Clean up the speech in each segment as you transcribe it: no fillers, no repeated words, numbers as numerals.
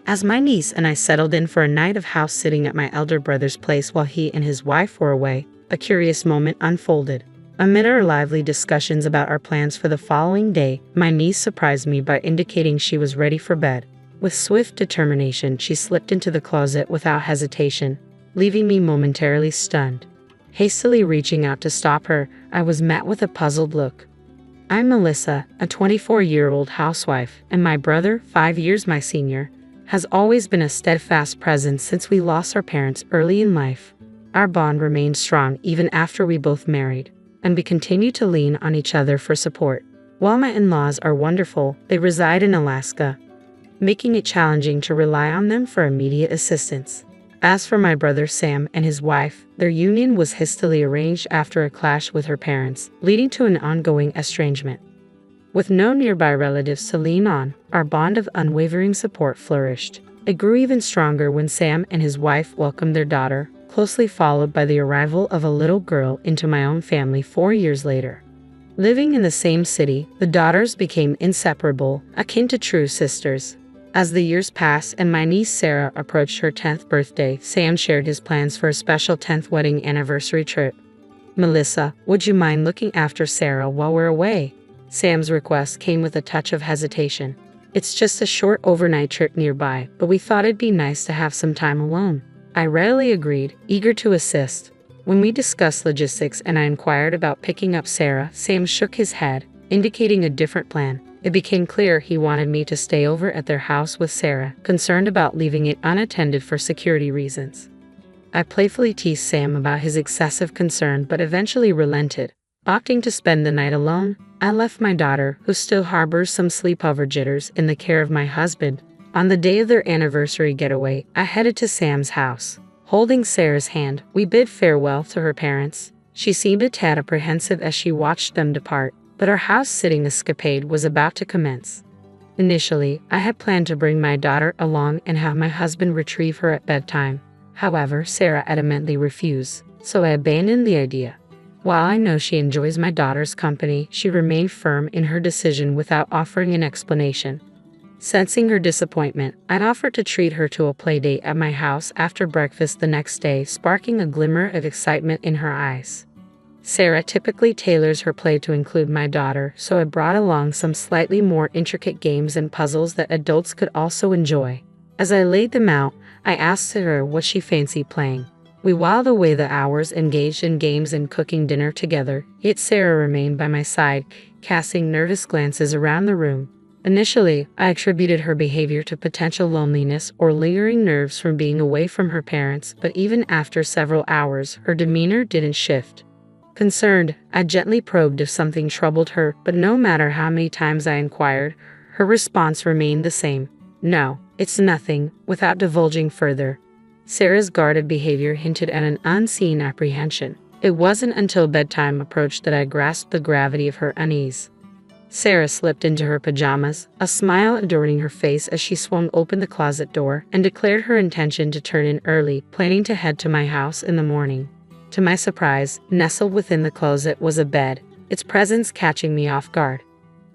As my niece and I settled in for a night of house sitting at my elder brother's place while he and his wife were away, a curious moment unfolded. Amid our lively discussions about our plans for the following day, my niece surprised me by indicating she was ready for bed. With swift determination, she slipped into the closet without hesitation, leaving me momentarily stunned. Hastily reaching out to stop her, I was met with a puzzled look. I'm Melissa, a 24-year-old housewife, and my brother, 5 years my senior, has always been a steadfast presence since we lost our parents early in life. Our bond remained strong even after we both married, and we continue to lean on each other for support. While my in-laws are wonderful, they reside in Alaska, making it challenging to rely on them for immediate assistance. As for my brother Sam and his wife, their union was hastily arranged after a clash with her parents, leading to an ongoing estrangement. With no nearby relatives to lean on, our bond of unwavering support flourished. It grew even stronger when Sam and his wife welcomed their daughter, closely followed by the arrival of a little girl into my own family 4 years later. Living in the same city, the daughters became inseparable, akin to true sisters. As the years passed and my niece Sarah approached her 10th birthday, Sam shared his plans for a special 10th wedding anniversary trip. "Melissa, would you mind looking after Sarah while we're away?" Sam's request came with a touch of hesitation. "It's just a short overnight trip nearby, but we thought it'd be nice to have some time alone." I readily agreed, eager to assist. When we discussed logistics and I inquired about picking up Sarah, Sam shook his head, indicating a different plan. It became clear he wanted me to stay over at their house with Sarah, concerned about leaving it unattended for security reasons. I playfully teased Sam about his excessive concern but eventually relented, opting to spend the night alone. I left my daughter, who still harbors some sleepover jitters, in the care of my husband. On the day of their anniversary getaway, I headed to Sam's house. Holding Sarah's hand, we bid farewell to her parents. She seemed a tad apprehensive as she watched them depart, but our house-sitting escapade was about to commence. Initially, I had planned to bring my daughter along and have my husband retrieve her at bedtime. However, Sarah adamantly refused, so I abandoned the idea. While I know she enjoys my daughter's company, she remained firm in her decision without offering an explanation. Sensing her disappointment, I'd offered to treat her to a playdate at my house after breakfast the next day, sparking a glimmer of excitement in her eyes. Sarah typically tailors her play to include my daughter, so I brought along some slightly more intricate games and puzzles that adults could also enjoy. As I laid them out, I asked her what she fancied playing. We whiled away the hours engaged in games and cooking dinner together, yet Sarah remained by my side, casting nervous glances around the room. Initially, I attributed her behavior to potential loneliness or lingering nerves from being away from her parents, but even after several hours, her demeanor didn't shift. Concerned, I gently probed if something troubled her, but no matter how many times I inquired, her response remained the same. "No, it's nothing," without divulging further. Sarah's guarded behavior hinted at an unseen apprehension. It wasn't until bedtime approached that I grasped the gravity of her unease. Sarah slipped into her pajamas, a smile adorning her face as she swung open the closet door, and declared her intention to turn in early, planning to head to my house in the morning. To my surprise, nestled within the closet was a bed, its presence catching me off guard.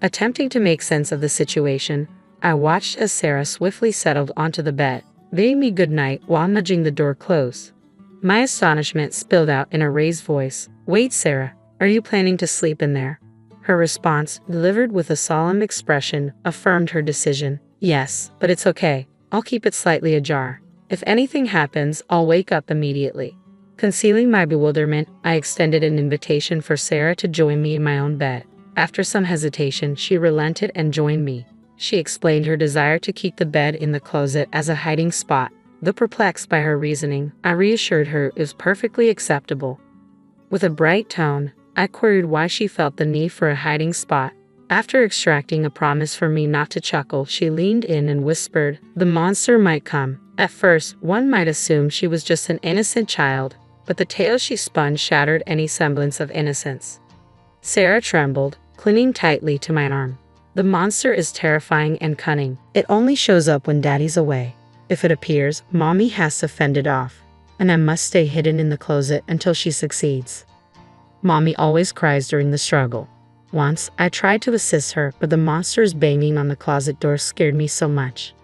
Attempting to make sense of the situation, I watched as Sarah swiftly settled onto the bed, bidding me good night while nudging the door close. My astonishment spilled out in a raised voice. "Wait, Sarah, are you planning to sleep in there?" Her response, delivered with a solemn expression, affirmed her decision. "Yes, but it's okay. I'll keep it slightly ajar. If anything happens, I'll wake up immediately." Concealing my bewilderment, I extended an invitation for Sarah to join me in my own bed. After some hesitation, she relented and joined me. She explained her desire to keep the bed in the closet as a hiding spot. Though perplexed by her reasoning, I reassured her it was perfectly acceptable. With a bright tone, I queried why she felt the need for a hiding spot. After extracting a promise from me not to chuckle, she leaned in and whispered, "The monster might come." At first, one might assume she was just an innocent child, but the tale she spun shattered any semblance of innocence. Sarah trembled, clinging tightly to my arm. "The monster is terrifying and cunning. It only shows up when Daddy's away. If it appears, Mommy has to fend it off, and I must stay hidden in the closet until she succeeds. Mommy always cries during the struggle." Once, I tried to assist her, but the monster's banging on the closet door scared me so much.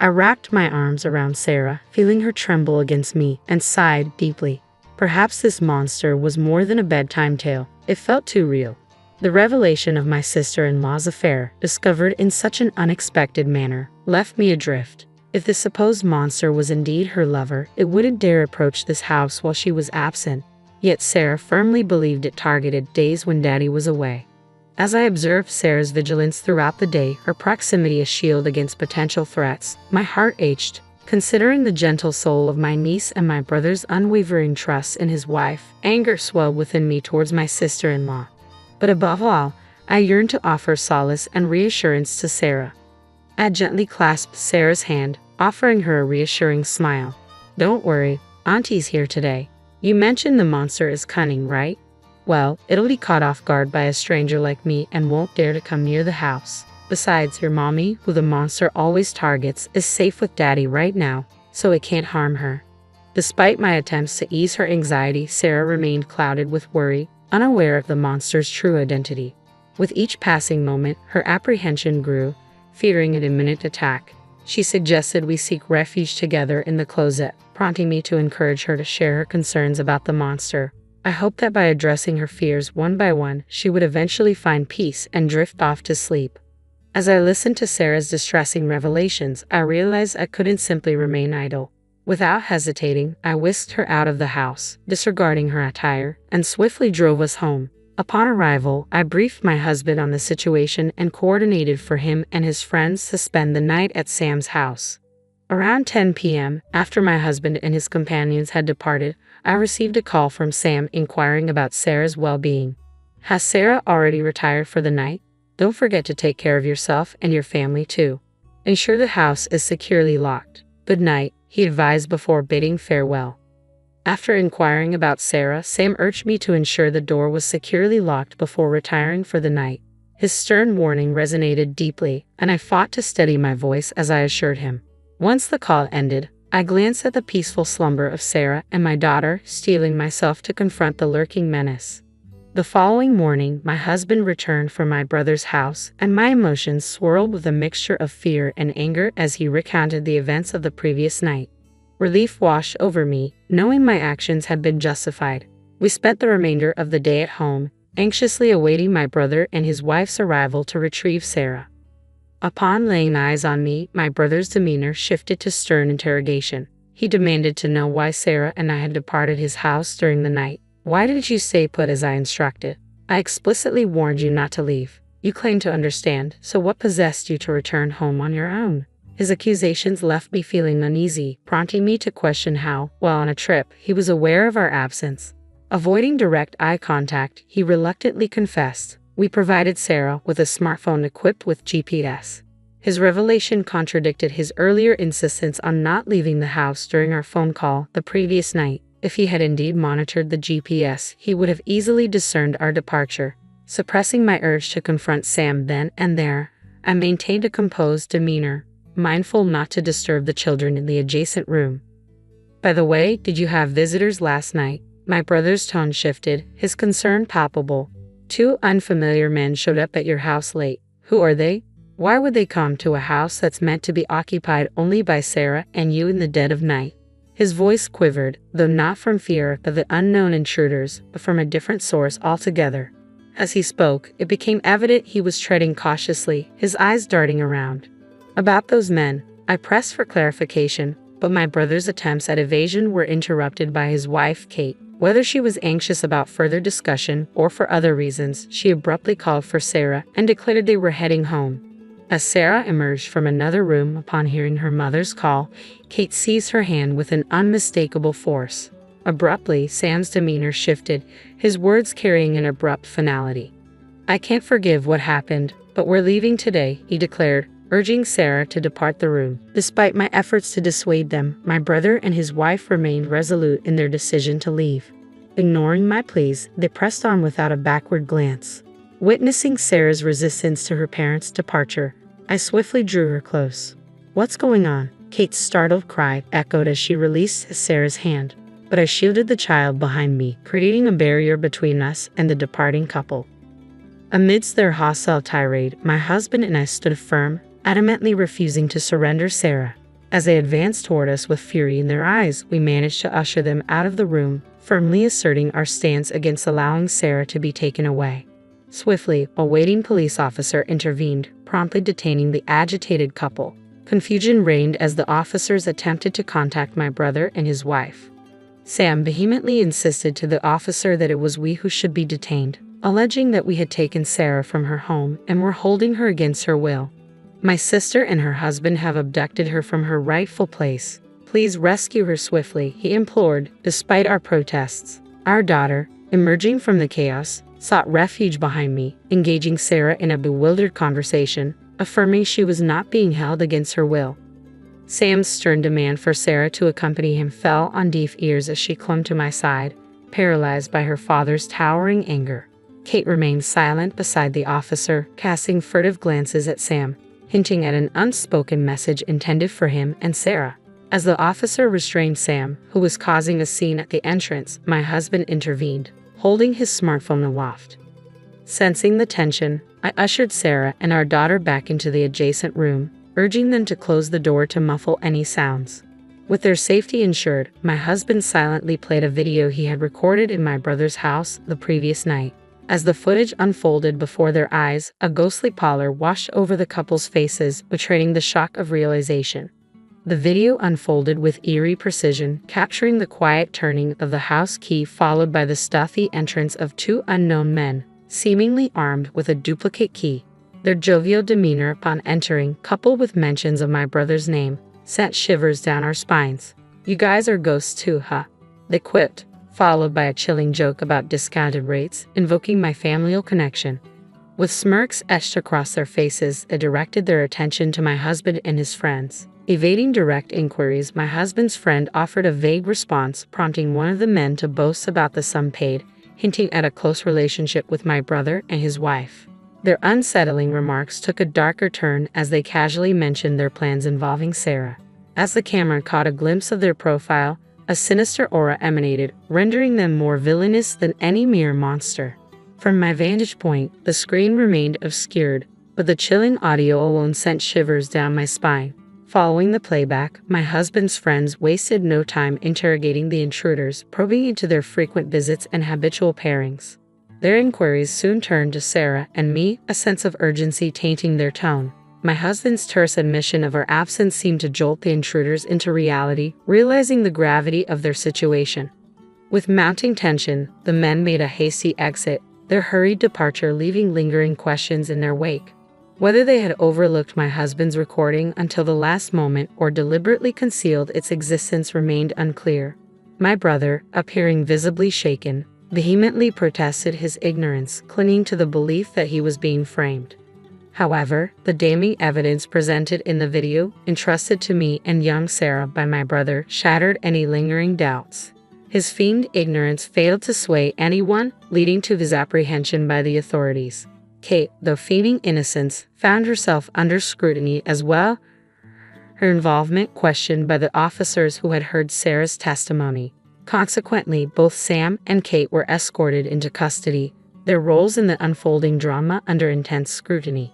I wrapped my arms around Sarah, feeling her tremble against me, and sighed deeply. Perhaps this monster was more than a bedtime tale. It felt too real. The revelation of my sister-in-law's affair, discovered in such an unexpected manner, left me adrift. If the supposed monster was indeed her lover, it wouldn't dare approach this house while she was absent. Yet Sarah firmly believed it targeted days when Daddy was away. As I observed Sarah's vigilance throughout the day, her proximity a shield against potential threats, my heart ached. Considering the gentle soul of my niece and my brother's unwavering trust in his wife, anger swelled within me towards my sister-in-law. But above all, I yearned to offer solace and reassurance to Sarah. I gently clasped Sarah's hand, offering her a reassuring smile. "Don't worry, Auntie's here today. You mentioned the monster is cunning, right? Well, it'll be caught off guard by a stranger like me and won't dare to come near the house. Besides, your mommy, who the monster always targets, is safe with Daddy right now, so it can't harm her." Despite my attempts to ease her anxiety, Sarah remained clouded with worry, unaware of the monster's true identity. With each passing moment, her apprehension grew, fearing an imminent attack. She suggested we seek refuge together in the closet, prompting me to encourage her to share her concerns about the monster. I hoped that by addressing her fears one by one, she would eventually find peace and drift off to sleep. As I listened to Sarah's distressing revelations, I realized I couldn't simply remain idle. Without hesitating, I whisked her out of the house, disregarding her attire, and swiftly drove us home. Upon arrival, I briefed my husband on the situation and coordinated for him and his friends to spend the night at Sam's house. Around 10 p.m., after my husband and his companions had departed, I received a call from Sam inquiring about Sarah's well-being. "Has Sarah already retired for the night? Don't forget to take care of yourself and your family too. Ensure the house is securely locked. Good night," he advised before bidding farewell. After inquiring about Sarah, Sam urged me to ensure the door was securely locked before retiring for the night. His stern warning resonated deeply, and I fought to steady my voice as I assured him. Once the call ended, I glanced at the peaceful slumber of Sarah and my daughter, steeling myself to confront the lurking menace. The following morning, my husband returned from my brother's house, and my emotions swirled with a mixture of fear and anger as he recounted the events of the previous night. Relief washed over me, knowing my actions had been justified. We spent the remainder of the day at home, anxiously awaiting my brother and his wife's arrival to retrieve Sarah. Upon laying eyes on me, my brother's demeanor shifted to stern interrogation. He demanded to know why Sarah and I had departed his house during the night. "Why didn't you stay put as I instructed? I explicitly warned you not to leave. You claim to understand, so what possessed you to return home on your own?" His accusations left me feeling uneasy, prompting me to question how, while on a trip, he was aware of our absence. Avoiding direct eye contact, he reluctantly confessed, "We provided Sarah with a smartphone equipped with GPS." His revelation contradicted his earlier insistence on not leaving the house during our phone call the previous night. If he had indeed monitored the GPS, he would have easily discerned our departure. Suppressing my urge to confront Sam then and there, I maintained a composed demeanor, mindful not to disturb the children in the adjacent room. "By the way, did you have visitors last night?" My brother's tone shifted, his concern palpable. "Two unfamiliar men showed up at your house late. Who are they? Why would they come to a house that's meant to be occupied only by Sarah and you in the dead of night?" His voice quivered, though not from fear of the unknown intruders, but from a different source altogether. As he spoke, it became evident he was treading cautiously, his eyes darting around. "About those men," I pressed for clarification, but my brother's attempts at evasion were interrupted by his wife, Kate. Whether she was anxious about further discussion or for other reasons, she abruptly called for Sarah and declared they were heading home. As Sarah emerged from another room upon hearing her mother's call, Kate seized her hand with an unmistakable force. Abruptly, Sam's demeanor shifted, his words carrying an abrupt finality. "I can't forgive what happened, but we're leaving today," he declared, urging Sarah to depart the room. Despite my efforts to dissuade them, my brother and his wife remained resolute in their decision to leave. Ignoring my pleas, they pressed on without a backward glance. Witnessing Sarah's resistance to her parents' departure, I swiftly drew her close. "What's going on?" Kate's startled cry echoed as she released Sarah's hand, but I shielded the child behind me, creating a barrier between us and the departing couple. Amidst their hostile tirade, my husband and I stood firm, adamantly refusing to surrender Sarah. As they advanced toward us with fury in their eyes, we managed to usher them out of the room, firmly asserting our stance against allowing Sarah to be taken away. Swiftly, a waiting police officer intervened, promptly detaining the agitated couple. Confusion reigned as the officers attempted to contact my brother and his wife. Sam vehemently insisted to the officer that it was we who should be detained, alleging that we had taken Sarah from her home and were holding her against her will. My sister and her husband have abducted her from her rightful place. Please rescue her swiftly, he implored, despite our protests. Our daughter, emerging from the chaos, sought refuge behind me, engaging Sarah in a bewildered conversation, affirming she was not being held against her will. Sam's stern demand for Sarah to accompany him fell on deaf ears as she clung to my side, paralyzed by her father's towering anger. Kate remained silent beside the officer, casting furtive glances at Sam, hinting at an unspoken message intended for him and Sarah. As the officer restrained Sam, who was causing a scene at the entrance, my husband intervened, holding his smartphone aloft. Sensing the tension, I ushered Sarah and our daughter back into the adjacent room, urging them to close the door to muffle any sounds. With their safety ensured, my husband silently played a video he had recorded in my brother's house the previous night. As the footage unfolded before their eyes, a ghostly pallor washed over the couple's faces, betraying the shock of realization. The video unfolded with eerie precision, capturing the quiet turning of the house key followed by the stealthy entrance of two unknown men, seemingly armed with a duplicate key. Their jovial demeanor upon entering, coupled with mentions of my brother's name, sent shivers down our spines. "You guys are ghosts too, huh?" they quipped, followed by a chilling joke about discounted rates, invoking my familial connection. With smirks etched across their faces, they directed their attention to my husband and his friends. Evading direct inquiries, my husband's friend offered a vague response, prompting one of the men to boast about the sum paid, hinting at a close relationship with my brother and his wife. Their unsettling remarks took a darker turn as they casually mentioned their plans involving Sarah. As the camera caught a glimpse of their profile, a sinister aura emanated, rendering them more villainous than any mere monster. From my vantage point, the screen remained obscured, but the chilling audio alone sent shivers down my spine. Following the playback, my husband's friends wasted no time interrogating the intruders, probing into their frequent visits and habitual pairings. Their inquiries soon turned to Sarah and me, a sense of urgency tainting their tone. My husband's terse admission of our absence seemed to jolt the intruders into reality, realizing the gravity of their situation. With mounting tension, the men made a hasty exit, their hurried departure leaving lingering questions in their wake. Whether they had overlooked my husband's recording until the last moment or deliberately concealed its existence remained unclear. My brother, appearing visibly shaken, vehemently protested his ignorance, clinging to the belief that he was being framed. However, the damning evidence presented in the video, entrusted to me and young Sarah by my brother, shattered any lingering doubts. His feigned ignorance failed to sway anyone, leading to his apprehension by the authorities. Kate, though feigning innocence, found herself under scrutiny as well, her involvement questioned by the officers who had heard Sarah's testimony. Consequently, both Sam and Kate were escorted into custody, their roles in the unfolding drama under intense scrutiny.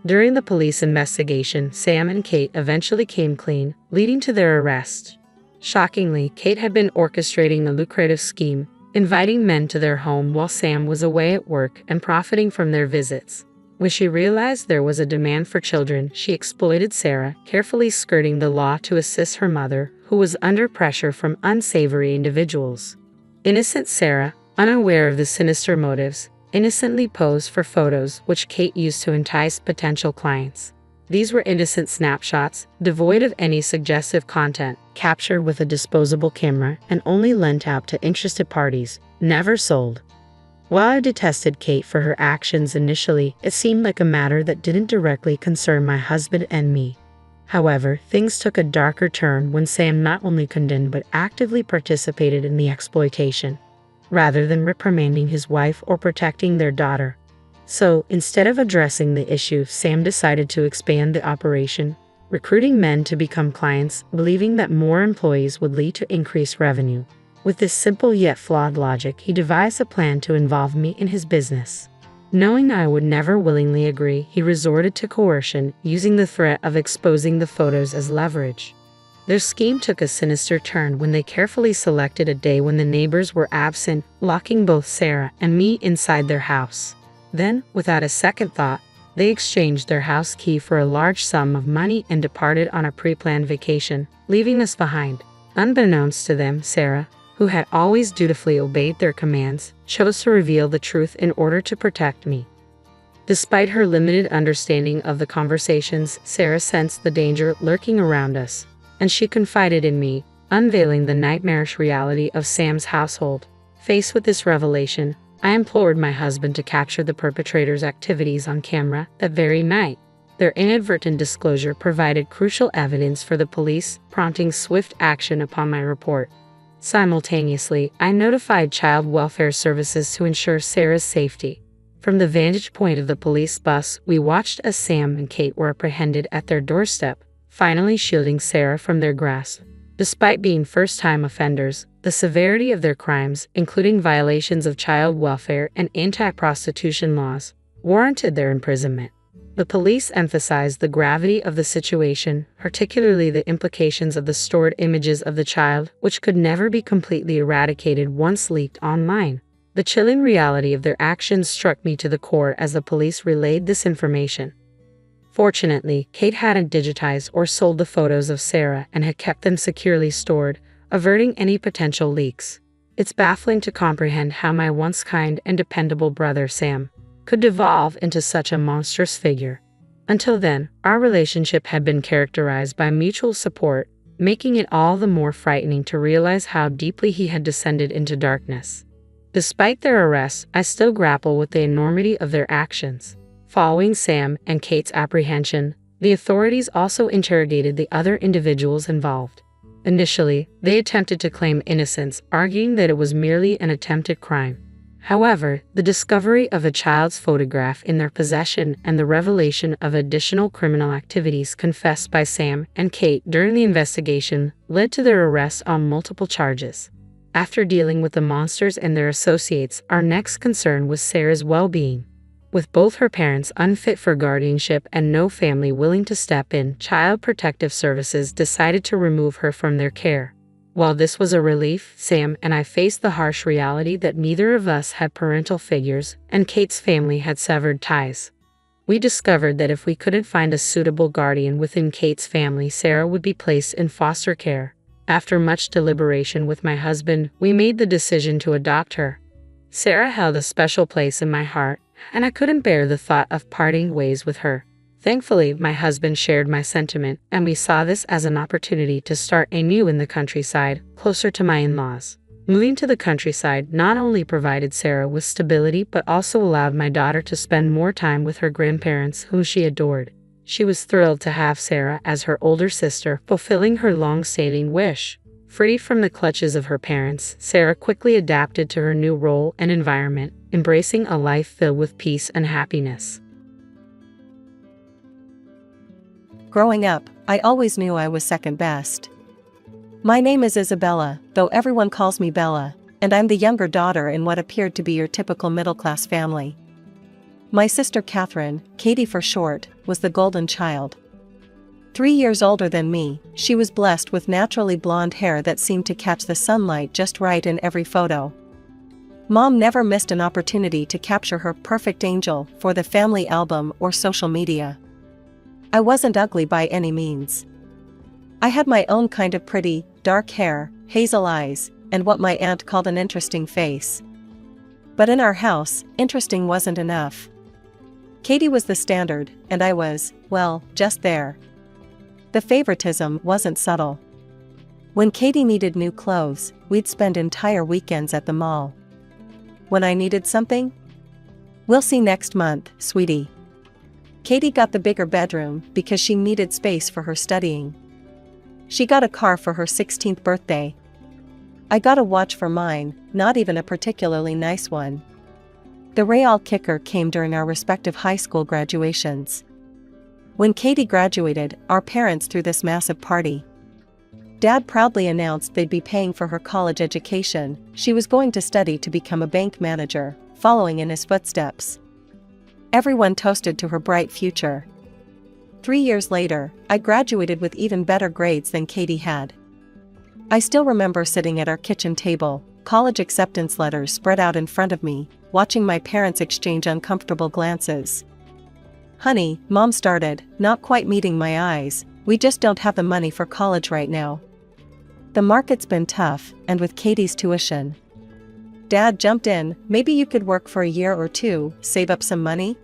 During the police investigation, Sam and Kate eventually came clean, leading to their arrest. Shockingly, Kate had been orchestrating the lucrative scheme, inviting men to their home while Sam was away at work and profiting from their visits. When she realized there was a demand for children, she exploited Sarah, carefully skirting the law to assist her mother, who was under pressure from unsavory individuals. Innocent Sarah, unaware of the sinister motives, innocently posed for photos which Kate used to entice potential clients. These were innocent snapshots, devoid of any suggestive content, captured with a disposable camera and only lent out to interested parties, never sold. While I detested Kate for her actions initially, it seemed like a matter that didn't directly concern my husband and me. However, things took a darker turn when Sam not only condemned but actively participated in the exploitation, rather than reprimanding his wife or protecting their daughter. So, instead of addressing the issue, Sam decided to expand the operation, recruiting men to become clients, believing that more employees would lead to increased revenue. With this simple yet flawed logic, he devised a plan to involve me in his business. Knowing I would never willingly agree, he resorted to coercion, using the threat of exposing the photos as leverage. Their scheme took a sinister turn when they carefully selected a day when the neighbors were absent, locking both Sarah and me inside their house. Then, without a second thought, they exchanged their house key for a large sum of money and departed on a pre-planned vacation, leaving us behind. Unbeknownst to them, Sarah, who had always dutifully obeyed their commands, chose to reveal the truth in order to protect me. Despite her limited understanding of the conversations, Sarah sensed the danger lurking around us, and she confided in me, unveiling the nightmarish reality of Sam's household. Faced with this revelation, I implored my husband to capture the perpetrator's activities on camera that very night. Their inadvertent disclosure provided crucial evidence for the police, prompting swift action upon my report. Simultaneously, I notified child welfare services to ensure Sarah's safety. From the vantage point of the police bus, we watched as Sam and Kate were apprehended at their doorstep, finally shielding Sarah from their grasp. Despite being first-time offenders, the severity of their crimes, including violations of child welfare and anti-prostitution laws, warranted their imprisonment. The police emphasized the gravity of the situation, particularly the implications of the stored images of the child, which could never be completely eradicated once leaked online. The chilling reality of their actions struck me to the core as the police relayed this information. Fortunately, Kate hadn't digitized or sold the photos of Sarah and had kept them securely stored, averting any potential leaks. It's baffling to comprehend how my once kind and dependable brother Sam could devolve into such a monstrous figure. Until then, our relationship had been characterized by mutual support, making it all the more frightening to realize how deeply he had descended into darkness. Despite their arrests, I still grapple with the enormity of their actions. Following Sam and Kate's apprehension, the authorities also interrogated the other individuals involved. Initially, they attempted to claim innocence, arguing that it was merely an attempted crime. However, the discovery of a child's photograph in their possession and the revelation of additional criminal activities confessed by Sam and Kate during the investigation led to their arrest on multiple charges. After dealing with the monsters and their associates, our next concern was Sarah's well-being. With both her parents unfit for guardianship and no family willing to step in, Child Protective Services decided to remove her from their care. While this was a relief, Sam and I faced the harsh reality that neither of us had parental figures, and Kate's family had severed ties. We discovered that if we couldn't find a suitable guardian within Kate's family, Sarah would be placed in foster care. After much deliberation with my husband, we made the decision to adopt her. Sarah held a special place in my heart, and I couldn't bear the thought of parting ways with her. Thankfully, my husband shared my sentiment, and we saw this as an opportunity to start anew in the countryside, closer to my in-laws. Moving to the countryside not only provided Sarah with stability but also allowed my daughter to spend more time with her grandparents, whom she adored. She was thrilled to have Sarah as her older sister, fulfilling her long-standing wish. Free from the clutches of her parents, Sarah quickly adapted to her new role and environment, embracing a life filled with peace and happiness. Growing up, I always knew I was second best. My name is Isabella, though everyone calls me Bella, and I'm the younger daughter in what appeared to be your typical middle-class family. My sister Catherine, Katie for short, was the golden child. 3 years older than me, she was blessed with naturally blonde hair that seemed to catch the sunlight just right in every photo. Mom never missed an opportunity to capture her perfect angel for the family album or social media. I wasn't ugly by any means. I had my own kind of pretty, dark hair, hazel eyes, and what my aunt called an interesting face. But in our house, interesting wasn't enough. Katie was the standard, and I was, well, just there. The favoritism wasn't subtle. When Katie needed new clothes, we'd spend entire weekends at the mall. When I needed something? We'll see next month, sweetie. Katie got the bigger bedroom because she needed space for her studying. She got a car for her 16th birthday. I got a watch for mine, not even a particularly nice one. The real kicker came during our respective high school graduations. When Katie graduated, our parents threw this massive party. Dad proudly announced they'd be paying for her college education. She was going to study to become a bank manager, following in his footsteps. Everyone toasted to her bright future. 3 years later, I graduated with even better grades than Katie had. I still remember sitting at our kitchen table, college acceptance letters spread out in front of me, watching my parents exchange uncomfortable glances. "Honey," Mom started, not quite meeting my eyes, "we just don't have the money for college right now. The market's been tough, and with Katie's tuition." Dad jumped in, "Maybe you could work for a year or two, save up some money?"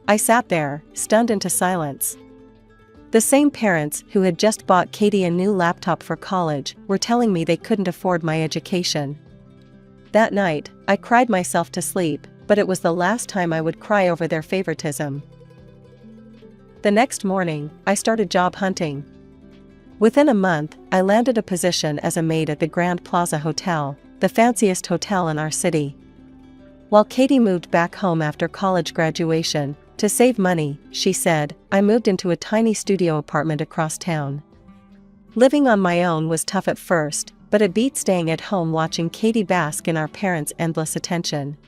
I sat there, stunned into silence. The same parents who had just bought Katie a new laptop for college were telling me they couldn't afford my education. That night, I cried myself to sleep, but it was the last time I would cry over their favoritism. The next morning, I started job hunting. Within a month, I landed a position as a maid at the Grand Plaza Hotel, the fanciest hotel in our city. While Katie moved back home after college graduation, to save money, she said, I moved into a tiny studio apartment across town. Living on my own was tough at first, but it beat staying at home watching Katie bask in our parents' endless attention.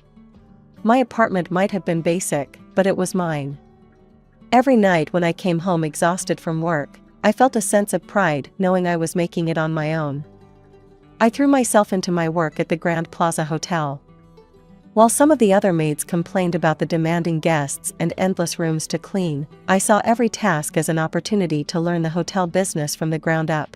My apartment might have been basic, but it was mine. Every night when I came home exhausted from work, I felt a sense of pride knowing I was making it on my own. I threw myself into my work at the Grand Plaza Hotel. While some of the other maids complained about the demanding guests and endless rooms to clean, I saw every task as an opportunity to learn the hotel business from the ground up.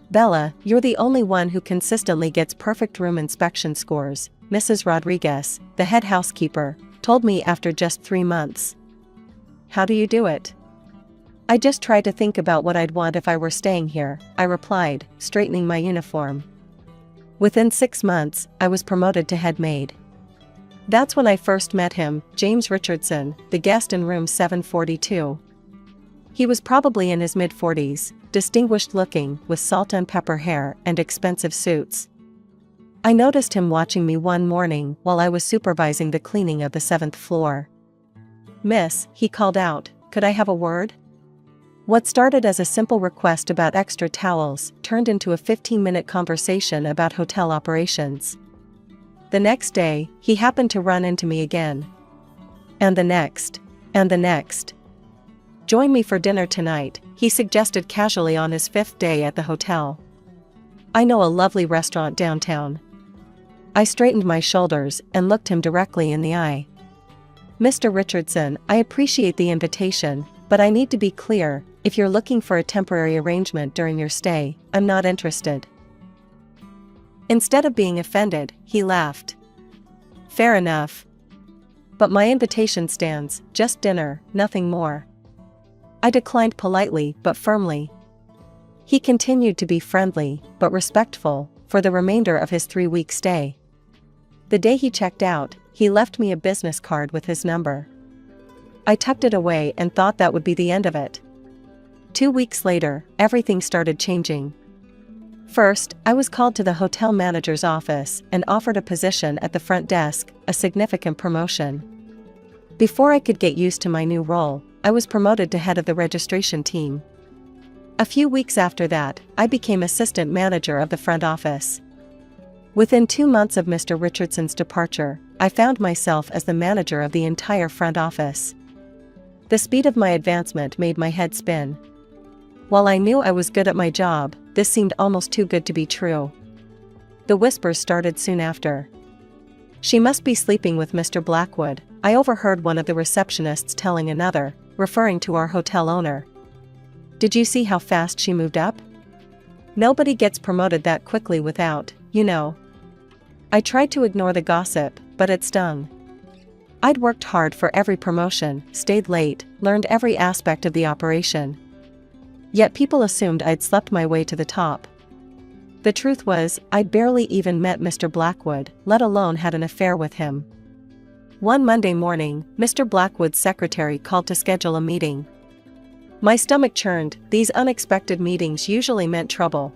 "Bella, you're the only one who consistently gets perfect room inspection scores," Mrs. Rodriguez, the head housekeeper, told me after just 3 months. "How do you do it?" "I just try to think about what I'd want if I were staying here," I replied, straightening my uniform. Within 6 months, I was promoted to head maid. That's when I first met him, James Richardson, the guest in room 742. He was probably in his mid-40s, distinguished looking, with salt and pepper hair and expensive suits. I noticed him watching me one morning while I was supervising the cleaning of the 7th floor. "Miss," he called out, "could I have a word?" What started as a simple request about extra towels turned into a 15-minute conversation about hotel operations. The next day, he happened to run into me again. And the next. And the next. "Join me for dinner tonight," he suggested casually on his 5th day at the hotel. "I know a lovely restaurant downtown." I straightened my shoulders and looked him directly in the eye. "Mr. Richardson, I appreciate the invitation, but I need to be clear, if you're looking for a temporary arrangement during your stay, I'm not interested." Instead of being offended, he laughed. "Fair enough. But my invitation stands, just dinner, nothing more." I declined politely but firmly. He continued to be friendly, but respectful, for the remainder of his 3-week stay. The day he checked out, he left me a business card with his number. I tucked it away and thought that would be the end of it. 2 weeks later, everything started changing. First, I was called to the hotel manager's office and offered a position at the front desk, a significant promotion. Before I could get used to my new role, I was promoted to head of the registration team. A few weeks after that, I became assistant manager of the front office. Within 2 months of Mr. Richardson's departure, I found myself as the manager of the entire front office. The speed of my advancement made my head spin. While I knew I was good at my job, this seemed almost too good to be true. The whispers started soon after. "She must be sleeping with Mr. Blackwood," I overheard one of the receptionists telling another, referring to our hotel owner. "Did you see how fast she moved up? Nobody gets promoted that quickly without, you know." I tried to ignore the gossip, but it stung. I'd worked hard for every promotion, stayed late, learned every aspect of the operation. Yet people assumed I'd slept my way to the top. The truth was, I'd barely even met Mr. Blackwood, let alone had an affair with him. One Monday morning, Mr. Blackwood's secretary called to schedule a meeting. My stomach churned. These unexpected meetings usually meant trouble.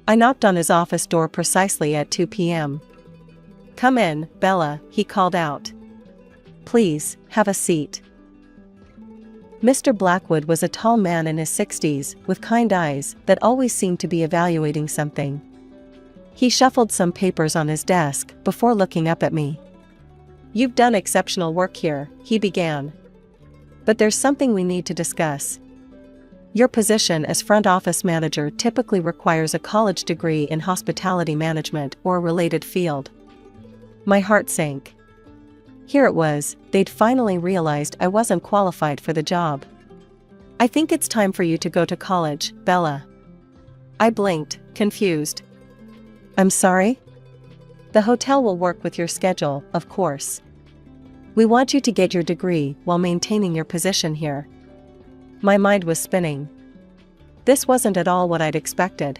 I knocked on his office door precisely at 2 p.m. "Come in, Bella," he called out. "Please, have a seat." Mr. Blackwood was a tall man in his 60s, with kind eyes that always seemed to be evaluating something. He shuffled some papers on his desk before looking up at me. "You've done exceptional work here," he began. But there's something we need to discuss. Your position as front office manager typically requires a college degree in hospitality management or a related field. My heart sank. Here it was, they'd finally realized I wasn't qualified for the job. I think it's time for you to go to college, Bella. I blinked, confused. I'm sorry? The hotel will work with your schedule, of course. We want you to get your degree while maintaining your position here. My mind was spinning. This wasn't at all what I'd expected.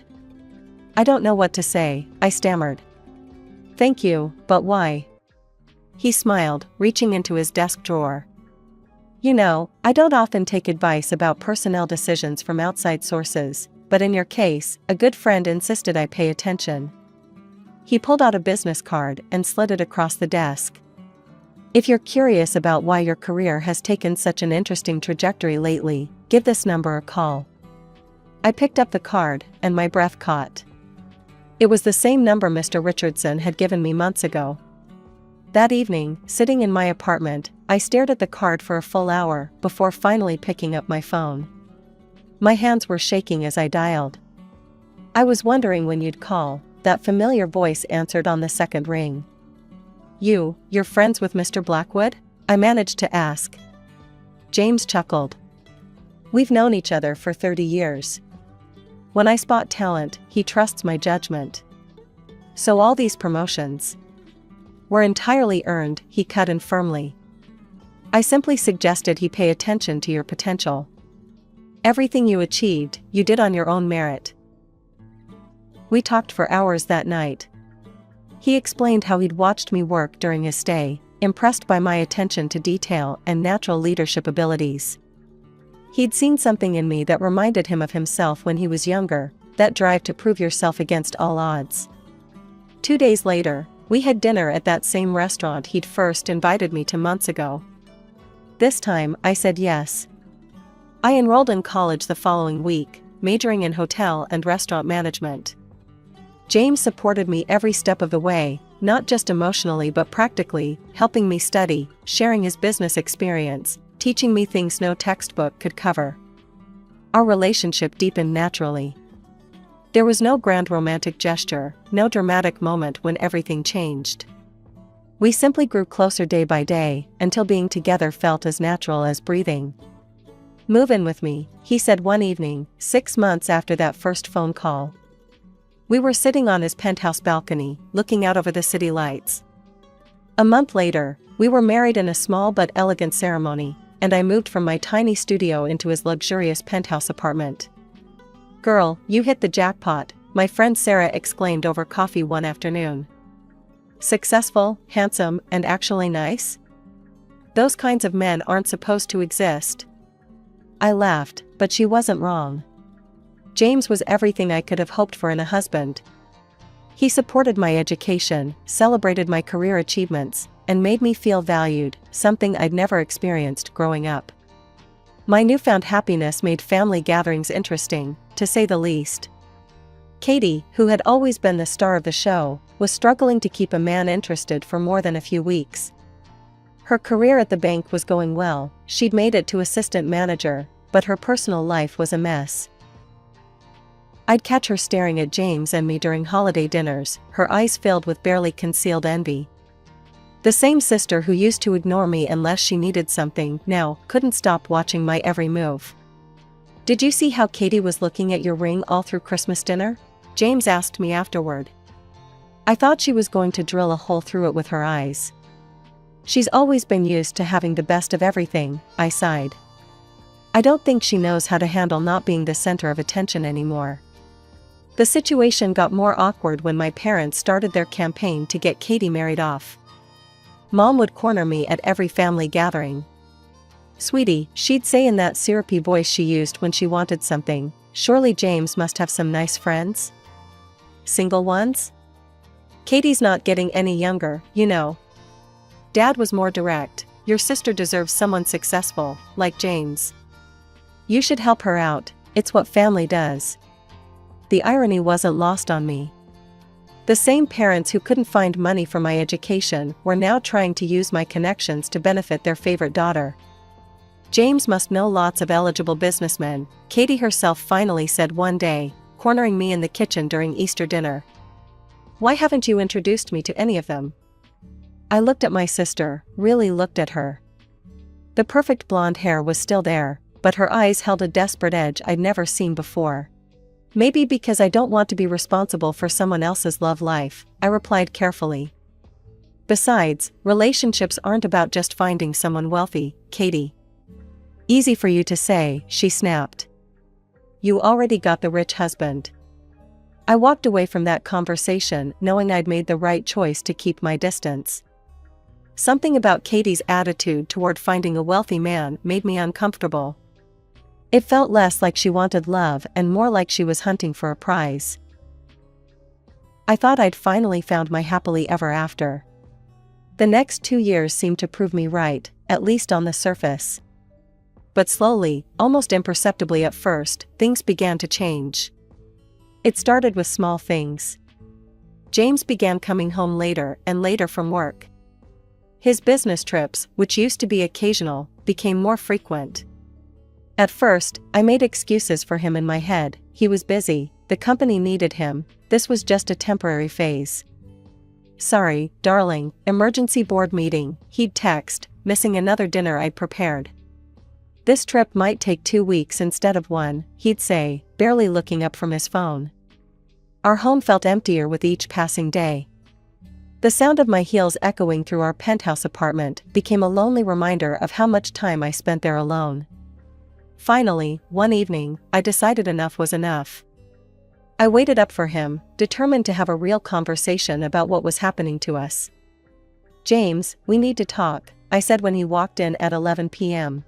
I don't know what to say, I stammered. Thank you, but why? He smiled, reaching into his desk drawer. You know, I don't often take advice about personnel decisions from outside sources, but in your case, a good friend insisted I pay attention. He pulled out a business card and slid it across the desk. If you're curious about why your career has taken such an interesting trajectory lately, give this number a call. I picked up the card, and my breath caught. It was the same number Mr. Richardson had given me months ago. That evening, sitting in my apartment, I stared at the card for a full hour before finally picking up my phone. My hands were shaking as I dialed. I was wondering when you'd call, that familiar voice answered on the second ring. You're friends with Mr. Blackwood? I managed to ask. James chuckled. We've known each other for 30 years. When I spot talent, he trusts my judgment. So all these promotions were entirely earned, he cut in firmly. I simply suggested he pay attention to your potential. Everything you achieved, you did on your own merit. We talked for hours that night. He explained how he'd watched me work during his stay, impressed by my attention to detail and natural leadership abilities. He'd seen something in me that reminded him of himself when he was younger, that drive to prove yourself against all odds. 2 days later, we had dinner at that same restaurant he'd first invited me to months ago. This time, I said yes. I enrolled in college the following week, majoring in hotel and restaurant management. James supported me every step of the way, not just emotionally but practically, helping me study, sharing his business experience, teaching me things no textbook could cover. Our relationship deepened naturally. There was no grand romantic gesture, no dramatic moment when everything changed. We simply grew closer day by day, until being together felt as natural as breathing. Move in with me, he said one evening, 6 months after that first phone call. We were sitting on his penthouse balcony, looking out over the city lights. A month later, we were married in a small but elegant ceremony, and I moved from my tiny studio into his luxurious penthouse apartment. Girl, you hit the jackpot, my friend Sarah exclaimed over coffee one afternoon. Successful, handsome, and actually nice? Those kinds of men aren't supposed to exist. I laughed, but she wasn't wrong. James was everything I could have hoped for in a husband. He supported my education, celebrated my career achievements, and made me feel valued, something I'd never experienced growing up. My newfound happiness made family gatherings interesting, to say the least. Katie, who had always been the star of the show, was struggling to keep a man interested for more than a few weeks. Her career at the bank was going well, she'd made it to assistant manager, but her personal life was a mess. I'd catch her staring at James and me during holiday dinners, her eyes filled with barely concealed envy. The same sister who used to ignore me unless she needed something now couldn't stop watching my every move. Did you see how Katie was looking at your ring all through Christmas dinner? James asked me afterward. I thought she was going to drill a hole through it with her eyes. She's always been used to having the best of everything, I sighed. I don't think she knows how to handle not being the center of attention anymore. The situation got more awkward when my parents started their campaign to get Katie married off. Mom would corner me at every family gathering. Sweetie, she'd say in that syrupy voice she used when she wanted something, surely James must have some nice friends? Single ones? Katie's not getting any younger, you know. Dad was more direct, your sister deserves someone successful, like James. You should help her out, it's what family does. The irony wasn't lost on me. The same parents who couldn't find money for my education were now trying to use my connections to benefit their favorite daughter. James must know lots of eligible businessmen, Katie herself finally said one day, cornering me in the kitchen during Easter dinner. Why haven't you introduced me to any of them? I looked at my sister, really looked at her. The perfect blonde hair was still there, but her eyes held a desperate edge I'd never seen before. Maybe because I don't want to be responsible for someone else's love life, I replied carefully. Besides, relationships aren't about just finding someone wealthy, Katie. Easy for you to say, she snapped. You already got the rich husband. I walked away from that conversation knowing I'd made the right choice to keep my distance. Something about Katie's attitude toward finding a wealthy man made me uncomfortable. It felt less like she wanted love and more like she was hunting for a prize. I thought I'd finally found my happily ever after. The next 2 years seemed to prove me right, at least on the surface. But slowly, almost imperceptibly at first, things began to change. It started with small things. James began coming home later and later from work. His business trips, which used to be occasional, became more frequent. At first, I made excuses for him in my head. He was busy, the company needed him, this was just a temporary phase. Sorry, darling, emergency board meeting, he'd text, missing another dinner I'd prepared. This trip might take 2 weeks instead of 1, he'd say, barely looking up from his phone. Our home felt emptier with each passing day. The sound of my heels echoing through our penthouse apartment became a lonely reminder of how much time I spent there alone. Finally, one evening, I decided enough was enough. I waited up for him, determined to have a real conversation about what was happening to us. James, we need to talk, I said when he walked in at 11 p.m.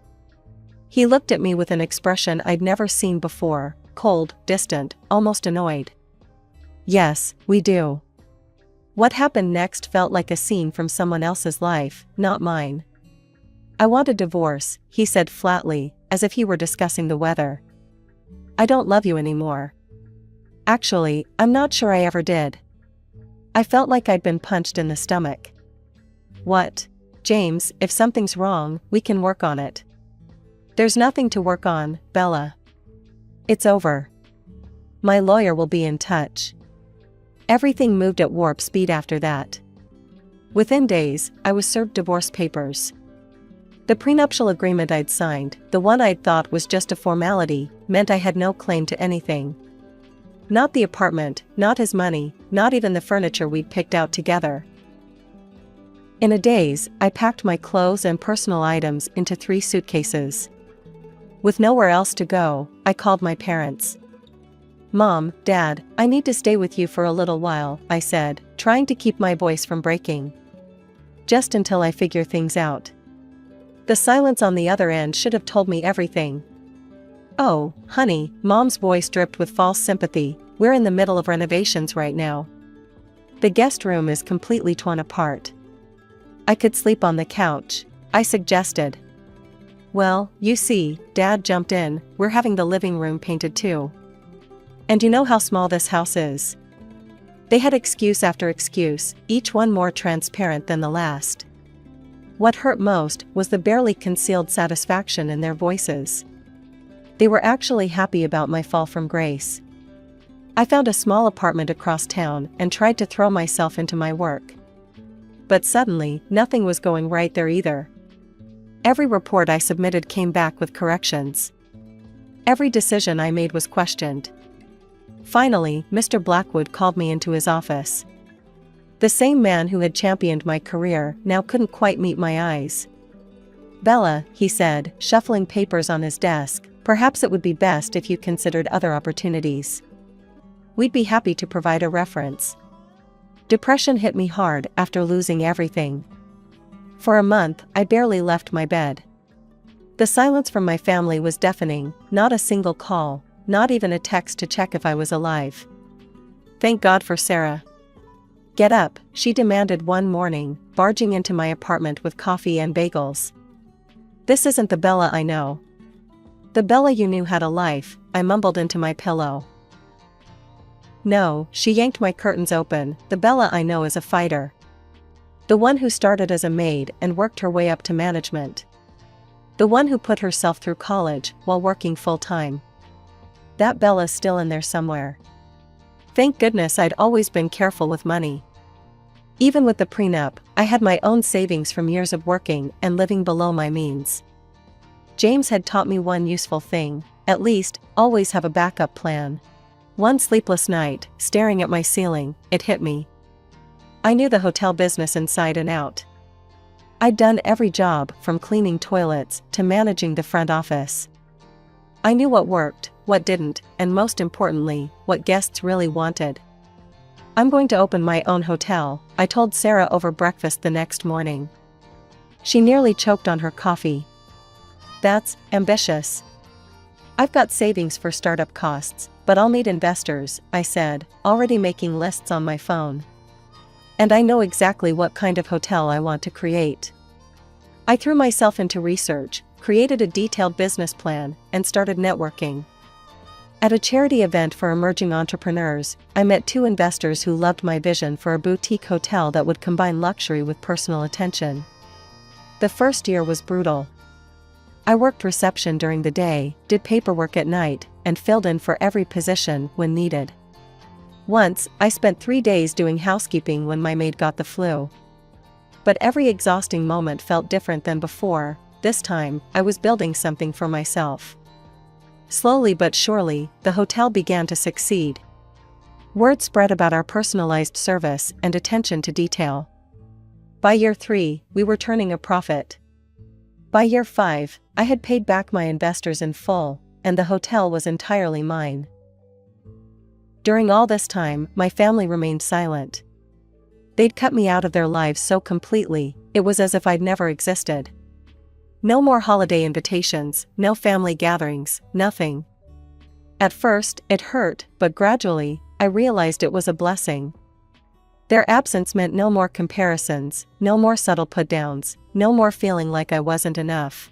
He looked at me with an expression I'd never seen before, cold, distant, almost annoyed. Yes, we do. What happened next felt like a scene from someone else's life, not mine. I want a divorce, he said flatly, as if he were discussing the weather. I don't love you anymore. Actually, I'm not sure I ever did. I felt like I'd been punched in the stomach. What? James, if something's wrong, we can work on it. There's nothing to work on, Bella. It's over. My lawyer will be in touch. Everything moved at warp speed after that. Within days, I was served divorce papers. The prenuptial agreement I'd signed, the one I'd thought was just a formality, meant I had no claim to anything. Not the apartment, not his money, not even the furniture we'd picked out together. In a daze, I packed my clothes and personal items into 3 suitcases. With nowhere else to go, I called my parents. Mom, Dad, I need to stay with you for a little while, I said, trying to keep my voice from breaking. Just until I figure things out. The silence on the other end should have told me everything. Oh, honey, Mom's voice dripped with false sympathy, we're in the middle of renovations right now. The guest room is completely torn apart. I could sleep on the couch, I suggested. Well, you see, Dad jumped in, we're having the living room painted too. And you know how small this house is. They had excuse after excuse, each one more transparent than the last. What hurt most was the barely concealed satisfaction in their voices. They were actually happy about my fall from grace. I found a small apartment across town and tried to throw myself into my work. But suddenly, nothing was going right there either. Every report I submitted came back with corrections. Every decision I made was questioned. Finally, Mr. Blackwood called me into his office. The same man who had championed my career now couldn't quite meet my eyes. Bella, he said, shuffling papers on his desk, perhaps it would be best if you considered other opportunities. We'd be happy to provide a reference. Depression hit me hard after losing everything. For a month, I barely left my bed. The silence from my family was deafening, not a single call, not even a text to check if I was alive. Thank God for Sarah. Get up, she demanded one morning, barging into my apartment with coffee and bagels. This isn't the Bella I know. The Bella you knew had a life, I mumbled into my pillow. No, she yanked my curtains open, the Bella I know is a fighter. The one who started as a maid and worked her way up to management. The one who put herself through college while working full-time. That Bella's still in there somewhere. Thank goodness I'd always been careful with money. Even with the prenup, I had my own savings from years of working and living below my means. James had taught me one useful thing, at least, always have a backup plan. One sleepless night, staring at my ceiling, it hit me. I knew the hotel business inside and out. I'd done every job from cleaning toilets to managing the front office. I knew what worked, what didn't, and most importantly, what guests really wanted. I'm going to open my own hotel, I told Sarah over breakfast the next morning. She nearly choked on her coffee. That's ambitious. I've got savings for startup costs, but I'll need investors, I said, already making lists on my phone. And I know exactly what kind of hotel I want to create. I threw myself into research, created a detailed business plan, and started networking. At a charity event for emerging entrepreneurs, I met 2 investors who loved my vision for a boutique hotel that would combine luxury with personal attention. The first year was brutal. I worked reception during the day, did paperwork at night, and filled in for every position when needed. Once, I spent 3 days doing housekeeping when my maid got the flu. But every exhausting moment felt different than before. This time, I was building something for myself. Slowly but surely, the hotel began to succeed. Word spread about our personalized service and attention to detail. By year 3, we were turning a profit. By year 5, I had paid back my investors in full, and the hotel was entirely mine. During all this time, my family remained silent. They'd cut me out of their lives so completely, it was as if I'd never existed. No more holiday invitations, no family gatherings, nothing. At first, it hurt, but gradually, I realized it was a blessing. Their absence meant no more comparisons, no more subtle put-downs, no more feeling like I wasn't enough.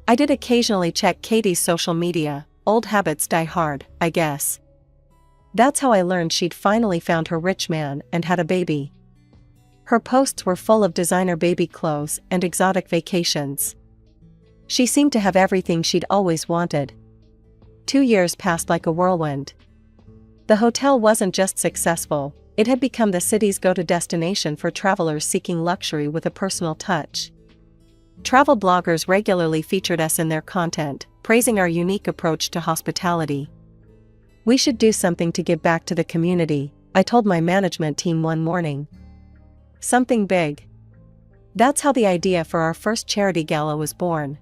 I did occasionally check Katie's social media, old habits die hard, I guess. That's how I learned she'd finally found her rich man and had a baby. Her posts were full of designer baby clothes and exotic vacations. She seemed to have everything she'd always wanted. 2 years passed like a whirlwind. The hotel wasn't just successful, it had become the city's go-to destination for travelers seeking luxury with a personal touch. Travel bloggers regularly featured us in their content, praising our unique approach to hospitality. We should do something to give back to the community, I told my management team one morning. Something big. That's how the idea for our first charity gala was born.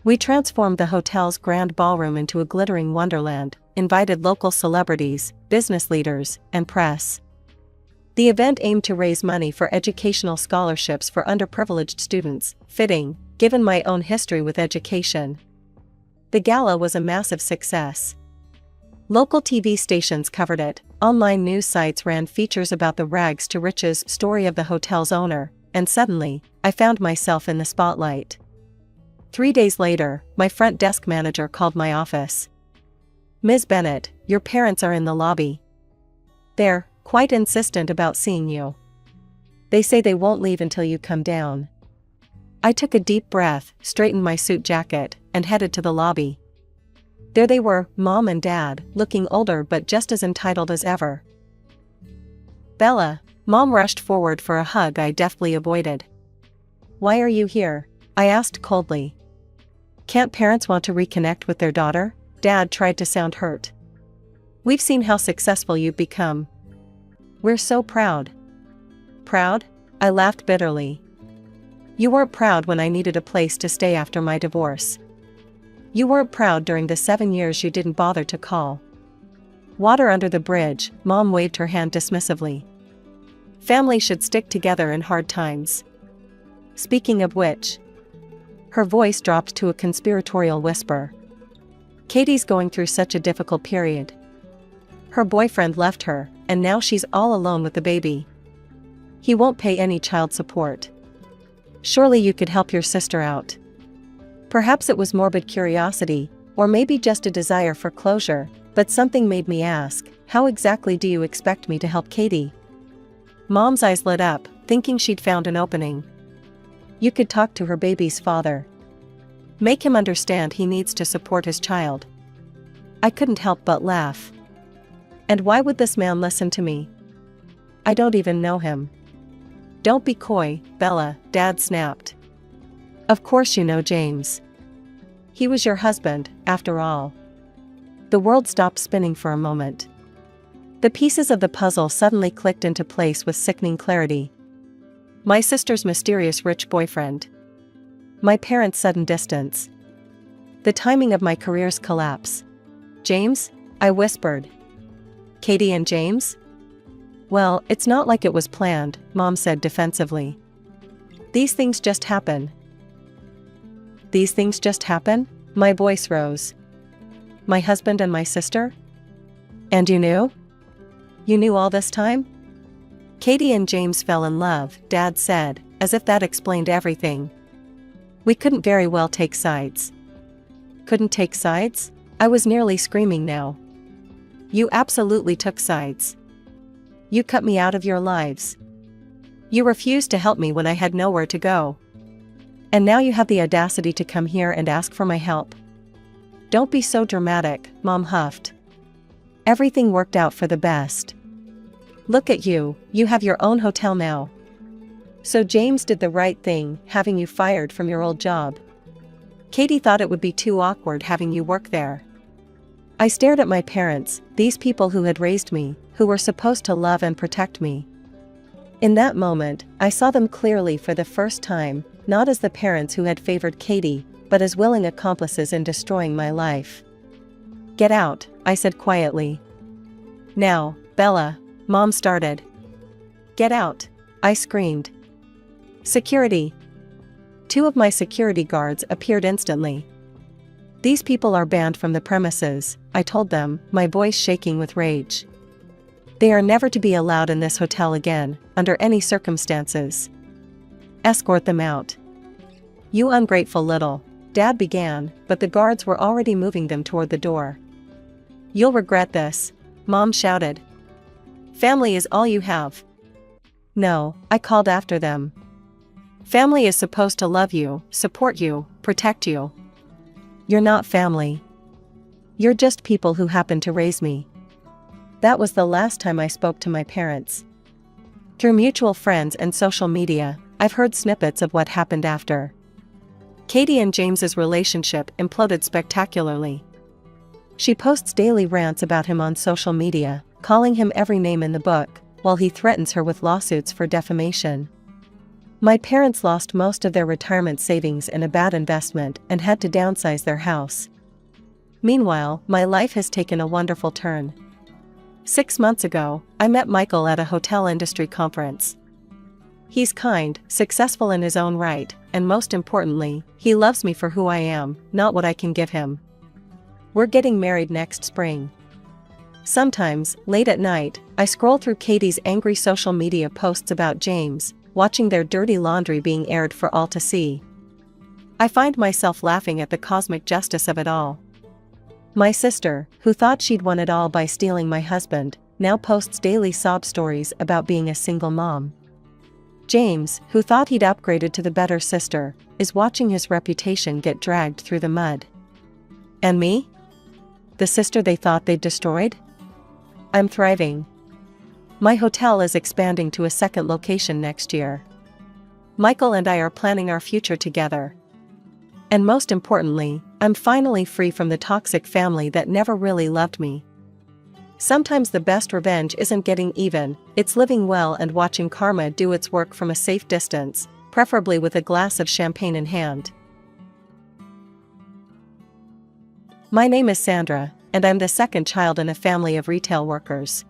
We transformed the hotel's grand ballroom into a glittering wonderland, invited local celebrities, business leaders, and press. The event aimed to raise money for educational scholarships for underprivileged students, fitting, given my own history with education. The gala was a massive success. Local TV stations covered it, online news sites ran features about the rags to riches story of the hotel's owner, and suddenly, I found myself in the spotlight. 3 days later, my front desk manager called my office. "Ms. Bennett, your parents are in the lobby. They're quite insistent about seeing you. They say they won't leave until you come down." I took a deep breath, straightened my suit jacket, and headed to the lobby. There they were, Mom and Dad, looking older but just as entitled as ever. "Bella," Mom rushed forward for a hug I deftly avoided. "Why are you here?" I asked coldly. "Can't parents want to reconnect with their daughter?" Dad tried to sound hurt. "We've seen how successful you've become. We're so proud." "Proud?" I laughed bitterly. "You weren't proud when I needed a place to stay after my divorce. You weren't proud during the 7 years you didn't bother to call." "Water under the bridge," Mom waved her hand dismissively. "Family should stick together in hard times. Speaking of which," her voice dropped to a conspiratorial whisper, "Katie's going through such a difficult period. Her boyfriend left her, and now she's all alone with the baby. He won't pay any child support. Surely you could help your sister out." Perhaps it was morbid curiosity, or maybe just a desire for closure, but something made me ask, "How exactly do you expect me to help Katie?" Mom's eyes lit up, thinking she'd found an opening. "You could talk to her baby's father. Make him understand he needs to support his child. I couldn't help but laugh. And why would this man listen to me? I don't even know him. Don't be coy, Bella, Dad snapped. Of course you know James. He was your husband, after all. The world stopped spinning for a moment. The pieces of the puzzle suddenly clicked into place with sickening clarity. My sister's mysterious rich boyfriend. My parents' sudden distance. The timing of my career's collapse. James? I whispered. Katie and James? Well, it's not like it was planned, Mom said defensively. These things just happen. These things just happen? My voice rose. My husband and my sister? And you knew? You knew all this time? Katie and James fell in love, Dad said, as if that explained everything. We couldn't very well take sides. Couldn't take sides? I was nearly screaming now. You absolutely took sides. You cut me out of your lives. You refused to help me when I had nowhere to go. And now you have the audacity to come here and ask for my help. Don't be so dramatic, Mom huffed. Everything worked out for the best. Look at you, you have your own hotel now. So James did the right thing, having you fired from your old job. Katie thought it would be too awkward having you work there. I stared at my parents, these people who had raised me, who were supposed to love and protect me. In that moment, I saw them clearly for the first time, not as the parents who had favored Katie, but as willing accomplices in destroying my life. Get out, I said quietly. Now, Bella, Mom started. Get out, I screamed. Security. 2 of my security guards appeared instantly. These people are banned from the premises, I told them, my voice shaking with rage. They are never to be allowed in this hotel again, under any circumstances. Escort them out. You ungrateful little, Dad began, but the guards were already moving them toward the door. You'll regret this, Mom shouted. Family is all you have. No, I called after them. Family is supposed to love you, support you, protect you. You're not family. You're just people who happened to raise me. That was the last time I spoke to my parents. Through mutual friends and social media, I've heard snippets of what happened after. Katie and James's relationship imploded spectacularly. She posts daily rants about him on social media, calling him every name in the book, while he threatens her with lawsuits for defamation. My parents lost most of their retirement savings in a bad investment and had to downsize their house. Meanwhile, my life has taken a wonderful turn. 6 months ago, I met Michael at a hotel industry conference. He's kind, successful in his own right, and most importantly, he loves me for who I am, not what I can give him. We're getting married next spring. Sometimes, late at night, I scroll through Katie's angry social media posts about James, watching their dirty laundry being aired for all to see. I find myself laughing at the cosmic justice of it all. My sister, who thought she'd won it all by stealing my husband, now posts daily sob stories about being a single mom. James, who thought he'd upgraded to the better sister, is watching his reputation get dragged through the mud. And me? The sister they thought they'd destroyed? I'm thriving. My hotel is expanding to a second location next year. Michael and I are planning our future together. And most importantly, I'm finally free from the toxic family that never really loved me. Sometimes the best revenge isn't getting even, it's living well and watching karma do its work from a safe distance, preferably with a glass of champagne in hand. My name is Sandra, and I'm the second child in a family of retail workers.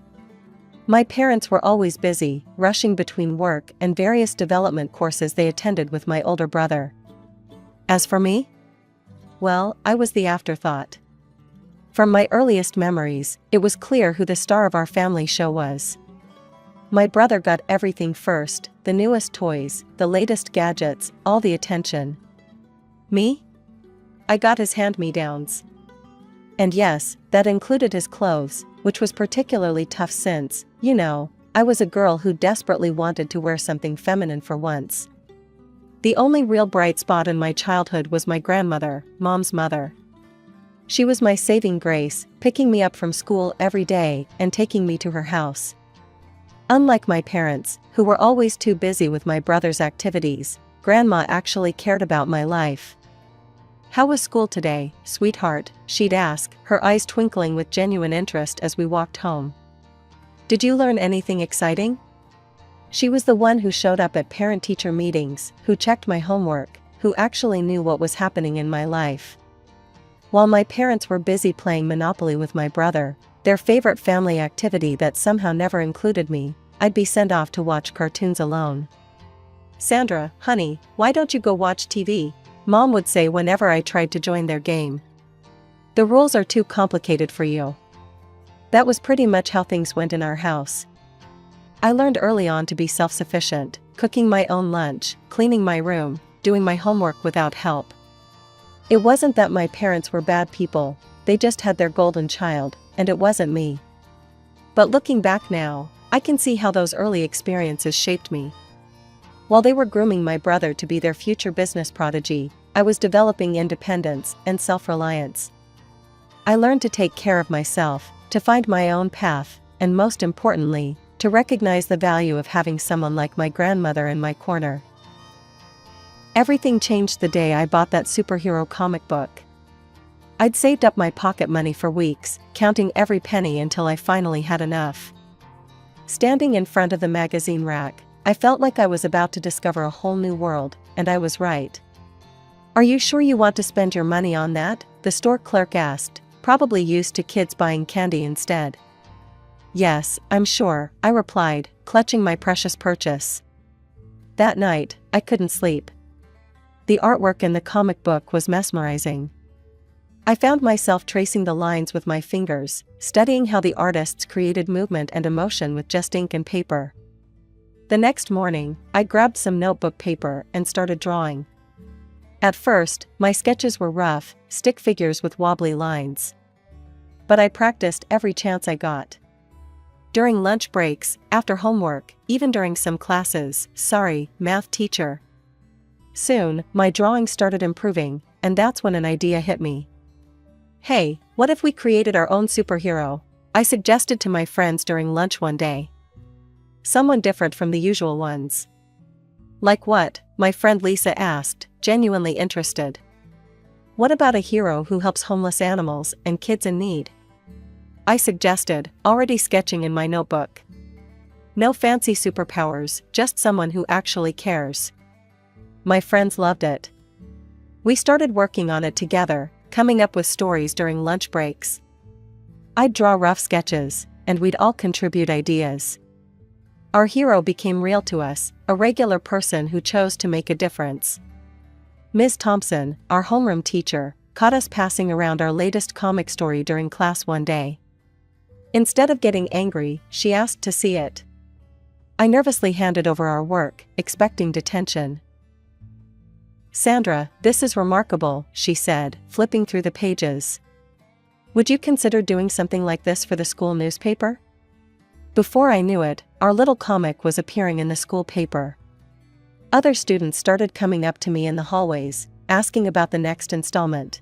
My parents were always busy, rushing between work and various development courses they attended with my older brother. As for me? Well, I was the afterthought. From my earliest memories, it was clear who the star of our family show was. My brother got everything first, the newest toys, the latest gadgets, all the attention. Me? I got his hand-me-downs. And yes, that included his clothes, which was particularly tough since, you know, I was a girl who desperately wanted to wear something feminine for once. The only real bright spot in my childhood was my grandmother, Mom's mother. She was my saving grace, picking me up from school every day and taking me to her house. Unlike my parents, who were always too busy with my brother's activities, Grandma actually cared about my life. "How was school today, sweetheart?" she'd ask, her eyes twinkling with genuine interest as we walked home. "Did you learn anything exciting?" She was the one who showed up at parent-teacher meetings, who checked my homework, who actually knew what was happening in my life. While my parents were busy playing Monopoly with my brother, their favorite family activity that somehow never included me, I'd be sent off to watch cartoons alone. "Sandra, honey, why don't you go watch TV?" Mom would say whenever I tried to join their game. "The rules are too complicated for you." That was pretty much how things went in our house. I learned early on to be self-sufficient, cooking my own lunch, cleaning my room, doing my homework without help. It wasn't that my parents were bad people, they just had their golden child, and it wasn't me. But looking back now, I can see how those early experiences shaped me. While they were grooming my brother to be their future business prodigy, I was developing independence and self-reliance. I learned to take care of myself, to find my own path, and most importantly, to recognize the value of having someone like my grandmother in my corner. Everything changed the day I bought that superhero comic book. I'd saved up my pocket money for weeks, counting every penny until I finally had enough. Standing in front of the magazine rack, I felt like I was about to discover a whole new world, and I was right. "Are you sure you want to spend your money on that?" the store clerk asked, probably used to kids buying candy instead. "Yes, I'm sure," I replied, clutching my precious purchase. That night, I couldn't sleep. The artwork in the comic book was mesmerizing. I found myself tracing the lines with my fingers, studying how the artists created movement and emotion with just ink and paper. The next morning, I grabbed some notebook paper and started drawing. At first, my sketches were rough, stick figures with wobbly lines. But I practiced every chance I got. During lunch breaks, after homework, even during some classes, sorry, math teacher. Soon, my drawing started improving, and that's when an idea hit me. "Hey, what if we created our own superhero?" I suggested to my friends during lunch one day. "Someone different from the usual ones." "Like what?" my friend Lisa asked, genuinely interested. "What about a hero who helps homeless animals and kids in need?" I suggested, already sketching in my notebook. "No fancy superpowers, just someone who actually cares." My friends loved it. We started working on it together, coming up with stories during lunch breaks. I'd draw rough sketches, and we'd all contribute ideas. Our hero became real to us, a regular person who chose to make a difference. Ms. Thompson, our homeroom teacher, caught us passing around our latest comic story during class one day. Instead of getting angry, she asked to see it. I nervously handed over our work, expecting detention. "Sandra, this is remarkable," she said, flipping through the pages. "Would you consider doing something like this for the school newspaper?" Before I knew it, our little comic was appearing in the school paper. Other students started coming up to me in the hallways, asking about the next installment.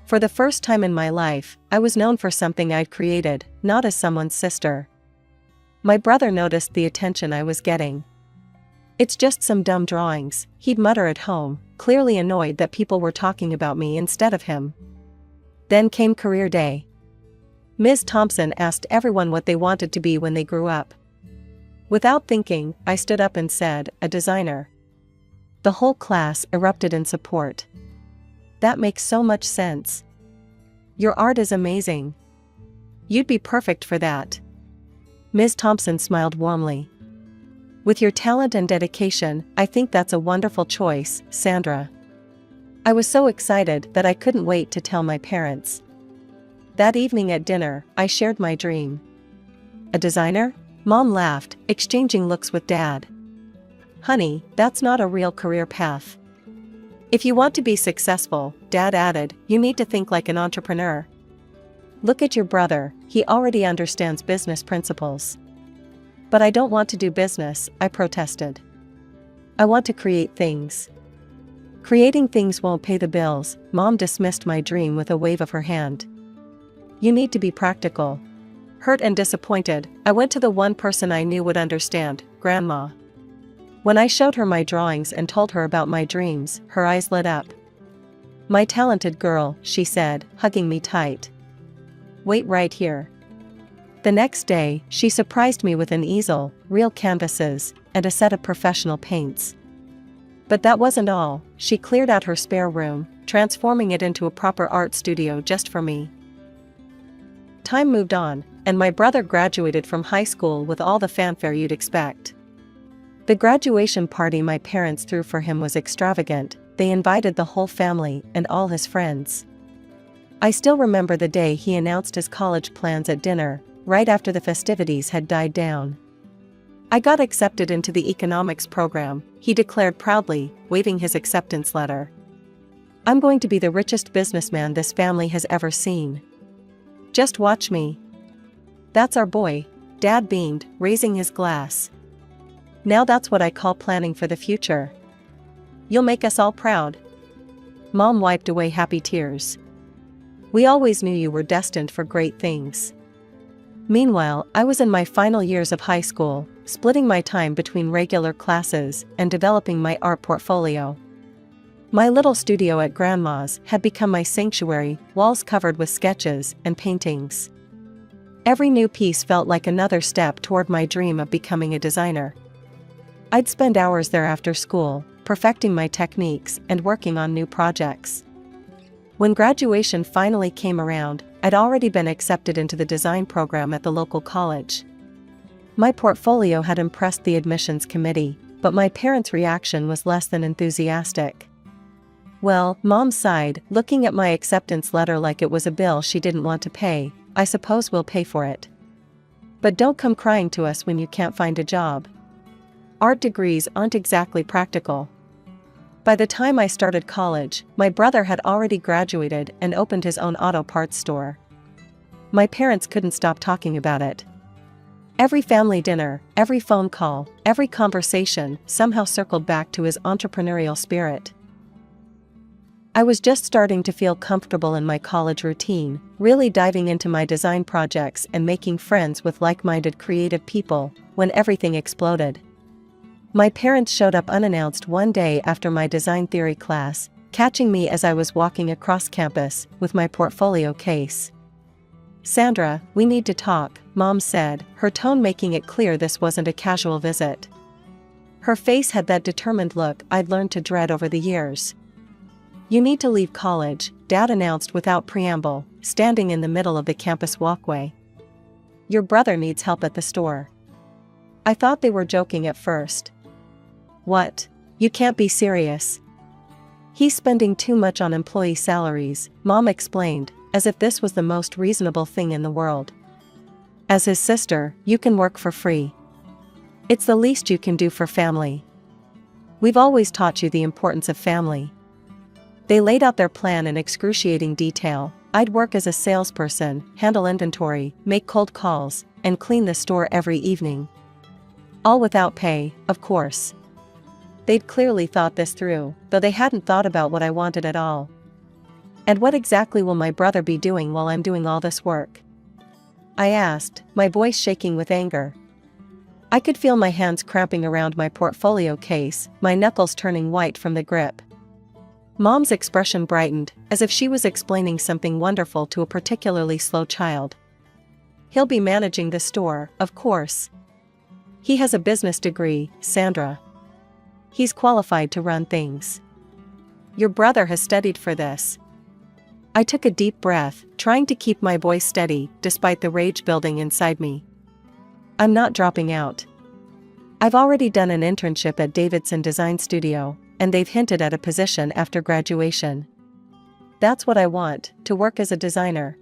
For the first time in my life, I was known for something I'd created, not as someone's sister. My brother noticed the attention I was getting. "It's just some dumb drawings," he'd mutter at home, clearly annoyed that people were talking about me instead of him. Then came career day. Ms. Thompson asked everyone what they wanted to be when they grew up. Without thinking, I stood up and said, "A designer." The whole class erupted in support. "That makes so much sense. Your art is amazing. You'd be perfect for that." Ms. Thompson smiled warmly. "With your talent and dedication, I think that's a wonderful choice, Sandra." I was so excited that I couldn't wait to tell my parents. That evening at dinner, I shared my dream. "A designer?" Mom laughed, exchanging looks with Dad. "Honey, that's not a real career path. If you want to be successful," Dad added, "you need to think like an entrepreneur. Look at your brother, he already understands business principles." "But I don't want to do business," I protested. I want to create things. Creating things won't pay the bills, Mom dismissed my dream with a wave of her hand. You need to be practical. Hurt and disappointed, I went to the one person I knew would understand, Grandma. When I showed her my drawings and told her about my dreams, her eyes lit up. My talented girl, she said, hugging me tight. Wait right here. The next day, she surprised me with an easel, real canvases, and a set of professional paints. But that wasn't all. She cleared out her spare room, transforming it into a proper art studio just for me. Time moved on, and my brother graduated from high school with all the fanfare you'd expect. The graduation party my parents threw for him was extravagant. They invited the whole family and all his friends. I still remember the day he announced his college plans at dinner, right after the festivities had died down. I got accepted into the economics program, he declared proudly, waving his acceptance letter. I'm going to be the richest businessman this family has ever seen. Just watch me. That's our boy, Dad beamed, raising his glass. Now that's what I call planning for the future. You'll make us all proud. Mom wiped away happy tears. We always knew you were destined for great things. Meanwhile, I was in my final years of high school, splitting my time between regular classes and developing my art portfolio. My little studio at Grandma's had become my sanctuary, walls covered with sketches and paintings. Every new piece felt like another step toward my dream of becoming a designer. I'd spend hours there after school, perfecting my techniques and working on new projects. When graduation finally came around, I'd already been accepted into the design program at the local college. My portfolio had impressed the admissions committee, but my parents' reaction was less than enthusiastic. Well, Mom sighed, looking at my acceptance letter like it was a bill she didn't want to pay. I suppose we'll pay for it. But don't come crying to us when you can't find a job. Art degrees aren't exactly practical. By the time I started college, my brother had already graduated and opened his own auto parts store. My parents couldn't stop talking about it. Every family dinner, every phone call, every conversation somehow circled back to his entrepreneurial spirit. I was just starting to feel comfortable in my college routine, really diving into my design projects and making friends with like-minded creative people, when everything exploded. My parents showed up unannounced one day after my design theory class, catching me as I was walking across campus with my portfolio case. Sandra, we need to talk, Mom said, her tone making it clear this wasn't a casual visit. Her face had that determined look I'd learned to dread over the years. You need to leave college, Dad announced without preamble, standing in the middle of the campus walkway. Your brother needs help at the store. I thought they were joking at first. What? You can't be serious. He's spending too much on employee salaries, Mom explained, as if this was the most reasonable thing in the world. As his sister, you can work for free. It's the least you can do for family. We've always taught you the importance of family. They laid out their plan in excruciating detail. I'd work as a salesperson, handle inventory, make cold calls, and clean the store every evening. All without pay, of course. They'd clearly thought this through, though they hadn't thought about what I wanted at all. And what exactly will my brother be doing while I'm doing all this work? I asked, my voice shaking with anger. I could feel my hands cramping around my portfolio case, my knuckles turning white from the grip. Mom's expression brightened, as if she was explaining something wonderful to a particularly slow child. He'll be managing the store, of course. He has a business degree, Sandra. He's qualified to run things. Your brother has studied for this. I took a deep breath, trying to keep my voice steady, despite the rage building inside me. I'm not dropping out. I've already done an internship at Davidson Design Studio, and they've hinted at a position after graduation. That's what I want, to work as a designer.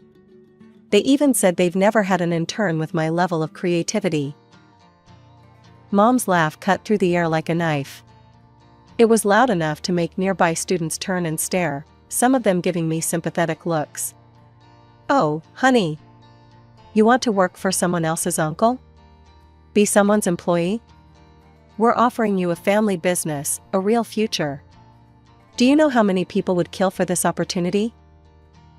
They even said they've never had an intern with my level of creativity. Mom's laugh cut through the air like a knife. It was loud enough to make nearby students turn and stare, some of them giving me sympathetic looks. Oh, honey. You want to work for someone else's uncle? Be someone's employee? We're offering you a family business, a real future. Do you know how many people would kill for this opportunity?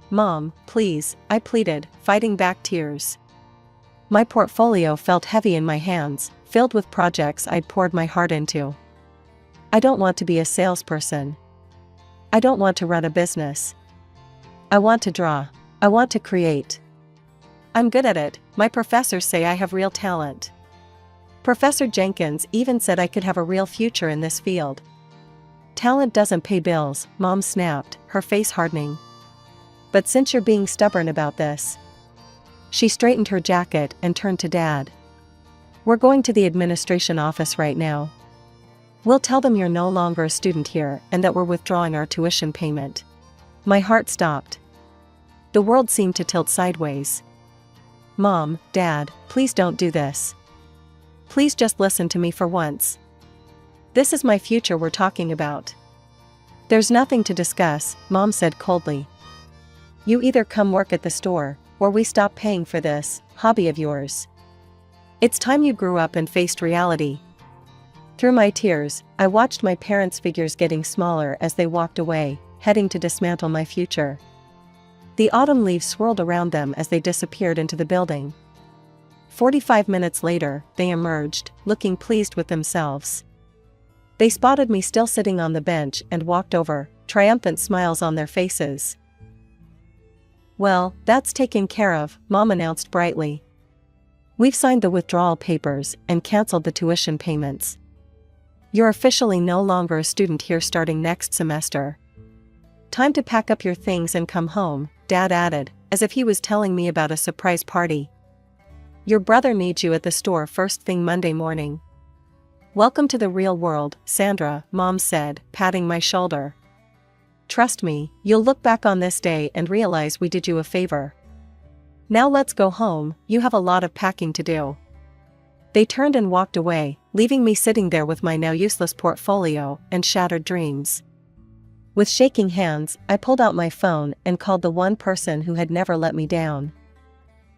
Mom, please, I pleaded, fighting back tears. My portfolio felt heavy in my hands, filled with projects I'd poured my heart into. I don't want to be a salesperson. I don't want to run a business. I want to draw. I want to create. I'm good at it. My professors say I have real talent. Professor Jenkins even said I could have a real future in this field. Talent doesn't pay bills, Mom snapped, her face hardening. But since you're being stubborn about this. She straightened her jacket and turned to Dad. We're going to the administration office right now. We'll tell them you're no longer a student here and that we're withdrawing our tuition payment. My heart stopped. The world seemed to tilt sideways. Mom, Dad, please don't do this. Please just listen to me for once. This is my future we're talking about. There's nothing to discuss, Mom said coldly. You either come work at the store, or we stop paying for this hobby of yours. It's time you grew up and faced reality. Through my tears, I watched my parents' figures getting smaller as they walked away, heading to dismantle my future. The autumn leaves swirled around them as they disappeared into the building. 45 minutes later, they emerged, looking pleased with themselves. They spotted me still sitting on the bench and walked over, triumphant smiles on their faces. Well, that's taken care of, Mom announced brightly. We've signed the withdrawal papers and canceled the tuition payments. You're officially no longer a student here starting next semester. Time to pack up your things and come home, Dad added, as if he was telling me about a surprise party. Your brother needs you at the store first thing Monday morning. Welcome to the real world, Sandra, Mom said, patting my shoulder. Trust me, you'll look back on this day and realize we did you a favor. Now let's go home, you have a lot of packing to do. They turned and walked away, leaving me sitting there with my now useless portfolio and shattered dreams. With shaking hands, I pulled out my phone and called the one person who had never let me down.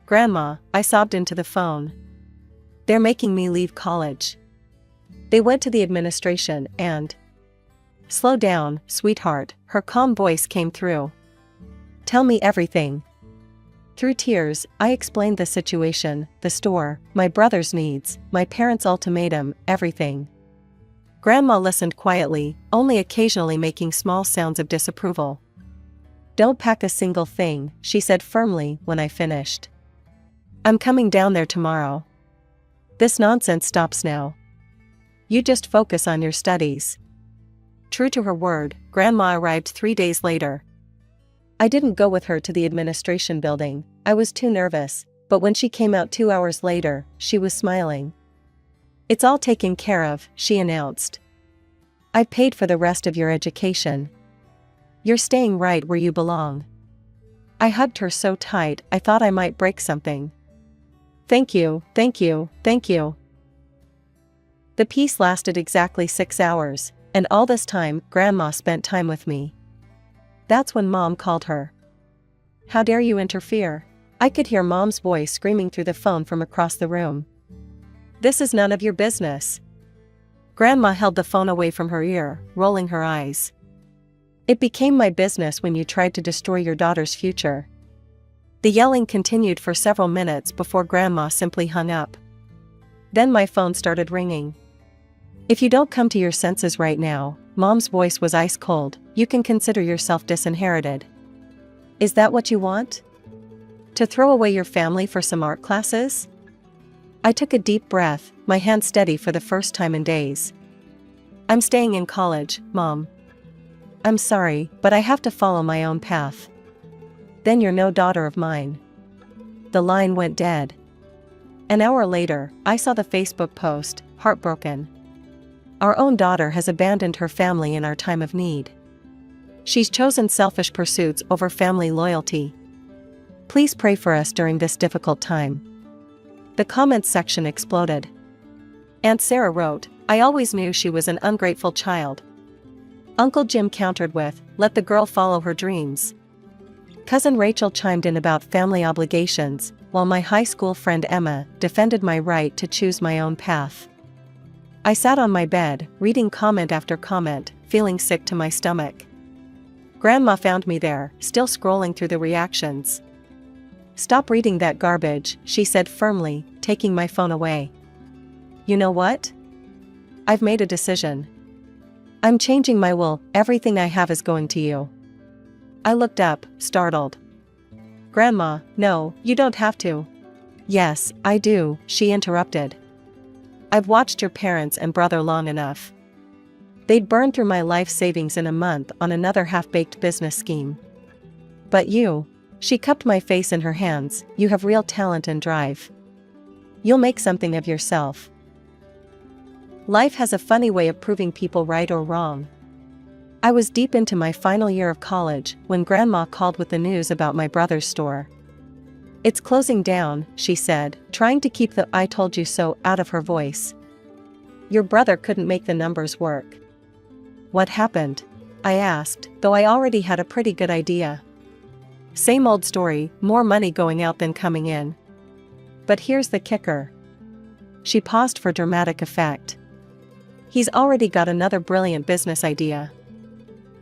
Grandma, I sobbed into the phone. They're making me leave college. They went to the administration and... Slow down, sweetheart, her calm voice came through. Tell me everything. Through tears, I explained the situation, the store, my brother's needs, my parents' ultimatum, everything. Grandma listened quietly, only occasionally making small sounds of disapproval. Don't pack a single thing, she said firmly when I finished. I'm coming down there tomorrow. This nonsense stops now. You just focus on your studies. True to her word, Grandma arrived 3 days later. I didn't go with her to the administration building, I was too nervous, but when she came out 2 hours later, she was smiling. It's all taken care of, she announced. I've paid for the rest of your education. You're staying right where you belong. I hugged her so tight I thought I might break something. Thank you, thank you, thank you. The peace lasted exactly 6 hours. And all this time, Grandma spent time with me. That's when Mom called her. How dare you interfere? I could hear Mom's voice screaming through the phone from across the room. This is none of your business. Grandma held the phone away from her ear, rolling her eyes. It became my business when you tried to destroy your daughter's future. The yelling continued for several minutes before Grandma simply hung up. Then my phone started ringing. If you don't come to your senses right now, Mom's voice was ice cold, you can consider yourself disinherited. Is that what you want? To throw away your family for some art classes? I took a deep breath, my hand steady for the first time in days. I'm staying in college, Mom. I'm sorry, but I have to follow my own path. Then you're no daughter of mine. The line went dead. An hour later, I saw the Facebook post, heartbroken. Our own daughter has abandoned her family in our time of need. She's chosen selfish pursuits over family loyalty. Please pray for us during this difficult time. The comments section exploded. Aunt Sarah wrote, I always knew she was an ungrateful child. Uncle Jim countered with, let the girl follow her dreams. Cousin Rachel chimed in about family obligations, while my high school friend Emma defended my right to choose my own path. I sat on my bed, reading comment after comment, feeling sick to my stomach. Grandma found me there, still scrolling through the reactions. "Stop reading that garbage," she said firmly, taking my phone away. "You know what? I've made a decision. I'm changing my will, everything I have is going to you." I looked up, startled. "Grandma, no, you don't have to." "Yes, I do," she interrupted. "I've watched your parents and brother long enough. They'd burn through my life savings in a month on another half-baked business scheme. But you," she cupped my face in her hands, "you have real talent and drive. You'll make something of yourself." Life has a funny way of proving people right or wrong. I was deep into my final year of college when Grandma called with the news about my brother's store. "It's closing down," she said, trying to keep the "I told you so" out of her voice. "Your brother couldn't make the numbers work." "What happened?" I asked, though I already had a pretty good idea. "Same old story, more money going out than coming in. But here's the kicker." She paused for dramatic effect. "He's already got another brilliant business idea."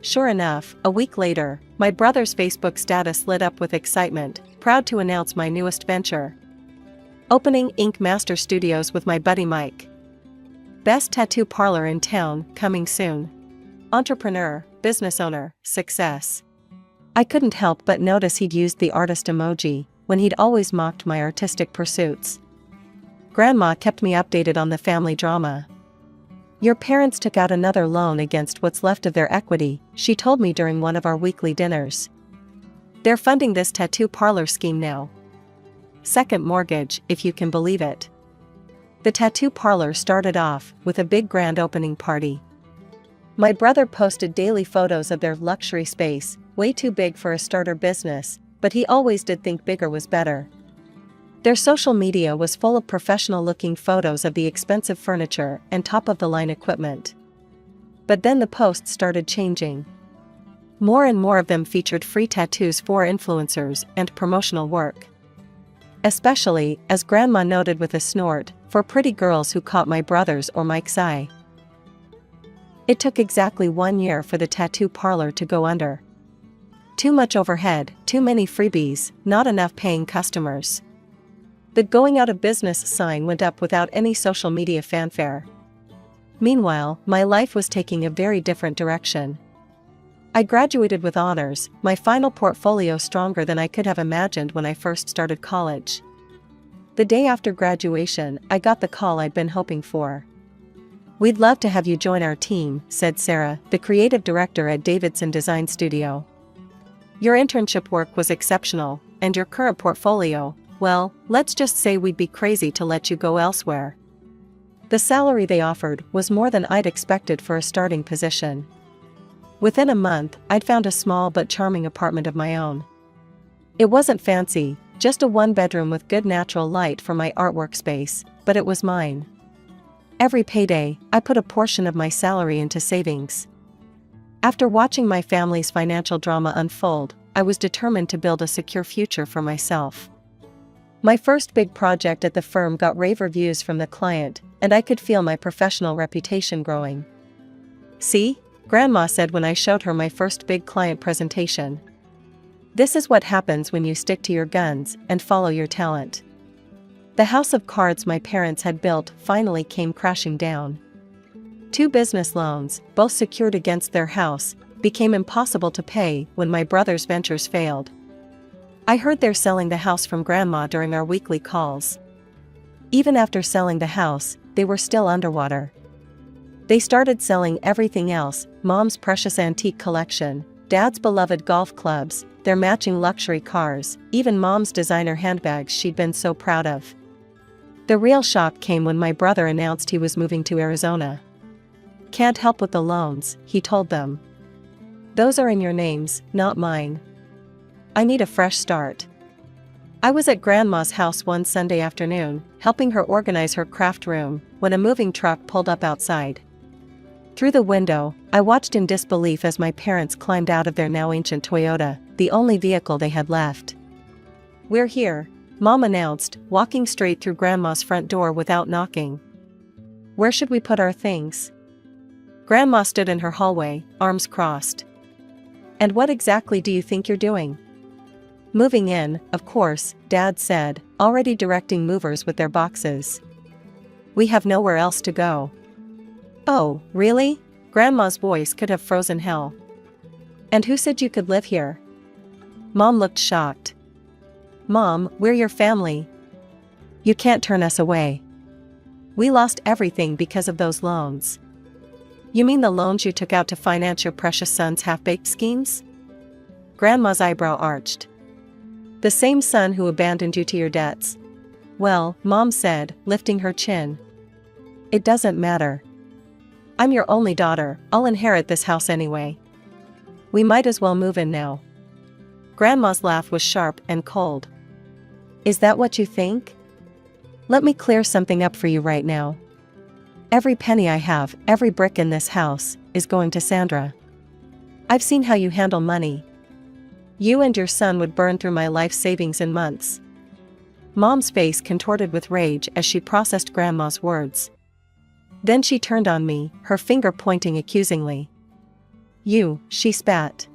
Sure enough, a week later, my brother's Facebook status lit up with excitement, proud to announce my newest venture. Opening Ink Master Studios with my buddy Mike. Best tattoo parlor in town, coming soon. Entrepreneur, business owner, success. I couldn't help but notice he'd used the artist emoji when he'd always mocked my artistic pursuits. Grandma kept me updated on the family drama. "Your parents took out another loan against what's left of their equity," she told me during one of our weekly dinners. "They're funding this tattoo parlor scheme now. Second mortgage, if you can believe it." The tattoo parlor started off with a big grand opening party. My brother posted daily photos of their luxury space, way too big for a starter business, but he always did think bigger was better. Their social media was full of professional-looking photos of the expensive furniture and top-of-the-line equipment. But then the posts started changing. More and more of them featured free tattoos for influencers and promotional work. Especially, as Grandma noted with a snort, for pretty girls who caught my brother's or Mike's eye. It took exactly 1 year for the tattoo parlor to go under. Too much overhead, too many freebies, not enough paying customers. The going out of business sign went up without any social media fanfare. Meanwhile, my life was taking a very different direction. I graduated with honors, my final portfolio stronger than I could have imagined when I first started college. The day after graduation, I got the call I'd been hoping for. "We'd love to have you join our team," said Sarah, the creative director at Davidson Design Studio. "Your internship work was exceptional, and your current portfolio, well, let's just say we'd be crazy to let you go elsewhere." The salary they offered was more than I'd expected for a starting position. Within a month, I'd found a small but charming apartment of my own. It wasn't fancy, just a one-bedroom with good natural light for my artwork space, but it was mine. Every payday, I put a portion of my salary into savings. After watching my family's financial drama unfold, I was determined to build a secure future for myself. My first big project at the firm got rave reviews from the client, and I could feel my professional reputation growing. "See?" Grandma said when I showed her my first big client presentation. "This is what happens when you stick to your guns and follow your talent." The house of cards my parents had built finally came crashing down. 2 business loans, both secured against their house, became impossible to pay when my brother's ventures failed. I heard they're selling the house from Grandma during our weekly calls. Even after selling the house, they were still underwater. They started selling everything else: Mom's precious antique collection, Dad's beloved golf clubs, their matching luxury cars, even Mom's designer handbags she'd been so proud of. The real shock came when my brother announced he was moving to Arizona. "Can't help with the loans," he told them. "Those are in your names, not mine. I need a fresh start." I was at Grandma's house one Sunday afternoon, helping her organize her craft room, when a moving truck pulled up outside. Through the window, I watched in disbelief as my parents climbed out of their now ancient Toyota, the only vehicle they had left. "We're here," Mom announced, walking straight through Grandma's front door without knocking. Where should we put our things? Grandma stood in her hallway, arms crossed. And what exactly do you think you're doing? Moving in, of course, Dad said, already directing movers with their boxes. We have nowhere else to go. Oh, really? Grandma's voice could have frozen hell. And who said you could live here? Mom looked shocked. Mom, we're your family. You can't turn us away. We lost everything because of those loans. You mean the loans you took out to finance your precious son's half-baked schemes? Grandma's eyebrow arched. The same son who abandoned you to your debts. Well, Mom said, lifting her chin. It doesn't matter. I'm your only daughter, I'll inherit this house anyway. We might as well move in now. Grandma's laugh was sharp and cold. Is that what you think? Let me clear something up for you right now. Every penny I have, every brick in this house, is going to Sandra. I've seen how you handle money. You and your son would burn through my life savings in months. Mom's face contorted with rage as she processed Grandma's words. Then she turned on me, her finger pointing accusingly. You, she spat.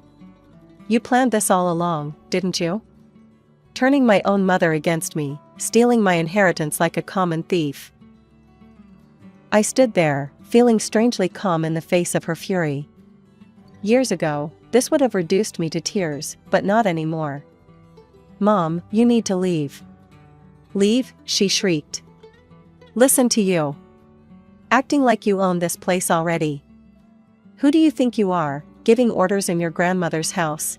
You planned this all along, didn't you? Turning my own mother against me, stealing my inheritance like a common thief. I stood there, feeling strangely calm in the face of her fury. Years ago, this would have reduced me to tears, but not anymore. Mom, you need to leave. Leave, she shrieked. Listen to you. Acting like you own this place already. Who do you think you are, giving orders in your grandmother's house?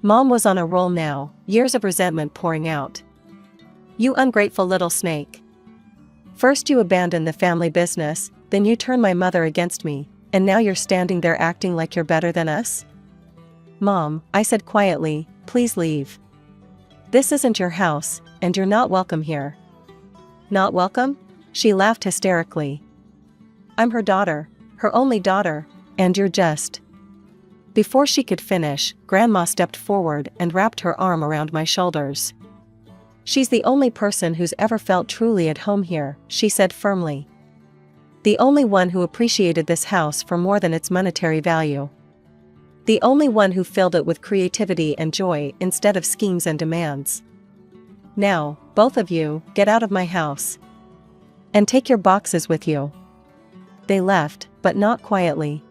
Mom was on a roll now, years of resentment pouring out. You ungrateful little snake. First you abandon the family business, then you turn my mother against me, and now you're standing there acting like you're better than us? Mom, I said quietly, please leave. This isn't your house, and you're not welcome here. Not welcome? She laughed hysterically. I'm her daughter, her only daughter, and you're just... Before she could finish, Grandma stepped forward and wrapped her arm around my shoulders. She's the only person who's ever felt truly at home here, she said firmly. The only one who appreciated this house for more than its monetary value. The only one who filled it with creativity and joy instead of schemes and demands. Now, both of you, get out of my house. And take your boxes with you. They left, but not quietly.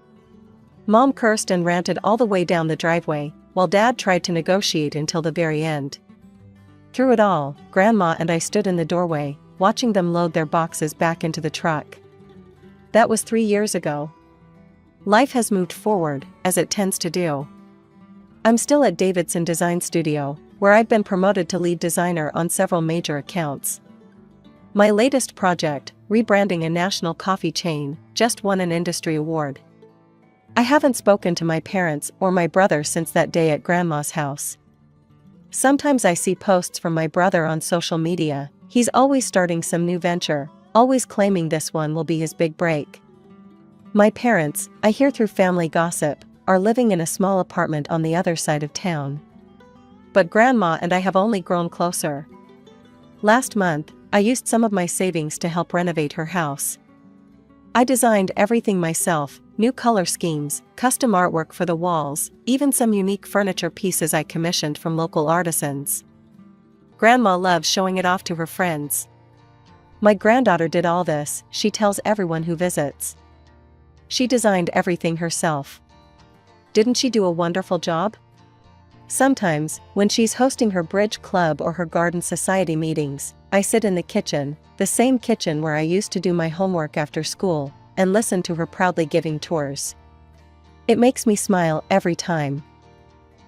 Mom cursed and ranted all the way down the driveway, while Dad tried to negotiate until the very end. Through it all, Grandma and I stood in the doorway, watching them load their boxes back into the truck. That was 3 years ago. Life has moved forward, as it tends to do. I'm still at Davidson Design Studio, where I've been promoted to lead designer on several major accounts. My latest project, rebranding a national coffee chain, just won an industry award. I haven't spoken to my parents or my brother since that day at Grandma's house. Sometimes I see posts from my brother on social media. He's always starting some new venture, always claiming this one will be his big break. My parents, I hear through family gossip, are living in a small apartment on the other side of town. But Grandma and I have only grown closer. Last month, I used some of my savings to help renovate her house. I designed everything myself, new color schemes, custom artwork for the walls, even some unique furniture pieces I commissioned from local artisans. Grandma loves showing it off to her friends. My granddaughter did all this, she tells everyone who visits. She designed everything herself. Didn't she do a wonderful job? Sometimes, when she's hosting her bridge club or her garden society meetings, I sit in the kitchen, the same kitchen where I used to do my homework after school, and listen to her proudly giving tours. It makes me smile every time.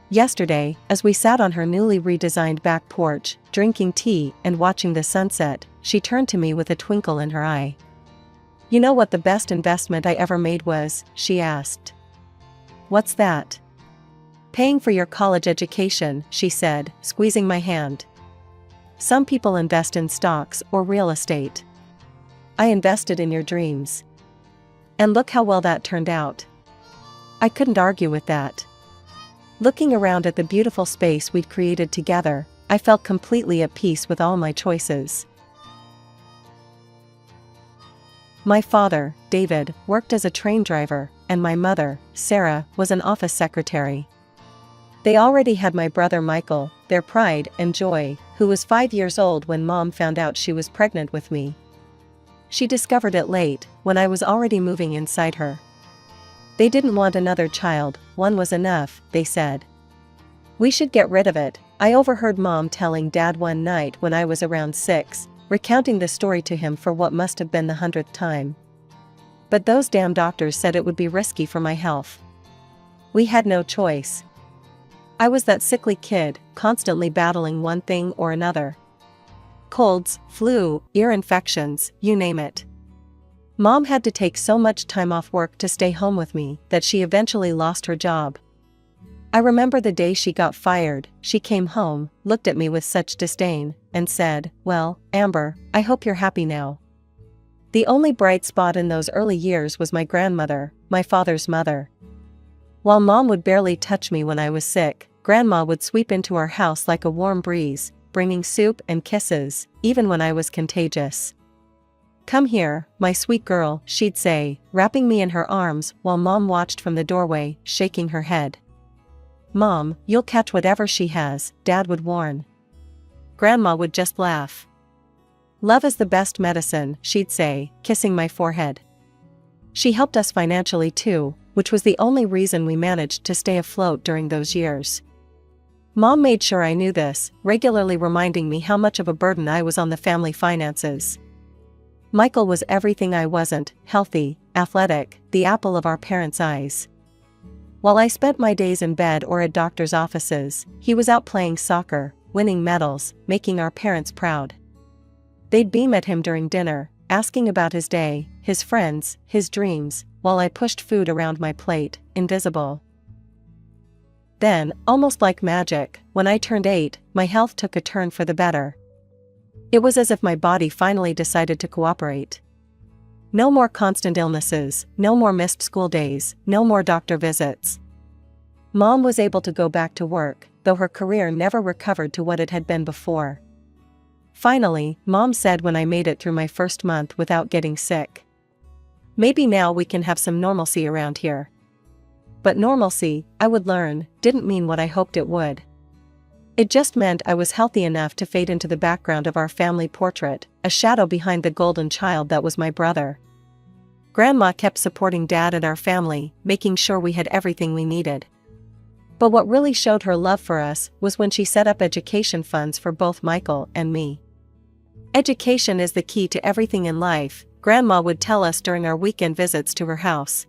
Yesterday, as we sat on her newly redesigned back porch, drinking tea and watching the sunset, she turned to me with a twinkle in her eye. You know what the best investment I ever made was? She asked. What's that? Paying for your college education, she said, squeezing my hand. Some people invest in stocks or real estate. I invested in your dreams. And look how well that turned out. I couldn't argue with that. Looking around at the beautiful space we'd created together, I felt completely at peace with all my choices. My father, David, worked as a train driver, and my mother, Sarah, was an office secretary. They already had my brother Michael, their pride and joy, who was 5 years old when Mom found out she was pregnant with me. She discovered it late, when I was already moving inside her. They didn't want another child, one was enough, they said. We should get rid of it, I overheard Mom telling Dad one night when I was around 6, recounting the story to him for what must have been the 100th time. But those damn doctors said it would be risky for my health. We had no choice. I was that sickly kid, constantly battling one thing or another. Colds, flu, ear infections, you name it. Mom had to take so much time off work to stay home with me that she eventually lost her job. I remember the day she got fired. She came home, looked at me with such disdain, and said, "Well, Amber, I hope you're happy now." The only bright spot in those early years was my grandmother, my father's mother. While Mom would barely touch me when I was sick, Grandma would sweep into our house like a warm breeze, bringing soup and kisses, even when I was contagious. "Come here, my sweet girl," she'd say, wrapping me in her arms while Mom watched from the doorway, shaking her head. "Mom, you'll catch whatever she has," Dad would warn. Grandma would just laugh. "Love is the best medicine," she'd say, kissing my forehead. She helped us financially too, which was the only reason we managed to stay afloat during those years. Mom made sure I knew this, regularly reminding me how much of a burden I was on the family finances. Michael was everything I wasn't: healthy, athletic, the apple of our parents' eyes. While I spent my days in bed or at doctors' offices, he was out playing soccer, winning medals, making our parents proud. They'd beam at him during dinner, asking about his day, his friends, his dreams, while I pushed food around my plate, invisible. Then, almost like magic, when I turned 8, my health took a turn for the better. It was as if my body finally decided to cooperate. No more constant illnesses, no more missed school days, no more doctor visits. Mom was able to go back to work, though her career never recovered to what it had been before. Finally, Mom said when I made it through my first month without getting sick, "Maybe now we can have some normalcy around here." But normalcy, I would learn, didn't mean what I hoped it would. It just meant I was healthy enough to fade into the background of our family portrait, a shadow behind the golden child that was my brother. Grandma kept supporting Dad and our family, making sure we had everything we needed. But what really showed her love for us was when she set up education funds for both Michael and me. Education is the key to everything in life, Grandma would tell us during our weekend visits to her house.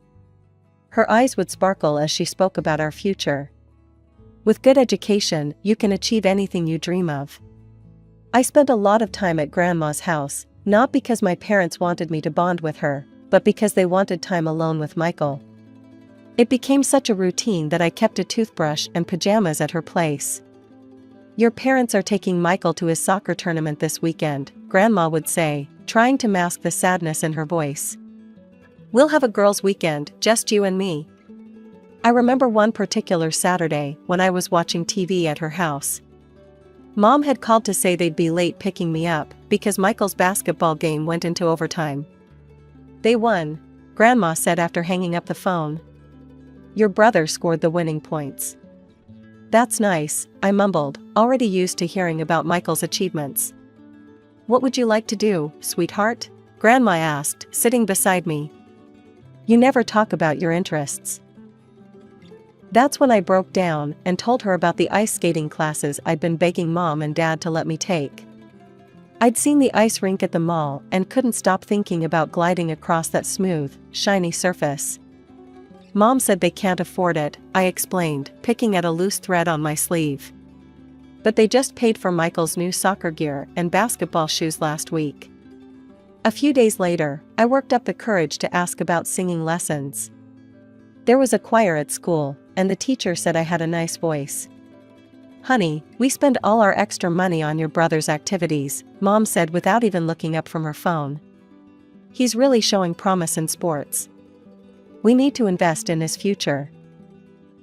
Her eyes would sparkle as she spoke about our future. With good education, you can achieve anything you dream of. I spent a lot of time at Grandma's house, not because my parents wanted me to bond with her, but because they wanted time alone with Michael. It became such a routine that I kept a toothbrush and pajamas at her place. "Your parents are taking Michael to his soccer tournament this weekend," Grandma would say, trying to mask the sadness in her voice. "We'll have a girls' weekend, just you and me." I remember one particular Saturday when I was watching TV at her house. Mom had called to say they'd be late picking me up because Michael's basketball game went into overtime. "They won," Grandma said after hanging up the phone. "Your brother scored the winning points." "That's nice," I mumbled, already used to hearing about Michael's achievements. "What would you like to do, sweetheart?" Grandma asked, sitting beside me. "You never talk about your interests." That's when I broke down and told her about the ice skating classes I'd been begging Mom and Dad to let me take. I'd seen the ice rink at the mall and couldn't stop thinking about gliding across that smooth, shiny surface. "Mom said they can't afford it," I explained, picking at a loose thread on my sleeve. "But they just paid for Michael's new soccer gear and basketball shoes last week." A few days later, I worked up the courage to ask about singing lessons. There was a choir at school, and the teacher said I had a nice voice. "Honey, we spend all our extra money on your brother's activities," Mom said without even looking up from her phone. "He's really showing promise in sports. We need to invest in his future."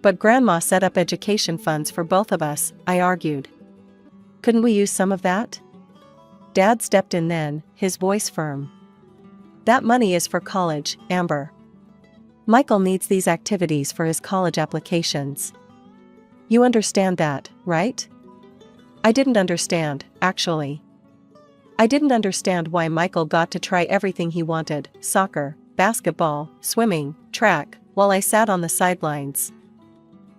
"But Grandma set up education funds for both of us," I argued. "Couldn't we use some of that?" Dad stepped in then, his voice firm. That money is for college, Amber. Michael needs these activities for his college applications. You understand that, right? I didn't understand, actually. I didn't understand why Michael got to try everything he wanted: soccer, basketball, swimming, track, while I sat on the sidelines.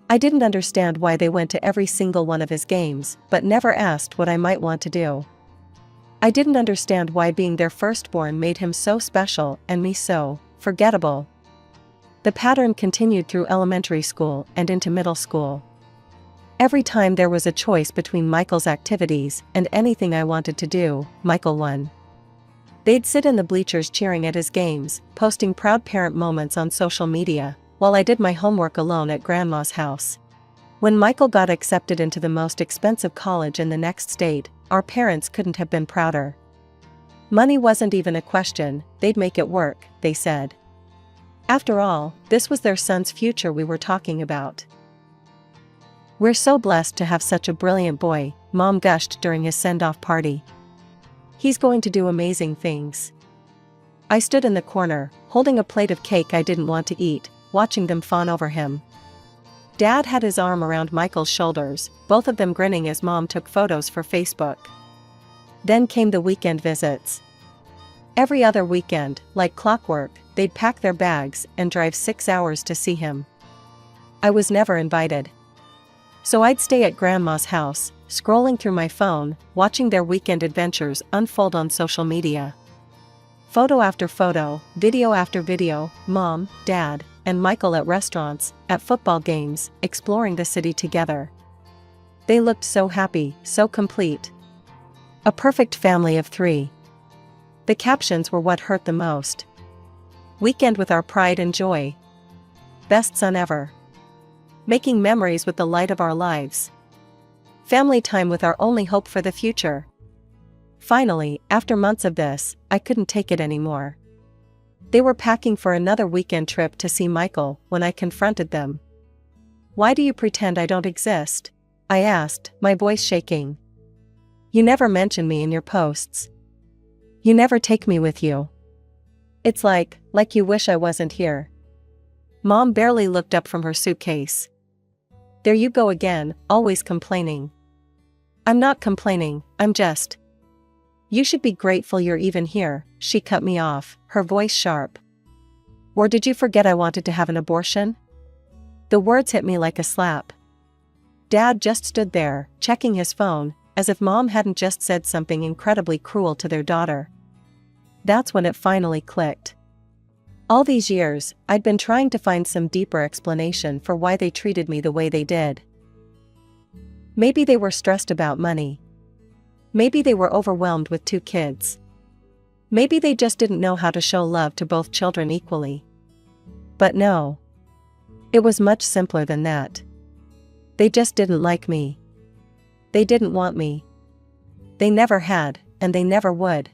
I didn't understand why they went to every single one of his games, but never asked what I might want to do. I didn't understand why being their firstborn made him so special and me so forgettable. The pattern continued through elementary school and into middle school. Every time there was a choice between Michael's activities and anything I wanted to do, Michael won. They'd sit in the bleachers cheering at his games, posting proud parent moments on social media, while I did my homework alone at Grandma's house. When Michael got accepted into the most expensive college in the next state, our parents couldn't have been prouder. Money wasn't even a question, they'd make it work, they said. After all, this was their son's future we were talking about. We're so blessed to have such a brilliant boy, Mom gushed during his send-off party. He's going to do amazing things. I stood in the corner, holding a plate of cake I didn't want to eat, watching them fawn over him. Dad had his arm around Michael's shoulders, both of them grinning as Mom took photos for Facebook. Then came the weekend visits. Every other weekend, like clockwork, they'd pack their bags and drive 6 hours to see him. I was never invited. So I'd stay at Grandma's house, scrolling through my phone, watching their weekend adventures unfold on social media. Photo after photo, video after video, Mom, Dad, and Michael at restaurants, at football games, exploring the city together. They looked so happy, so complete. A perfect family of 3. The captions were what hurt the most. Weekend with our pride and joy. Best son ever. Making memories with the light of our lives. Family time with our only hope for the future. Finally, after months of this, I couldn't take it anymore. They were packing for another weekend trip to see Michael when I confronted them. Why do you pretend I don't exist? I asked, my voice shaking. You never mention me in your posts. You never take me with you. It's like you wish I wasn't here. Mom barely looked up from her suitcase. There you go again, always complaining. I'm not complaining, I'm just. You should be grateful you're even here, she cut me off, her voice sharp. Or did you forget I wanted to have an abortion? The words hit me like a slap. Dad just stood there, checking his phone, as if Mom hadn't just said something incredibly cruel to their daughter. That's when it finally clicked. All these years, I'd been trying to find some deeper explanation for why they treated me the way they did. Maybe they were stressed about money. Maybe they were overwhelmed with 2 kids. Maybe they just didn't know how to show love to both children equally. But no. It was much simpler than that. They just didn't like me. They didn't want me. They never had, and they never would.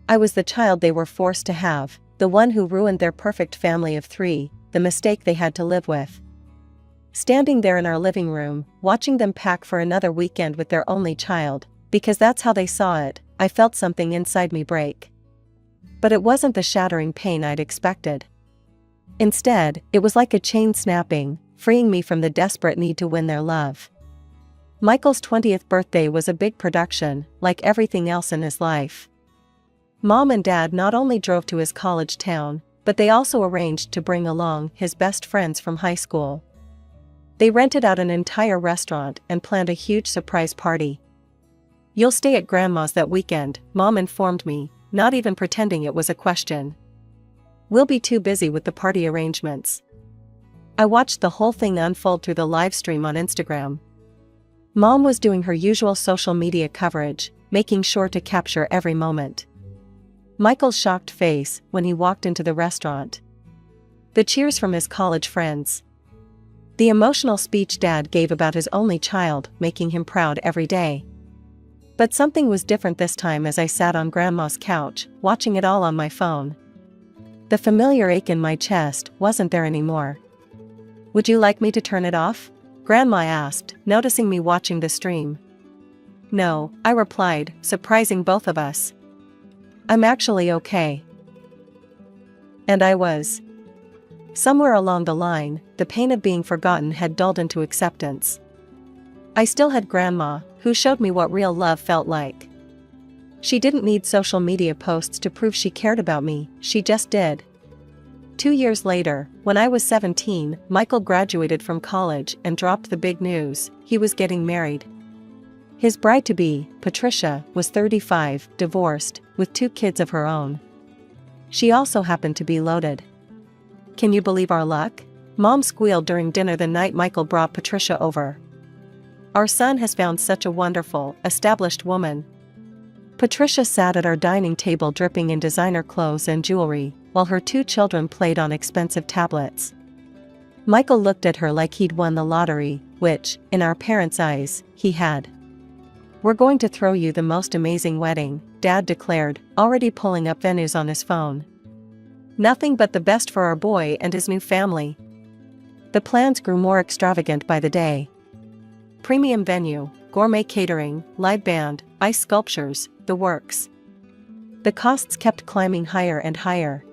I was the child they were forced to have, the one who ruined their perfect family of 3, the mistake they had to live with. Standing there in our living room, watching them pack for another weekend with their only child, because that's how they saw it, I felt something inside me break. But it wasn't the shattering pain I'd expected. Instead, it was like a chain snapping, freeing me from the desperate need to win their love. Michael's 20th birthday was a big production, like everything else in his life. Mom and Dad not only drove to his college town, but they also arranged to bring along his best friends from high school. They rented out an entire restaurant and planned a huge surprise party. You'll stay at Grandma's that weekend, Mom informed me, not even pretending it was a question. We'll be too busy with the party arrangements. I watched the whole thing unfold through the live stream on Instagram. Mom was doing her usual social media coverage, making sure to capture every moment. Michael's shocked face when he walked into the restaurant. The cheers from his college friends. The emotional speech Dad gave about his only child, making him proud every day. But something was different this time as I sat on Grandma's couch, watching it all on my phone. The familiar ache in my chest wasn't there anymore. Would you like me to turn it off? Grandma asked, noticing me watching the stream. No, I replied, surprising both of us. I'm actually okay. And I was. Somewhere along the line, the pain of being forgotten had dulled into acceptance. I still had Grandma, who showed me what real love felt like. She didn't need social media posts to prove she cared about me, she just did. 2 years later, when I was 17, Michael graduated from college and dropped the big news: he was getting married. His bride-to-be, Patricia, was 35, divorced, with 2 kids of her own. She also happened to be loaded. Can you believe our luck? Mom squealed during dinner the night Michael brought Patricia over. Our son has found such a wonderful, established woman. Patricia sat at our dining table dripping in designer clothes and jewelry, while her 2 children played on expensive tablets. Michael looked at her like he'd won the lottery, which, in our parents' eyes, he had. We're going to throw you the most amazing wedding, Dad declared, already pulling up venues on his phone. Nothing but the best for our boy and his new family. The plans grew more extravagant by the day. Premium venue, gourmet catering, live band, ice sculptures, the works. The costs kept climbing higher and higher.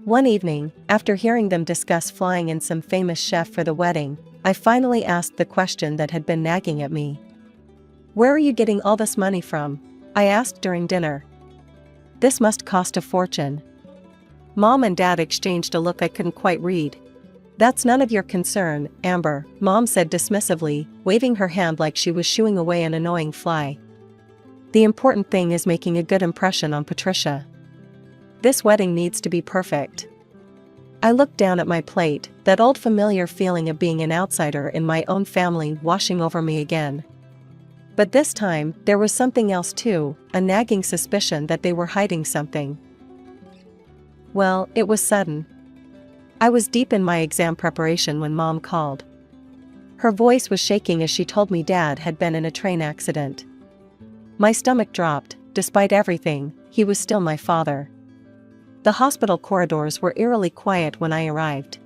One evening, after hearing them discuss flying in some famous chef for the wedding, I finally asked the question that had been nagging at me. Where are you getting all this money from? I asked during dinner. This must cost a fortune. Mom and Dad exchanged a look I couldn't quite read. That's none of your concern, Amber, Mom said dismissively, waving her hand like she was shooing away an annoying fly. The important thing is making a good impression on Patricia. This wedding needs to be perfect. I looked down at my plate, that old familiar feeling of being an outsider in my own family washing over me again. But this time, there was something else too, a nagging suspicion that they were hiding something. Well, it was sudden. I was deep in my exam preparation when Mom called. Her voice was shaking as she told me Dad had been in a train accident. My stomach dropped. Despite everything, he was still my father. The hospital corridors were eerily quiet when I arrived.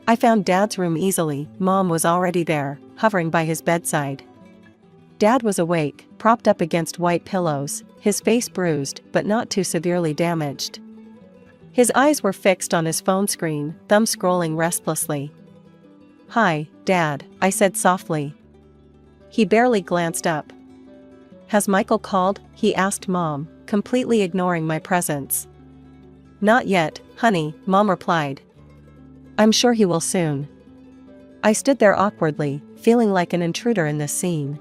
I found Dad's room easily. Mom was already there, hovering by his bedside. Dad was awake, propped up against white pillows, his face bruised but not too severely damaged. His eyes were fixed on his phone screen, thumb scrolling restlessly. "Hi, Dad," I said softly. He barely glanced up. "Has Michael called?" he asked Mom, completely ignoring my presence. "Not yet, honey," Mom replied. "I'm sure he will soon." I stood there awkwardly, feeling like an intruder in this scene.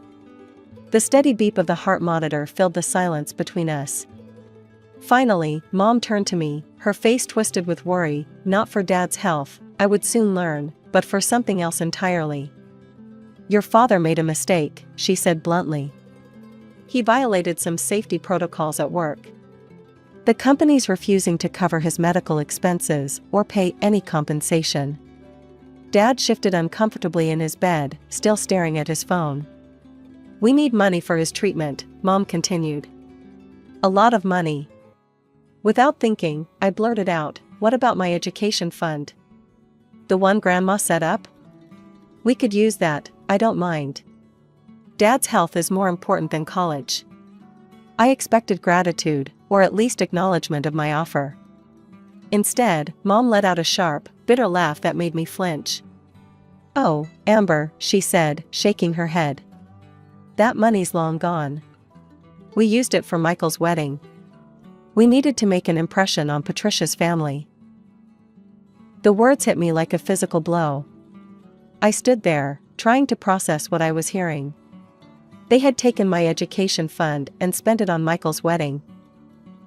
The steady beep of the heart monitor filled the silence between us. Finally, Mom turned to me, her face twisted with worry, not for Dad's health, I would soon learn, but for something else entirely. "Your father made a mistake," she said bluntly. "He violated some safety protocols at work. The company's refusing to cover his medical expenses or pay any compensation." Dad shifted uncomfortably in his bed, still staring at his phone. "We need money for his treatment," Mom continued. "A lot of money." Without thinking, I blurted out, "What about my education fund? The one Grandma set up? We could use that, I don't mind. Dad's health is more important than college." I expected gratitude, or at least acknowledgement of my offer. Instead, Mom let out a sharp, bitter laugh that made me flinch. "Oh, Amber," she said, shaking her head. "That money's long gone. We used it for Michael's wedding. We needed to make an impression on Patricia's family." The words hit me like a physical blow. I stood there, trying to process what I was hearing. They had taken my education fund and spent it on Michael's wedding.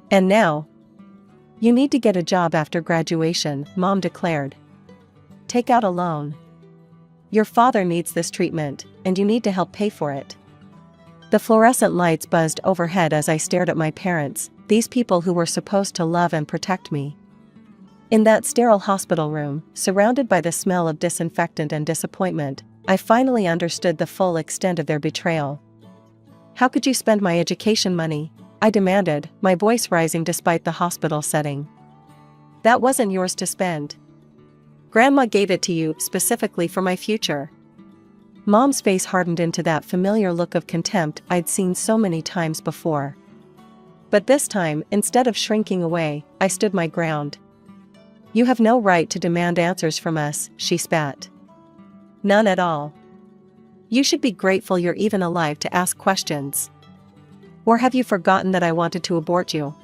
And now? "You need to get a job after graduation," Mom declared. "Take out a loan. Your father needs this treatment, and you need to help pay for it." The fluorescent lights buzzed overhead as I stared at my parents, these people who were supposed to love and protect me. In that sterile hospital room, surrounded by the smell of disinfectant and disappointment, I finally understood the full extent of their betrayal. "How could you spend my education money?" I demanded, my voice rising despite the hospital setting. "That wasn't yours to spend. Grandma gave it to you specifically for my future." Mom's face hardened into that familiar look of contempt I'd seen so many times before. But this time, instead of shrinking away, I stood my ground. You have no right to demand answers from us, she spat. None at all. You should be grateful you're even alive to ask questions. Or have you forgotten that I wanted to abort you?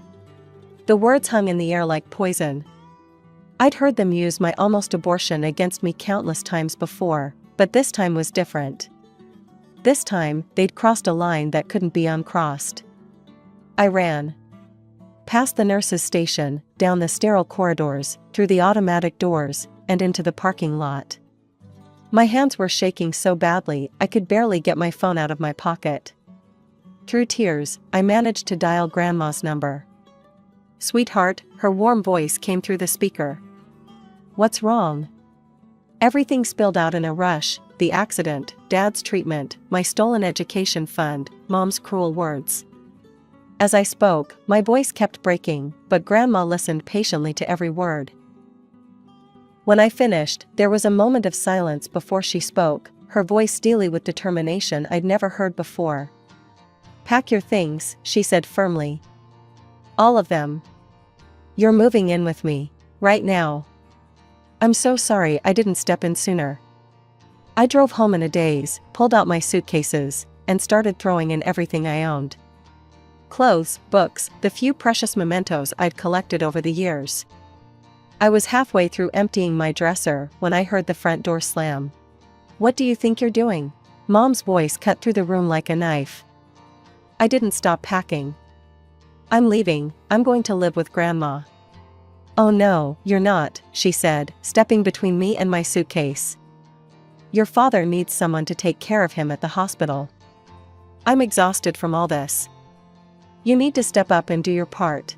The words hung in the air like poison. I'd heard them use my almost abortion against me countless times before, but this time was different. This time, they'd crossed a line that couldn't be uncrossed. I ran. Past the nurse's station, down the sterile corridors, through the automatic doors, and into the parking lot. My hands were shaking so badly I could barely get my phone out of my pocket. Through tears, I managed to dial Grandma's number. "Sweetheart," her warm voice came through the speaker. "What's wrong?" Everything spilled out in a rush: the accident, Dad's treatment, my stolen education fund, Mom's cruel words. As I spoke, my voice kept breaking, but Grandma listened patiently to every word. When I finished, there was a moment of silence before she spoke, her voice steely with determination I'd never heard before. "Pack your things," she said firmly. "All of them. You're moving in with me. Right now." I'm so sorry I didn't step in sooner. I drove home in a daze, pulled out my suitcases, and started throwing in everything I owned. Clothes, books, the few precious mementos I'd collected over the years. I was halfway through emptying my dresser when I heard the front door slam. "What do you think you're doing?" Mom's voice cut through the room like a knife. I didn't stop packing. "I'm leaving, I'm going to live with Grandma." "Oh no, you're not," she said, stepping between me and my suitcase. "Your father needs someone to take care of him at the hospital. I'm exhausted from all this. You need to step up and do your part."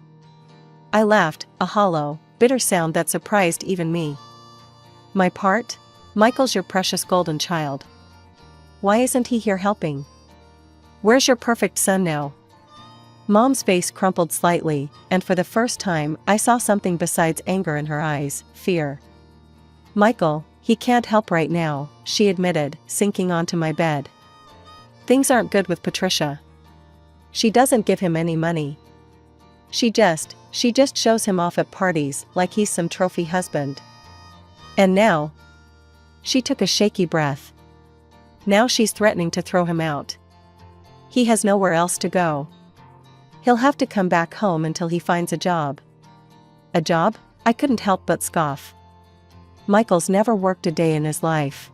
I laughed, a hollow, bitter sound that surprised even me. "My part? Michael's your precious golden child. Why isn't he here helping? Where's your perfect son now?" Mom's face crumpled slightly, and for the first time I saw something besides anger in her eyes: fear. "Michael, he can't help right now," she admitted, sinking onto my bed. "Things aren't good with Patricia. She doesn't give him any money. She just shows him off at parties like he's some trophy husband. And now," she took a shaky breath, "now she's threatening to throw him out. He has nowhere else to go. He'll have to come back home until he finds a job." "A job?" I couldn't help but scoff. "Michael's never worked a day in his life.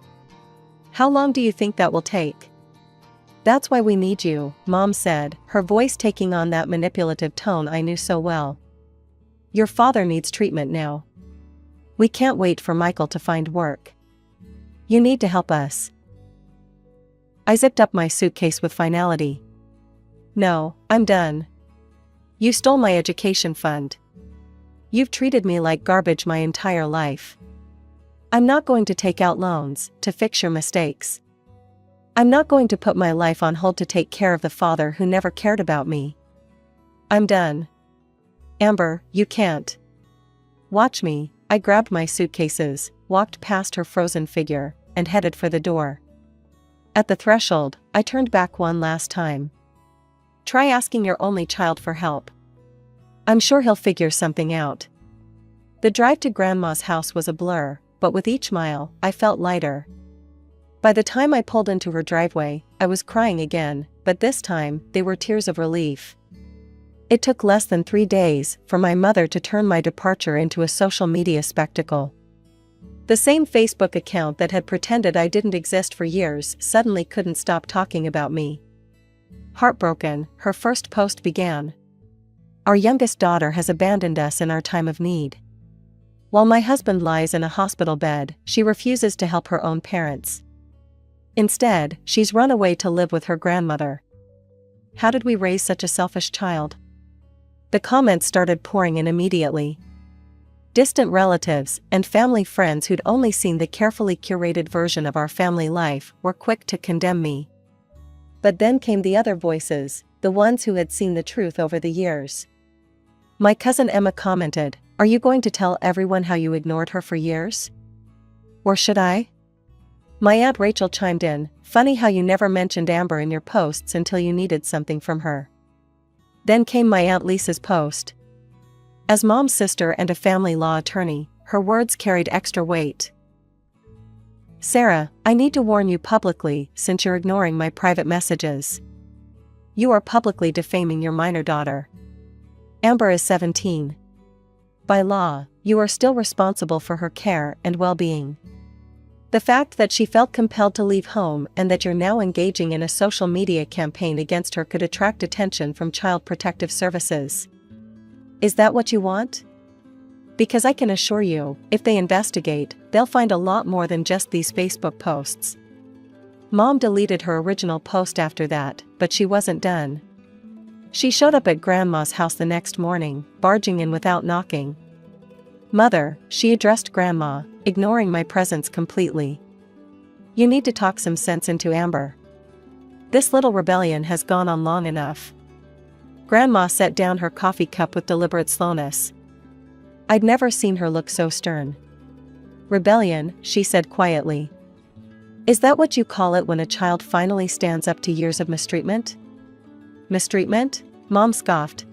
How long do you think that will take?" "That's why we need you," Mom said, her voice taking on that manipulative tone I knew so well. "Your father needs treatment now. We can't wait for Michael to find work. You need to help us." I zipped up my suitcase with finality. "No, I'm done. You stole my education fund. You've treated me like garbage my entire life. I'm not going to take out loans to fix your mistakes. I'm not going to put my life on hold to take care of the father who never cared about me. I'm done." "Amber, you can't. Watch me." I grabbed my suitcases, walked past her frozen figure, and headed for the door. At the threshold, I turned back one last time. "Try asking your only child for help. I'm sure he'll figure something out." The drive to Grandma's house was a blur, but with each mile, I felt lighter. By the time I pulled into her driveway, I was crying again, but this time, they were tears of relief. It took less than 3 days for my mother to turn my departure into a social media spectacle. The same Facebook account that had pretended I didn't exist for years suddenly couldn't stop talking about me. Heartbroken, her first post began. "Our youngest daughter has abandoned us in our time of need. While my husband lies in a hospital bed, she refuses to help her own parents. Instead, she's run away to live with her grandmother. How did we raise such a selfish child?" The comments started pouring in immediately. Distant relatives and family friends who'd only seen the carefully curated version of our family life were quick to condemn me. But then came the other voices, the ones who had seen the truth over the years. My cousin Emma commented, "Are you going to tell everyone how you ignored her for years? Or should I?" My Aunt Rachel chimed in, "Funny how you never mentioned Amber in your posts until you needed something from her." Then came my Aunt Lisa's post. As Mom's sister and a family law attorney, her words carried extra weight. "Sarah, I need to warn you publicly since you're ignoring my private messages. You are publicly defaming your minor daughter. Amber is 17. By law, you are still responsible for her care and well-being. The fact that she felt compelled to leave home and that you're now engaging in a social media campaign against her could attract attention from Child Protective Services. Is that what you want? Because I can assure you, if they investigate, they'll find a lot more than just these Facebook posts." Mom deleted her original post after that, but she wasn't done. She showed up at Grandma's house the next morning, barging in without knocking. "Mother," she addressed Grandma, ignoring my presence completely. "You need to talk some sense into Amber. This little rebellion has gone on long enough." Grandma set down her coffee cup with deliberate slowness. I'd never seen her look so stern. "Rebellion," she said quietly. "Is that what you call it when a child finally stands up to years of mistreatment?" "Mistreatment?" Mom scoffed.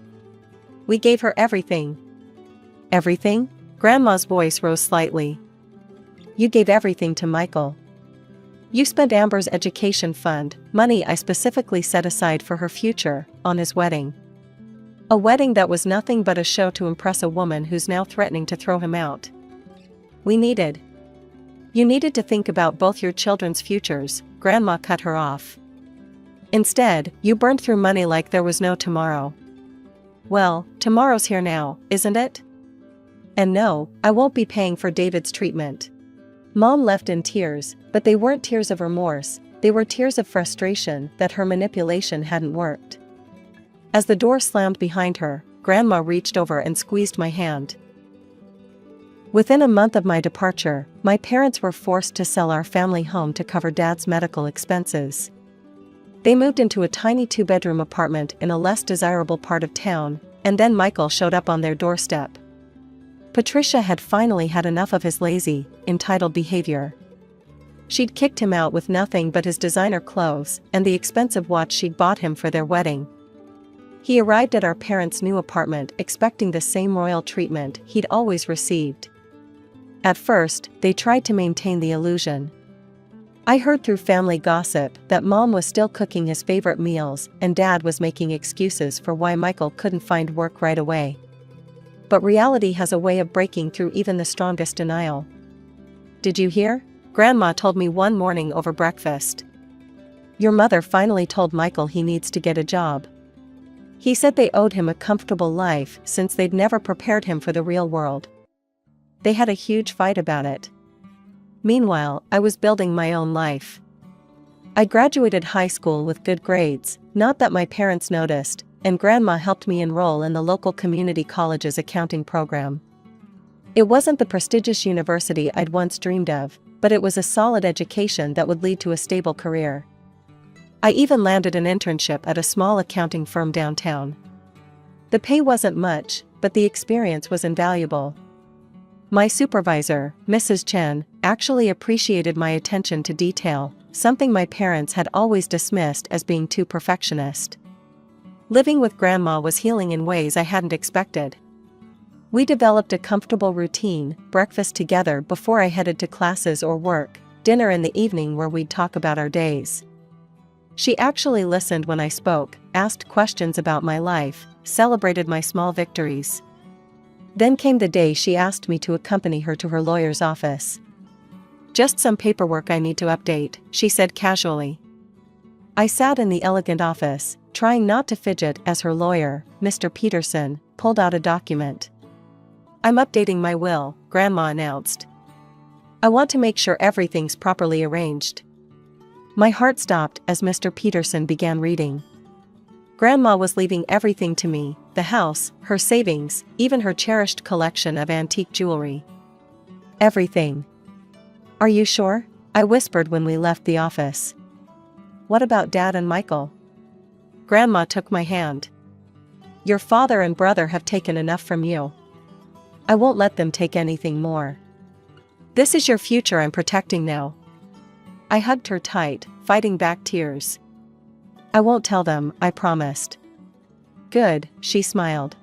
"We gave her everything." "Everything?" Grandma's voice rose slightly. "You gave everything to Michael. You spent Amber's education fund, money I specifically set aside for her future, on his wedding. A wedding that was nothing but a show to impress a woman who's now threatening to throw him out. You needed to think about both your children's futures," Grandma cut her off. "Instead, you burned through money like there was no tomorrow. Well, tomorrow's here now, isn't it? And no, I won't be paying for David's treatment." Mom left in tears, but they weren't tears of remorse, they were tears of frustration that her manipulation hadn't worked. As the door slammed behind her, Grandma reached over and squeezed my hand. Within a month of my departure, my parents were forced to sell our family home to cover Dad's medical expenses. They moved into a tiny 2-bedroom apartment in a less desirable part of town, and then Michael showed up on their doorstep. Patricia had finally had enough of his lazy, entitled behavior. She'd kicked him out with nothing but his designer clothes and the expensive watch she'd bought him for their wedding. He arrived at our parents' new apartment expecting the same royal treatment he'd always received. At first, they tried to maintain the illusion. I heard through family gossip that Mom was still cooking his favorite meals and Dad was making excuses for why Michael couldn't find work right away. But reality has a way of breaking through even the strongest denial. "Did you hear?" Grandma told me one morning over breakfast. "Your mother finally told Michael he needs to get a job. He said they owed him a comfortable life since they'd never prepared him for the real world." They had a huge fight about it. Meanwhile, I was building my own life. I graduated high school with good grades, not that my parents noticed, and Grandma helped me enroll in the local community college's accounting program. It wasn't the prestigious university I'd once dreamed of, but it was a solid education that would lead to a stable career. I even landed an internship at a small accounting firm downtown. The pay wasn't much, but the experience was invaluable. My supervisor, Mrs. Chen, actually appreciated my attention to detail, something my parents had always dismissed as being too perfectionist. Living with Grandma was healing in ways I hadn't expected. We developed a comfortable routine, breakfast together before I headed to classes or work, dinner in the evening where we'd talk about our days. She actually listened when I spoke, asked questions about my life, celebrated my small victories. Then came the day she asked me to accompany her to her lawyer's office. "Just some paperwork I need to update," she said casually. I sat in the elegant office, trying not to fidget as her lawyer, Mr. Peterson, pulled out a document. "I'm updating my will," Grandma announced. "I want to make sure everything's properly arranged." My heart stopped as Mr. Peterson began reading. Grandma was leaving everything to me, the house, her savings, even her cherished collection of antique jewelry. "Everything. Are you sure?" I whispered when we left the office. "What about Dad and Michael?" Grandma took my hand. "Your father and brother have taken enough from you. I won't let them take anything more. This is your future I'm protecting now." I hugged her tight, fighting back tears. "I won't tell them," I promised. "Good," she smiled.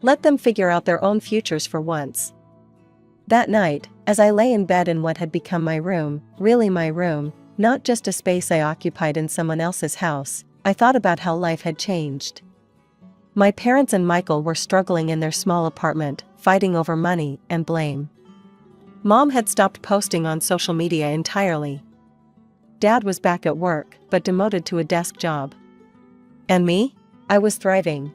"Let them figure out their own futures for once." That night, as I lay in bed in what had become my room, really my room, not just a space I occupied in someone else's house, I thought about how life had changed. My parents and Michael were struggling in their small apartment, fighting over money and blame. Mom had stopped posting on social media entirely. Dad was back at work, but demoted to a desk job. And me? I was thriving.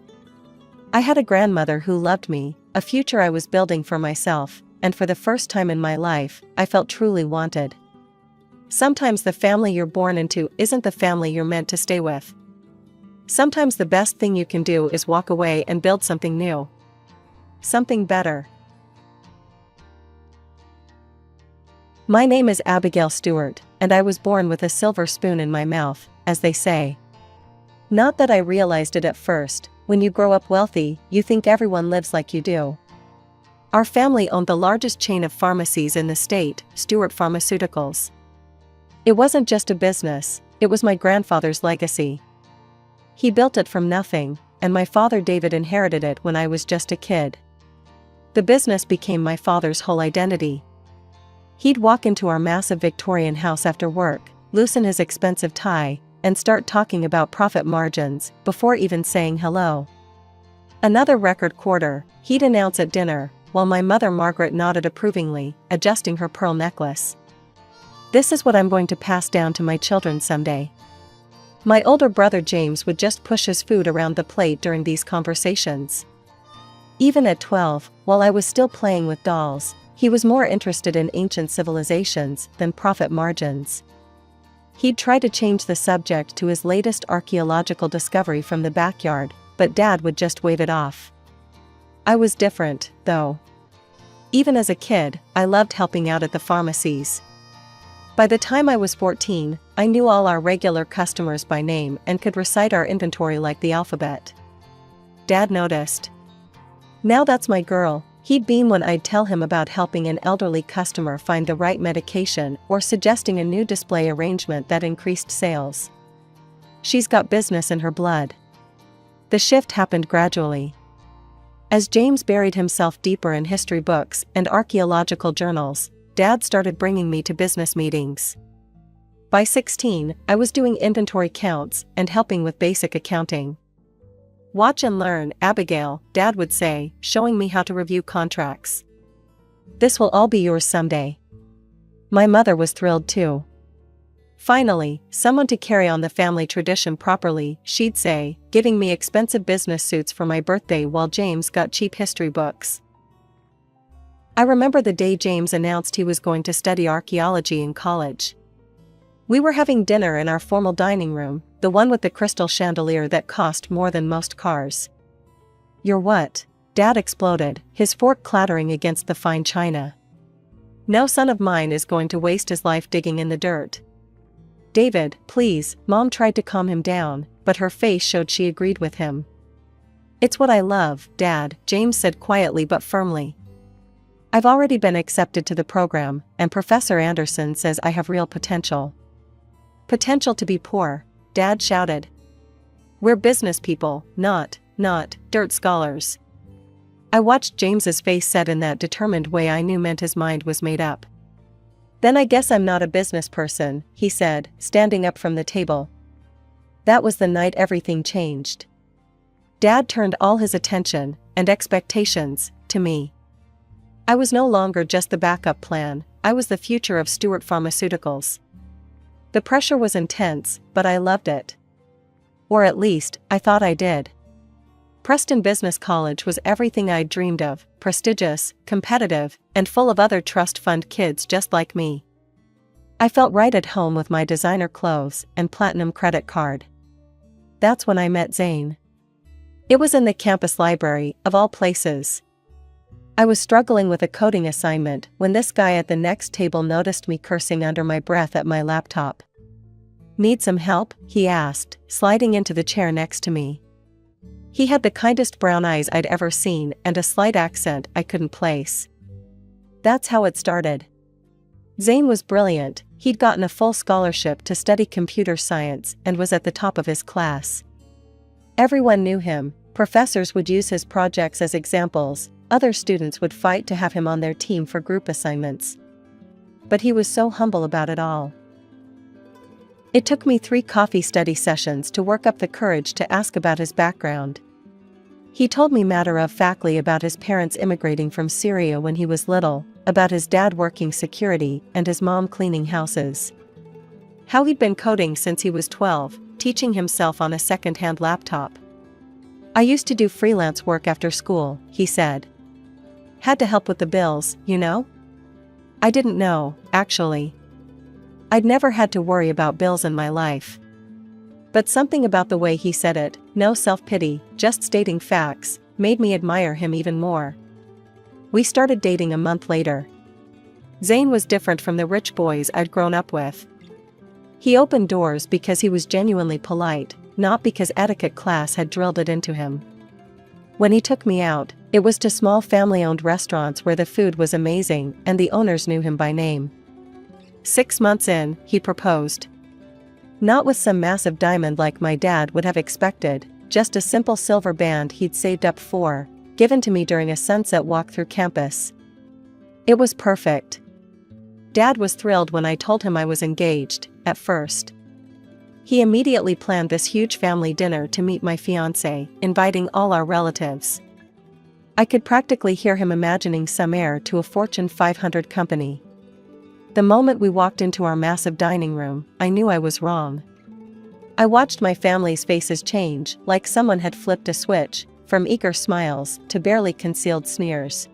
I had a grandmother who loved me, a future I was building for myself, and for the first time in my life, I felt truly wanted. Sometimes the family you're born into isn't the family you're meant to stay with. Sometimes the best thing you can do is walk away and build something new. Something better. My name is Abigail Stewart, and I was born with a silver spoon in my mouth, as they say. Not that I realized it at first. When you grow up wealthy, you think everyone lives like you do. Our family owned the largest chain of pharmacies in the state, Stewart Pharmaceuticals. It wasn't just a business, it was my grandfather's legacy. He built it from nothing, and my father David inherited it when I was just a kid. The business became my father's whole identity. He'd walk into our massive Victorian house after work, loosen his expensive tie, and start talking about profit margins before even saying hello. Another record quarter, he'd announce at dinner, while my mother Margaret nodded approvingly, adjusting her pearl necklace. This is what I'm going to pass down to my children someday. My older brother James would just push his food around the plate during these conversations. Even at 12, while I was still playing with dolls, he was more interested in ancient civilizations than profit margins. He'd try to change the subject to his latest archaeological discovery from the backyard, but Dad would just wave it off. I was different, though. Even as a kid, I loved helping out at the pharmacies. By the time I was 14, I knew all our regular customers by name and could recite our inventory like the alphabet. Dad noticed. Now that's my girl. He'd beam when I'd tell him about helping an elderly customer find the right medication or suggesting a new display arrangement that increased sales. She's got business in her blood. The shift happened gradually. As James buried himself deeper in history books and archaeological journals, Dad started bringing me to business meetings. By 16, I was doing inventory counts and helping with basic accounting. "Watch and learn, Abigail," Dad would say, showing me how to review contracts. "This will all be yours someday." My mother was thrilled too. Finally, someone to carry on the family tradition properly, she'd say, giving me expensive business suits for my birthday while James got cheap history books. I remember the day James announced he was going to study archaeology in college. We were having dinner in our formal dining room, the one with the crystal chandelier that cost more than most cars. "You're what?" Dad exploded, his fork clattering against the fine china. "No son of mine is going to waste his life digging in the dirt." "David, please," Mom tried to calm him down, but her face showed she agreed with him. "It's what I love, Dad," James said quietly but firmly. "I've already been accepted to the program, and Professor Anderson says I have real potential." "Potential to be poor," Dad shouted. "We're business people, not dirt scholars." I watched James's face set in that determined way I knew meant his mind was made up. "Then I guess I'm not a business person," he said, standing up from the table. That was the night everything changed. Dad turned all his attention, and expectations, to me. I was no longer just the backup plan, I was the future of Stewart Pharmaceuticals. The pressure was intense, but I loved it. Or at least, I thought I did. Preston Business College was everything I'd dreamed of, prestigious, competitive, and full of other trust fund kids just like me. I felt right at home with my designer clothes and platinum credit card. That's when I met Zane. It was in the campus library, of all places. I was struggling with a coding assignment when this guy at the next table noticed me cursing under my breath at my laptop. "Need some help?" he asked, sliding into the chair next to me. He had the kindest brown eyes I'd ever seen and a slight accent I couldn't place. That's how it started. Zane was brilliant. He'd gotten a full scholarship to study computer science and was at the top of his class. Everyone knew him, professors would use his projects as examples, Other students would fight to have him on their team for group assignments. But he was so humble about it all. It took me 3 coffee study sessions to work up the courage to ask about his background. He told me matter-of-factly about his parents immigrating from Syria when he was little, about his dad working security and his mom cleaning houses. How he'd been coding since he was 12, teaching himself on a second-hand laptop. "I used to do freelance work after school," he said. "Had to help with the bills, you know?" I didn't know, actually. I'd never had to worry about bills in my life. But something about the way he said it, no self-pity, just stating facts, made me admire him even more. We started dating a month later. Zane was different from the rich boys I'd grown up with. He opened doors because he was genuinely polite, not because etiquette class had drilled it into him. When he took me out, it was to small family-owned restaurants where the food was amazing and the owners knew him by name. 6 months in, he proposed. Not with some massive diamond like my dad would have expected, just a simple silver band he'd saved up for, given to me during a sunset walk through campus. It was perfect. Dad was thrilled when I told him I was engaged, at first. He immediately planned this huge family dinner to meet my fiancé, inviting all our relatives. I could practically hear him imagining some heir to a Fortune 500 company. The moment we walked into our massive dining room, I knew I was wrong. I watched my family's faces change, like someone had flipped a switch, from eager smiles to barely concealed sneers.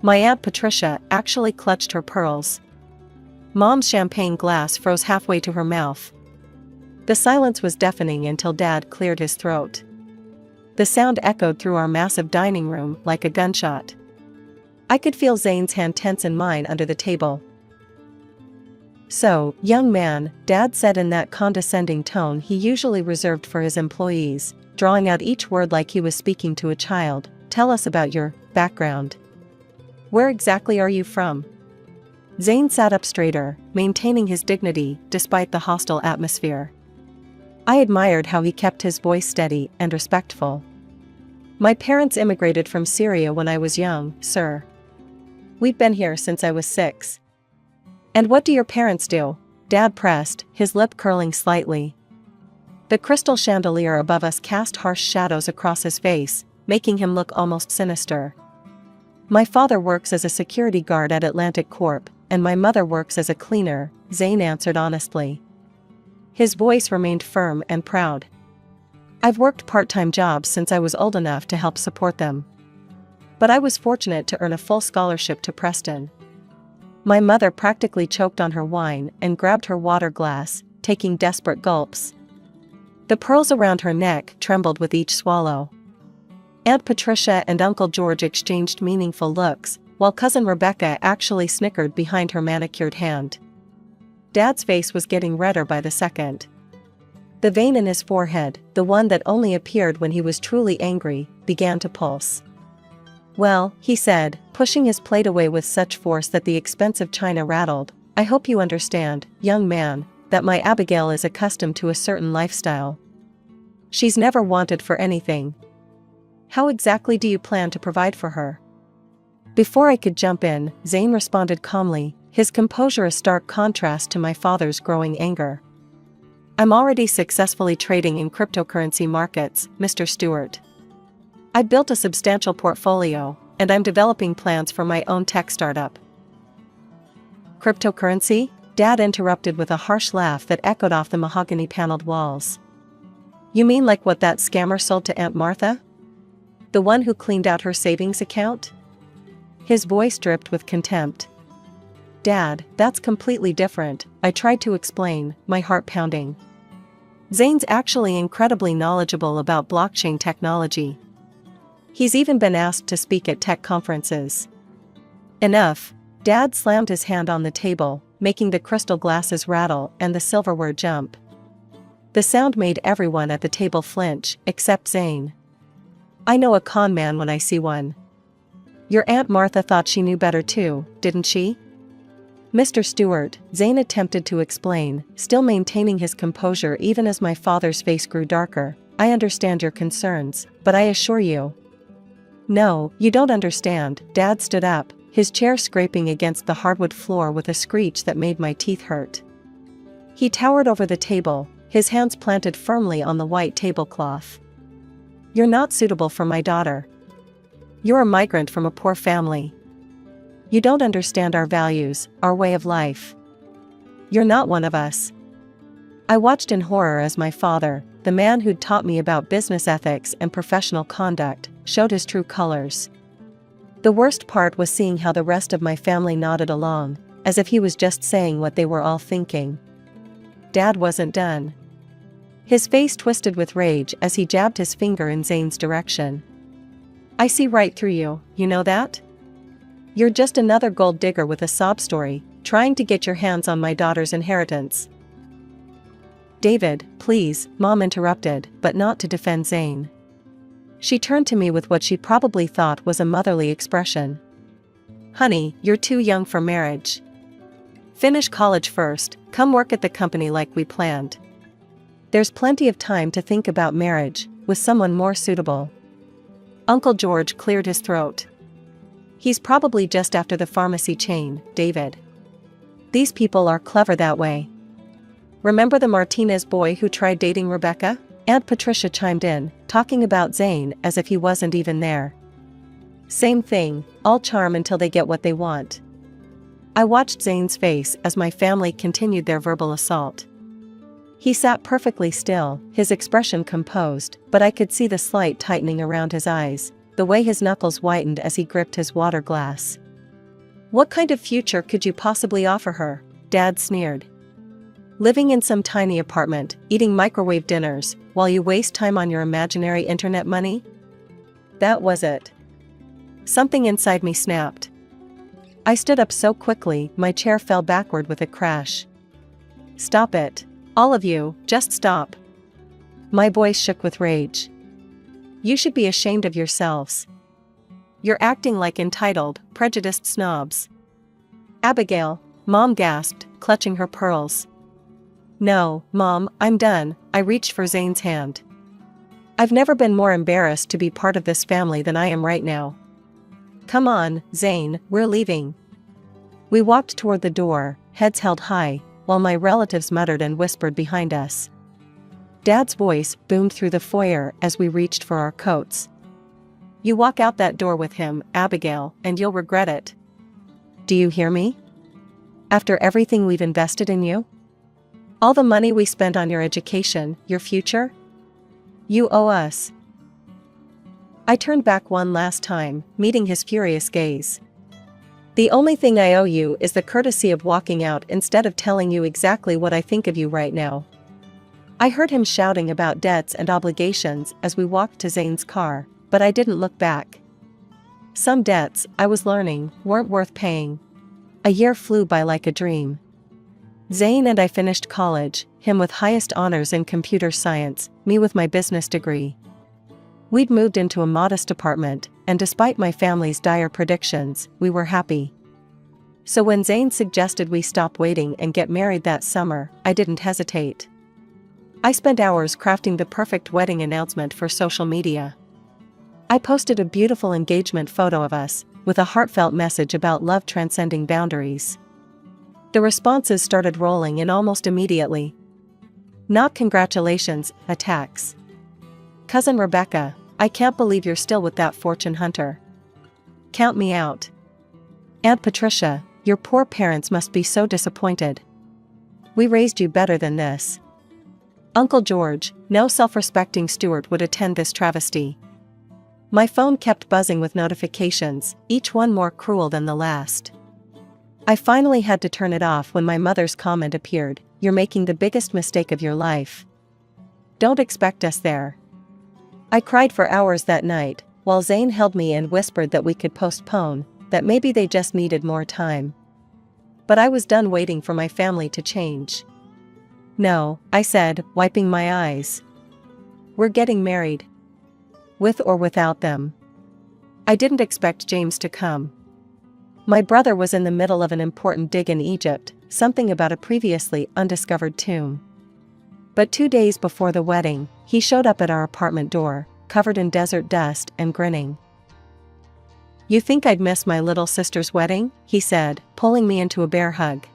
My Aunt Patricia actually clutched her pearls. Mom's champagne glass froze halfway to her mouth. The silence was deafening until Dad cleared his throat. The sound echoed through our massive dining room like a gunshot. I could feel Zane's hand tense in mine under the table. "So, young man," Dad said in that condescending tone he usually reserved for his employees, drawing out each word like he was speaking to a child, "tell us about your background. Where exactly are you from?" Zane sat up straighter, maintaining his dignity despite the hostile atmosphere. I admired how he kept his voice steady and respectful. "My parents immigrated from Syria when I was young, sir. We've been here since I was 6. "And what do your parents do?" Dad pressed, his lip curling slightly. The crystal chandelier above us cast harsh shadows across his face, making him look almost sinister. "My father works as a security guard at Atlantic Corp, and my mother works as a cleaner," Zane answered honestly. His voice remained firm and proud. "I've worked part-time jobs since I was old enough to help support them. But I was fortunate to earn a full scholarship to Preston." My mother practically choked on her wine and grabbed her water glass, taking desperate gulps. The pearls around her neck trembled with each swallow. Aunt Patricia and Uncle George exchanged meaningful looks, while Cousin Rebecca actually snickered behind her manicured hand. Dad's face was getting redder by the second. The vein in his forehead, the one that only appeared when he was truly angry, began to pulse. "Well," he said, pushing his plate away with such force that the expensive china rattled, "I hope you understand, young man, that my Abigail is accustomed to a certain lifestyle. She's never wanted for anything. How exactly do you plan to provide for her?" Before I could jump in, Zane responded calmly, his composure a stark contrast to my father's growing anger. "I'm already successfully trading in cryptocurrency markets, Mr. Stewart. I built a substantial portfolio, and I'm developing plans for my own tech startup." "Cryptocurrency?" Dad interrupted with a harsh laugh that echoed off the mahogany-paneled walls. "You mean like what that scammer sold to Aunt Martha? The one who cleaned out her savings account?" His voice dripped with contempt. "Dad, that's completely different," I tried to explain, my heart pounding. "Zane's actually incredibly knowledgeable about blockchain technology. He's even been asked to speak at tech conferences." "Enough." Dad slammed his hand on the table, making the crystal glasses rattle and the silverware jump. The sound made everyone at the table flinch, except Zane. "I know a con man when I see one. Your Aunt Martha thought she knew better too, didn't she?" "Mr. Stewart," Zane attempted to explain, still maintaining his composure even as my father's face grew darker, "I understand your concerns, but I assure you, No, you don't understand. Dad stood up, his chair scraping against the hardwood floor with a screech that made my teeth hurt. He towered over the table, his hands planted firmly on the white tablecloth. You're not suitable for my daughter. You're a migrant from a poor family. You don't understand our values, our way of life. You're not one of us. I watched in horror as my father, the man who'd taught me about business ethics and professional conduct, showed his true colors. The worst part was seeing how the rest of my family nodded along, as if he was just saying what they were all thinking. Dad wasn't done. His face twisted with rage as he jabbed his finger in Zane's direction. I see right through you, you know that? You're just another gold digger with a sob story, trying to get your hands on my daughter's inheritance. David, please, Mom interrupted, but not to defend Zane. She turned to me with what she probably thought was a motherly expression. Honey, you're too young for marriage. Finish college first, come work at the company like we planned. There's plenty of time to think about marriage, with someone more suitable. Uncle George cleared his throat. He's probably just after the pharmacy chain, David. These people are clever that way. Remember the Martinez boy who tried dating Rebecca? Aunt Patricia chimed in, talking about Zane as if he wasn't even there. Same thing, all charm until they get what they want. I watched Zane's face as my family continued their verbal assault. He sat perfectly still, his expression composed, but I could see the slight tightening around his eyes, the way his knuckles whitened as he gripped his water glass. What kind of future could you possibly offer her? Dad sneered. Living in some tiny apartment, eating microwave dinners, while you waste time on your imaginary internet money? That was it. Something inside me snapped. I stood up so quickly, my chair fell backward with a crash. Stop it. All of you, just stop. My voice shook with rage. You should be ashamed of yourselves. You're acting like entitled, prejudiced snobs. Abigail, Mom gasped, clutching her pearls. No, Mom, I'm done. I reached for Zane's hand. I've never been more embarrassed to be part of this family than I am right now. Come on, Zane, we're leaving. We walked toward the door, heads held high, while my relatives muttered and whispered behind us. Dad's voice boomed through the foyer as we reached for our coats. You walk out that door with him, Abigail, and you'll regret it. Do you hear me? After everything we've invested in you? All the money we spent on your education, your future? You owe us. I turned back one last time, meeting his furious gaze. The only thing I owe you is the courtesy of walking out instead of telling you exactly what I think of you right now. I heard him shouting about debts and obligations as we walked to Zane's car, but I didn't look back. Some debts, I was learning, weren't worth paying. A year flew by like a dream. Zane and I finished college, him with highest honors in computer science, me with my business degree. We'd moved into a modest apartment, and despite my family's dire predictions, we were happy. So when Zane suggested we stop waiting and get married that summer, I didn't hesitate. I spent hours crafting the perfect wedding announcement for social media. I posted a beautiful engagement photo of us, with a heartfelt message about love transcending boundaries. The responses started rolling in almost immediately. Not congratulations, attacks. Cousin Rebecca, I can't believe you're still with that fortune hunter. Count me out. Aunt Patricia, your poor parents must be so disappointed. We raised you better than this. Uncle George, no self-respecting steward would attend this travesty. My phone kept buzzing with notifications, each one more cruel than the last. I finally had to turn it off when my mother's comment appeared, "You're making the biggest mistake of your life. Don't expect us there." I cried for hours that night, while Zane held me and whispered that we could postpone, that maybe they just needed more time. But I was done waiting for my family to change. No, I said, wiping my eyes. We're getting married. With or without them. I didn't expect James to come. My brother was in the middle of an important dig in Egypt, something about a previously undiscovered tomb. But 2 days before the wedding, he showed up at our apartment door, covered in desert dust and grinning. You think I'd miss my little sister's wedding? He said, pulling me into a bear hug.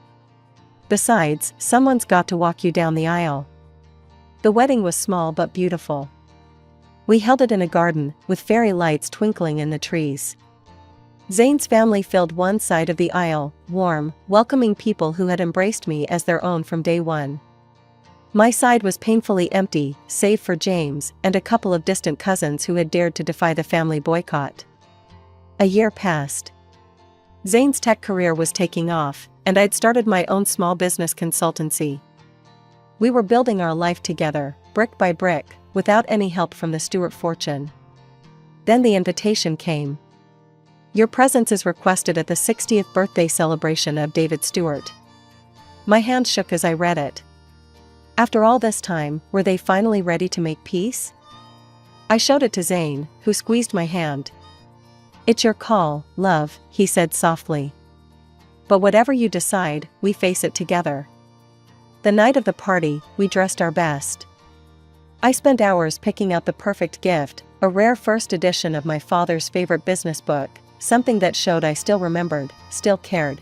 Besides, someone's got to walk you down the aisle. The wedding was small but beautiful. We held it in a garden, with fairy lights twinkling in the trees. Zane's family filled one side of the aisle, warm, welcoming people who had embraced me as their own from day one. My side was painfully empty, save for James and a couple of distant cousins who had dared to defy the family boycott. A year passed. Zane's tech career was taking off, and I'd started my own small business consultancy. We were building our life together, brick by brick, without any help from the Stewart fortune. Then the invitation came. Your presence is requested at the 60th birthday celebration of David Stewart. My hand shook as I read it. After all this time, were they finally ready to make peace? I showed it to Zane, who squeezed my hand. It's your call, love, he said softly. But whatever you decide, we face it together. The night of the party, we dressed our best. I spent hours picking out the perfect gift, a rare first edition of my father's favorite business book, something that showed I still remembered, still cared.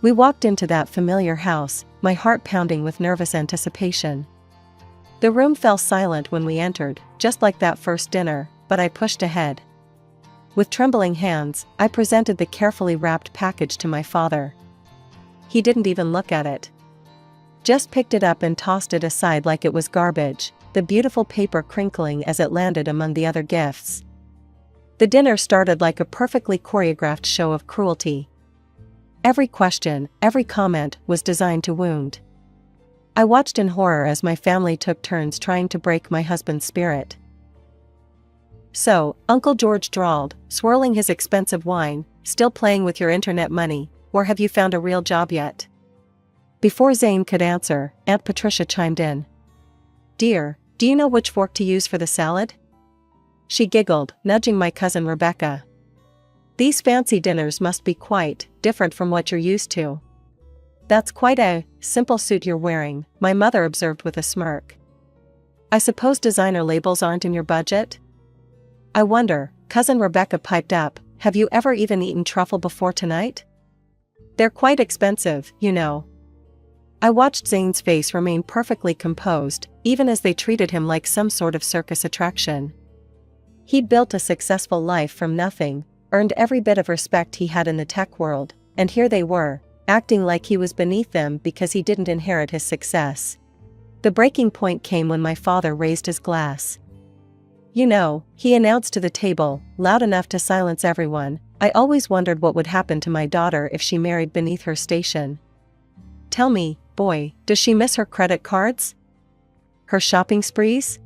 We walked into that familiar house, my heart pounding with nervous anticipation. The room fell silent when we entered, just like that first dinner, but I pushed ahead. With trembling hands, I presented the carefully wrapped package to my father. He didn't even look at it. Just picked it up and tossed it aside like it was garbage, the beautiful paper crinkling as it landed among the other gifts. The dinner started like a perfectly choreographed show of cruelty. Every question, every comment was designed to wound. I watched in horror as my family took turns trying to break my husband's spirit. So, Uncle George drawled, swirling his expensive wine, still playing with your internet money, or have you found a real job yet? Before Zane could answer, Aunt Patricia chimed in. Dear, do you know which fork to use for the salad? She giggled, nudging my cousin Rebecca. These fancy dinners must be quite different from what you're used to. That's quite a simple suit you're wearing, my mother observed with a smirk. I suppose designer labels aren't in your budget? I wonder, cousin Rebecca piped up, have you ever even eaten truffle before tonight? They're quite expensive, you know. I watched Zane's face remain perfectly composed, even as they treated him like some sort of circus attraction. He'd built a successful life from nothing, earned every bit of respect he had in the tech world, and here they were, acting like he was beneath them because he didn't inherit his success. The breaking point came when my father raised his glass. You know, he announced to the table, loud enough to silence everyone, I always wondered what would happen to my daughter if she married beneath her station. Tell me, boy, does she miss her credit cards? Her shopping sprees?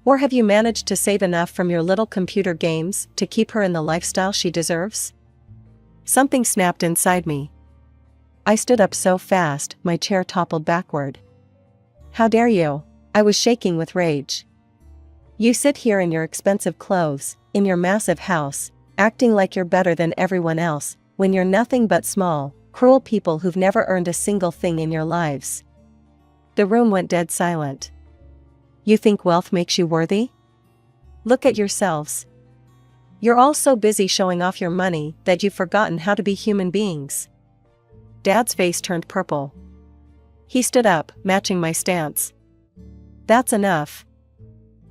Or have you managed to save enough from your little computer games to keep her in the lifestyle she deserves? Something snapped inside me. I stood up so fast, my chair toppled backward. How dare you? I was shaking with rage. You sit here in your expensive clothes, in your massive house, acting like you're better than everyone else, when you're nothing but small, cruel people who've never earned a single thing in your lives. The room went dead silent. You think wealth makes you worthy? Look at yourselves. You're all so busy showing off your money that you've forgotten how to be human beings. Dad's face turned purple. He stood up, matching my stance. That's enough.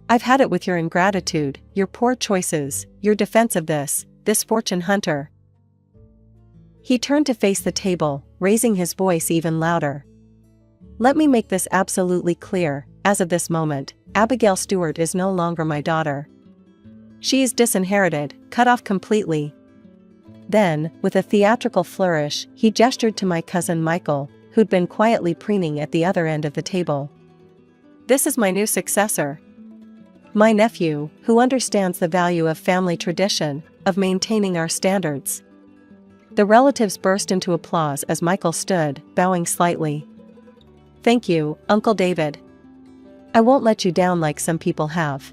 I've had it with your ingratitude, your poor choices, your defensiveness, this fortune hunter. He turned to face the table, raising his voice even louder. Let me make this absolutely clear, as of this moment, Abigail Stewart is no longer my daughter. She is disinherited, cut off completely. Then, with a theatrical flourish, he gestured to my cousin Michael, who'd been quietly preening at the other end of the table. This is my new successor. My nephew, who understands the value of family tradition, of maintaining our standards. The relatives burst into applause as Michael stood, bowing slightly. Thank you, Uncle David. I won't let you down like some people have.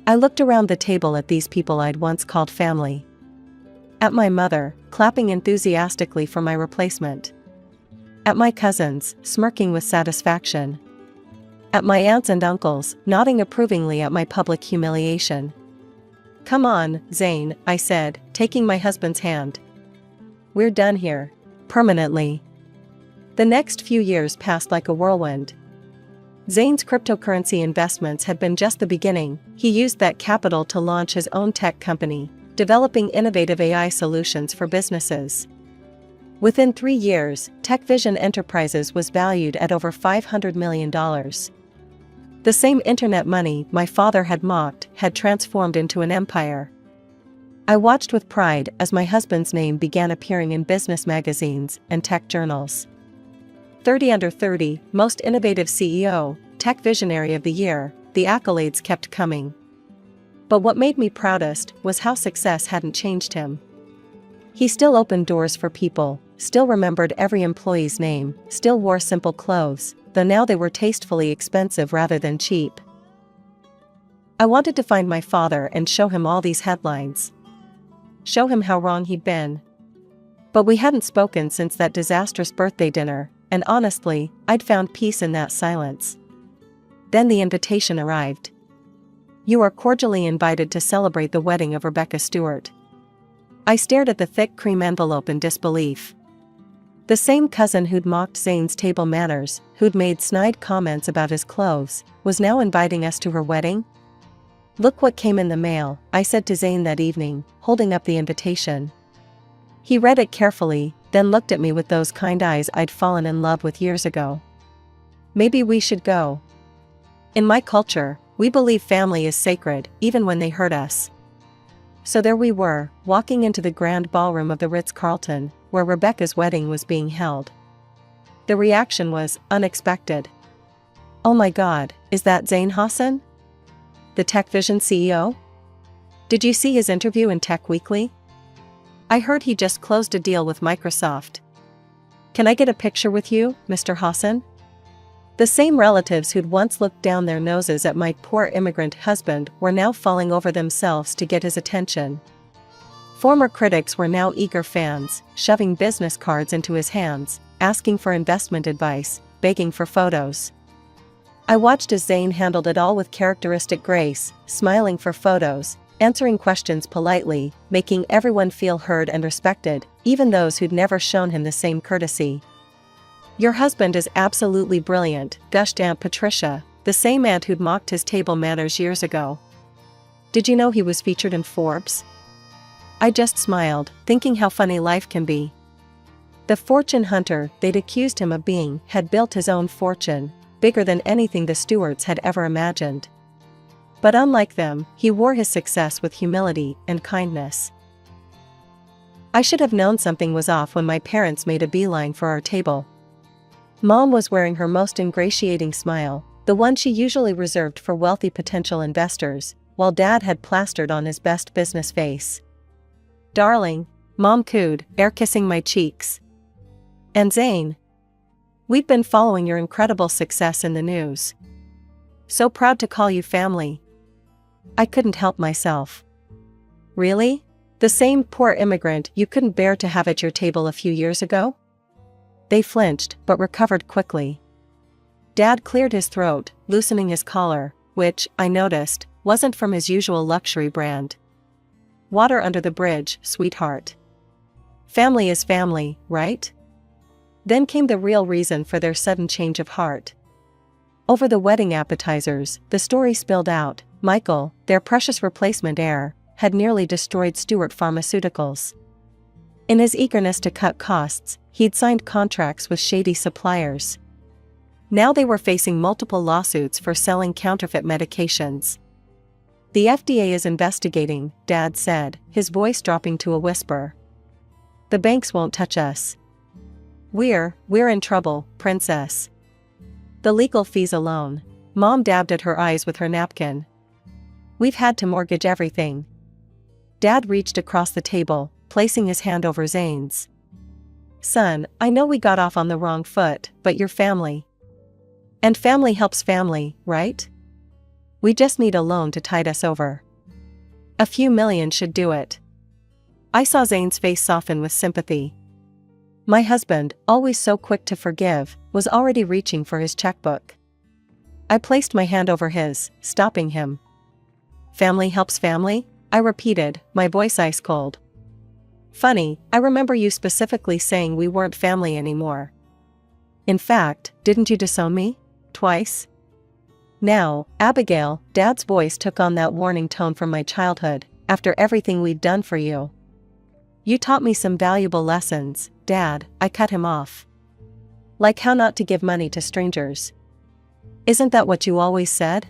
I looked around the table at these people I'd once called family. At my mother, clapping enthusiastically for my replacement. At my cousins, smirking with satisfaction. At my aunts and uncles, nodding approvingly at my public humiliation. Come on, Zane, I said, taking my husband's hand. We're done here. Permanently. The next few years passed like a whirlwind. Zane's cryptocurrency investments had been just the beginning. He used that capital to launch his own tech company, developing innovative AI solutions for businesses. Within 3 years, TechVision Enterprises was valued at over $500 million. The same internet money my father had mocked had transformed into an empire. I watched with pride as my husband's name began appearing in business magazines and tech journals. 30 Under 30, Most Innovative CEO, Tech Visionary of the Year, the accolades kept coming. But what made me proudest was how success hadn't changed him. He still opened doors for people, still remembered every employee's name, still wore simple clothes, though now they were tastefully expensive rather than cheap. I wanted to find my father and show him all these headlines. Show him how wrong he'd been. But we hadn't spoken since that disastrous birthday dinner, and honestly, I'd found peace in that silence. Then the invitation arrived. You are cordially invited to celebrate the wedding of Rebecca Stewart. I stared at the thick cream envelope in disbelief. The same cousin who'd mocked Zane's table manners, who'd made snide comments about his clothes, was now inviting us to her wedding? Look what came in the mail, I said to Zane that evening, holding up the invitation. He read it carefully, then looked at me with those kind eyes I'd fallen in love with years ago. Maybe we should go. In my culture, we believe family is sacred, even when they hurt us. So there we were, walking into the grand ballroom of the Ritz-Carlton, where Rebecca's wedding was being held. The reaction was unexpected. Oh my God, is that Zane Hassan? The TechVision CEO? Did you see his interview in Tech Weekly? I heard he just closed a deal with Microsoft. Can I get a picture with you, Mr. Hassan? The same relatives who'd once looked down their noses at my poor immigrant husband were now falling over themselves to get his attention. Former critics were now eager fans, shoving business cards into his hands, asking for investment advice, begging for photos. I watched as Zane handled it all with characteristic grace, smiling for photos, answering questions politely, making everyone feel heard and respected, even those who'd never shown him the same courtesy. Your husband is absolutely brilliant, gushed Aunt Patricia, the same aunt who'd mocked his table manners years ago. Did you know he was featured in Forbes? I just smiled, thinking how funny life can be. The fortune hunter they'd accused him of being had built his own fortune, bigger than anything the Stewarts had ever imagined. But unlike them, he wore his success with humility and kindness. I should have known something was off when my parents made a beeline for our table. Mom was wearing her most ingratiating smile, the one she usually reserved for wealthy potential investors, while Dad had plastered on his best business face. Darling, Mom cooed, air-kissing my cheeks. And Zane? We've been following your incredible success in the news. So proud to call you family. I couldn't help myself. Really? The same poor immigrant you couldn't bear to have at your table a few years ago? They flinched, but recovered quickly. Dad cleared his throat, loosening his collar, which, I noticed, wasn't from his usual luxury brand. Water under the bridge, sweetheart. Family is family, right? Then came the real reason for their sudden change of heart. Over the wedding appetizers, the story spilled out. Michael, their precious replacement heir, had nearly destroyed Stewart Pharmaceuticals. In his eagerness to cut costs, he'd signed contracts with shady suppliers. Now they were facing multiple lawsuits for selling counterfeit medications. The FDA is investigating, Dad said, his voice dropping to a whisper. The banks won't touch us. We're in trouble, princess. The legal fees alone. Mom dabbed at her eyes with her napkin. We've had to mortgage everything. Dad reached across the table, placing his hand over Zane's. Son, I know we got off on the wrong foot, but you're family. And family helps family, right? We just need a loan to tide us over. A few million should do it. I saw Zane's face soften with sympathy. My husband, always so quick to forgive, was already reaching for his checkbook. I placed my hand over his, stopping him. Family helps family? I repeated, my voice ice cold. Funny, I remember you specifically saying we weren't family anymore. In fact, didn't you disown me? Twice? Now, Abigail, Dad's voice took on that warning tone from my childhood, after everything we'd done for you. You taught me some valuable lessons, Dad, I cut him off. Like how not to give money to strangers. Isn't that what you always said?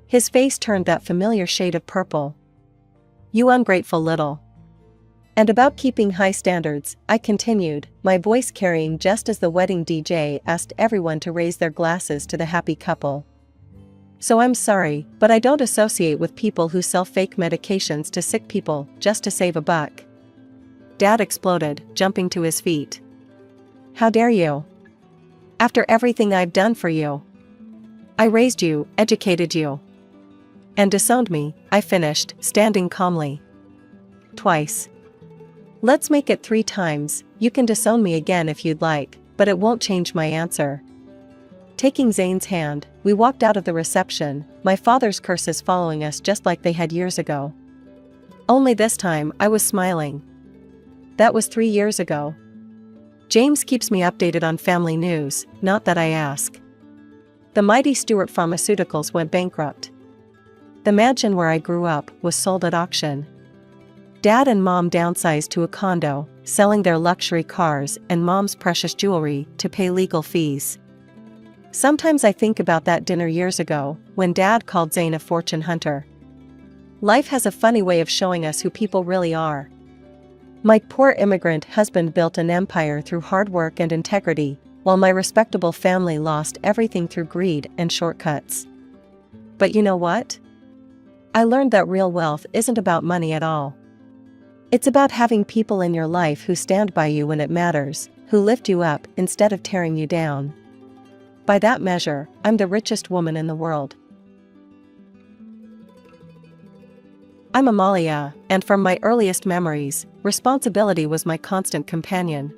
His face turned that familiar shade of purple. You ungrateful little. And about keeping high standards, I continued, my voice carrying just as the wedding DJ asked everyone to raise their glasses to the happy couple. So I'm sorry, but I don't associate with people who sell fake medications to sick people just to save a buck. Dad exploded, jumping to his feet. How dare you? After everything I've done for you. I raised you, educated you. And disowned me, I finished, standing calmly. Twice. Let's make it 3 times, you can disown me again if you'd like, but it won't change my answer. Taking Zane's hand, we walked out of the reception, my father's curses following us just like they had years ago. Only this time, I was smiling. That was 3 years ago. James keeps me updated on family news, not that I ask. The mighty Stewart Pharmaceuticals went bankrupt. The mansion where I grew up was sold at auction. Dad and Mom downsized to a condo, selling their luxury cars and Mom's precious jewelry to pay legal fees. Sometimes I think about that dinner years ago, when Dad called Zane a fortune hunter. Life has a funny way of showing us who people really are. My poor immigrant husband built an empire through hard work and integrity, while my respectable family lost everything through greed and shortcuts. But you know what? I learned that real wealth isn't about money at all. It's about having people in your life who stand by you when it matters, who lift you up instead of tearing you down. By that measure, I'm the richest woman in the world. I'm Amalia, and from my earliest memories, responsibility was my constant companion.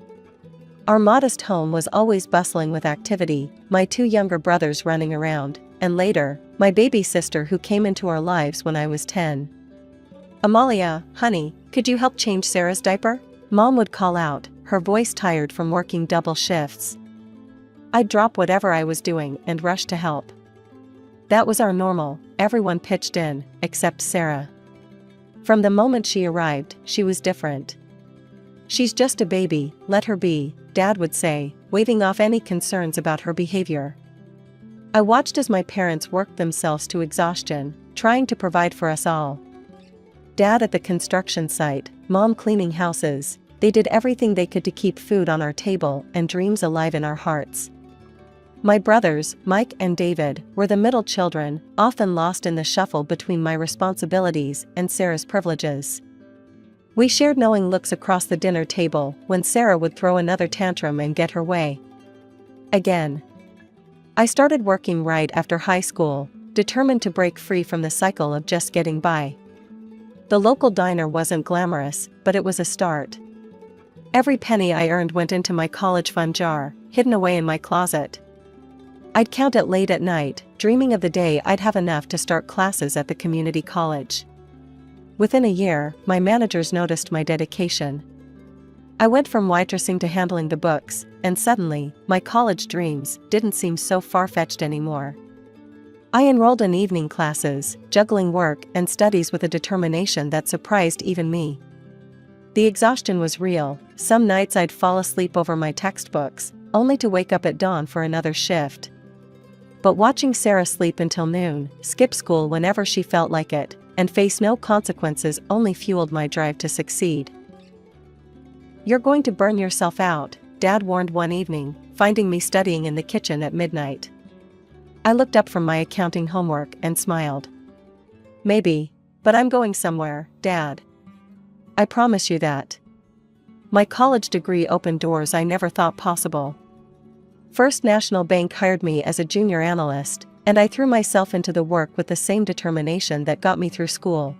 Our modest home was always bustling with activity, my 2 younger brothers running around, and later, my baby sister who came into our lives when I was 10. Amalia, honey, could you help change Sarah's diaper? Mom would call out, her voice tired from working double shifts. I'd drop whatever I was doing and rush to help. That was our normal, everyone pitched in, except Sarah. From the moment she arrived, she was different. She's just a baby, let her be, Dad would say, waving off any concerns about her behavior. I watched as my parents worked themselves to exhaustion, trying to provide for us all. Dad at the construction site, Mom cleaning houses, they did everything they could to keep food on our table and dreams alive in our hearts. My brothers, Mike and David, were the middle children, often lost in the shuffle between my responsibilities and Sarah's privileges. We shared knowing looks across the dinner table when Sarah would throw another tantrum and get her way. Again. I started working right after high school, determined to break free from the cycle of just getting by. The local diner wasn't glamorous, but it was a start. Every penny I earned went into my college fund jar, hidden away in my closet. I'd count it late at night, dreaming of the day I'd have enough to start classes at the community college. Within a year, my managers noticed my dedication. I went from waitressing to handling the books, and suddenly, my college dreams didn't seem so far-fetched anymore. I enrolled in evening classes, juggling work and studies with a determination that surprised even me. The exhaustion was real. Some nights I'd fall asleep over my textbooks, only to wake up at dawn for another shift. But watching Sarah sleep until noon, skip school whenever she felt like it, and face no consequences only fueled my drive to succeed. "You're going to burn yourself out," Dad warned one evening, finding me studying in the kitchen at midnight. I looked up from my accounting homework and smiled. "Maybe, but I'm going somewhere, Dad. I promise you that." My college degree opened doors I never thought possible. First National Bank hired me as a junior analyst, and I threw myself into the work with the same determination that got me through school.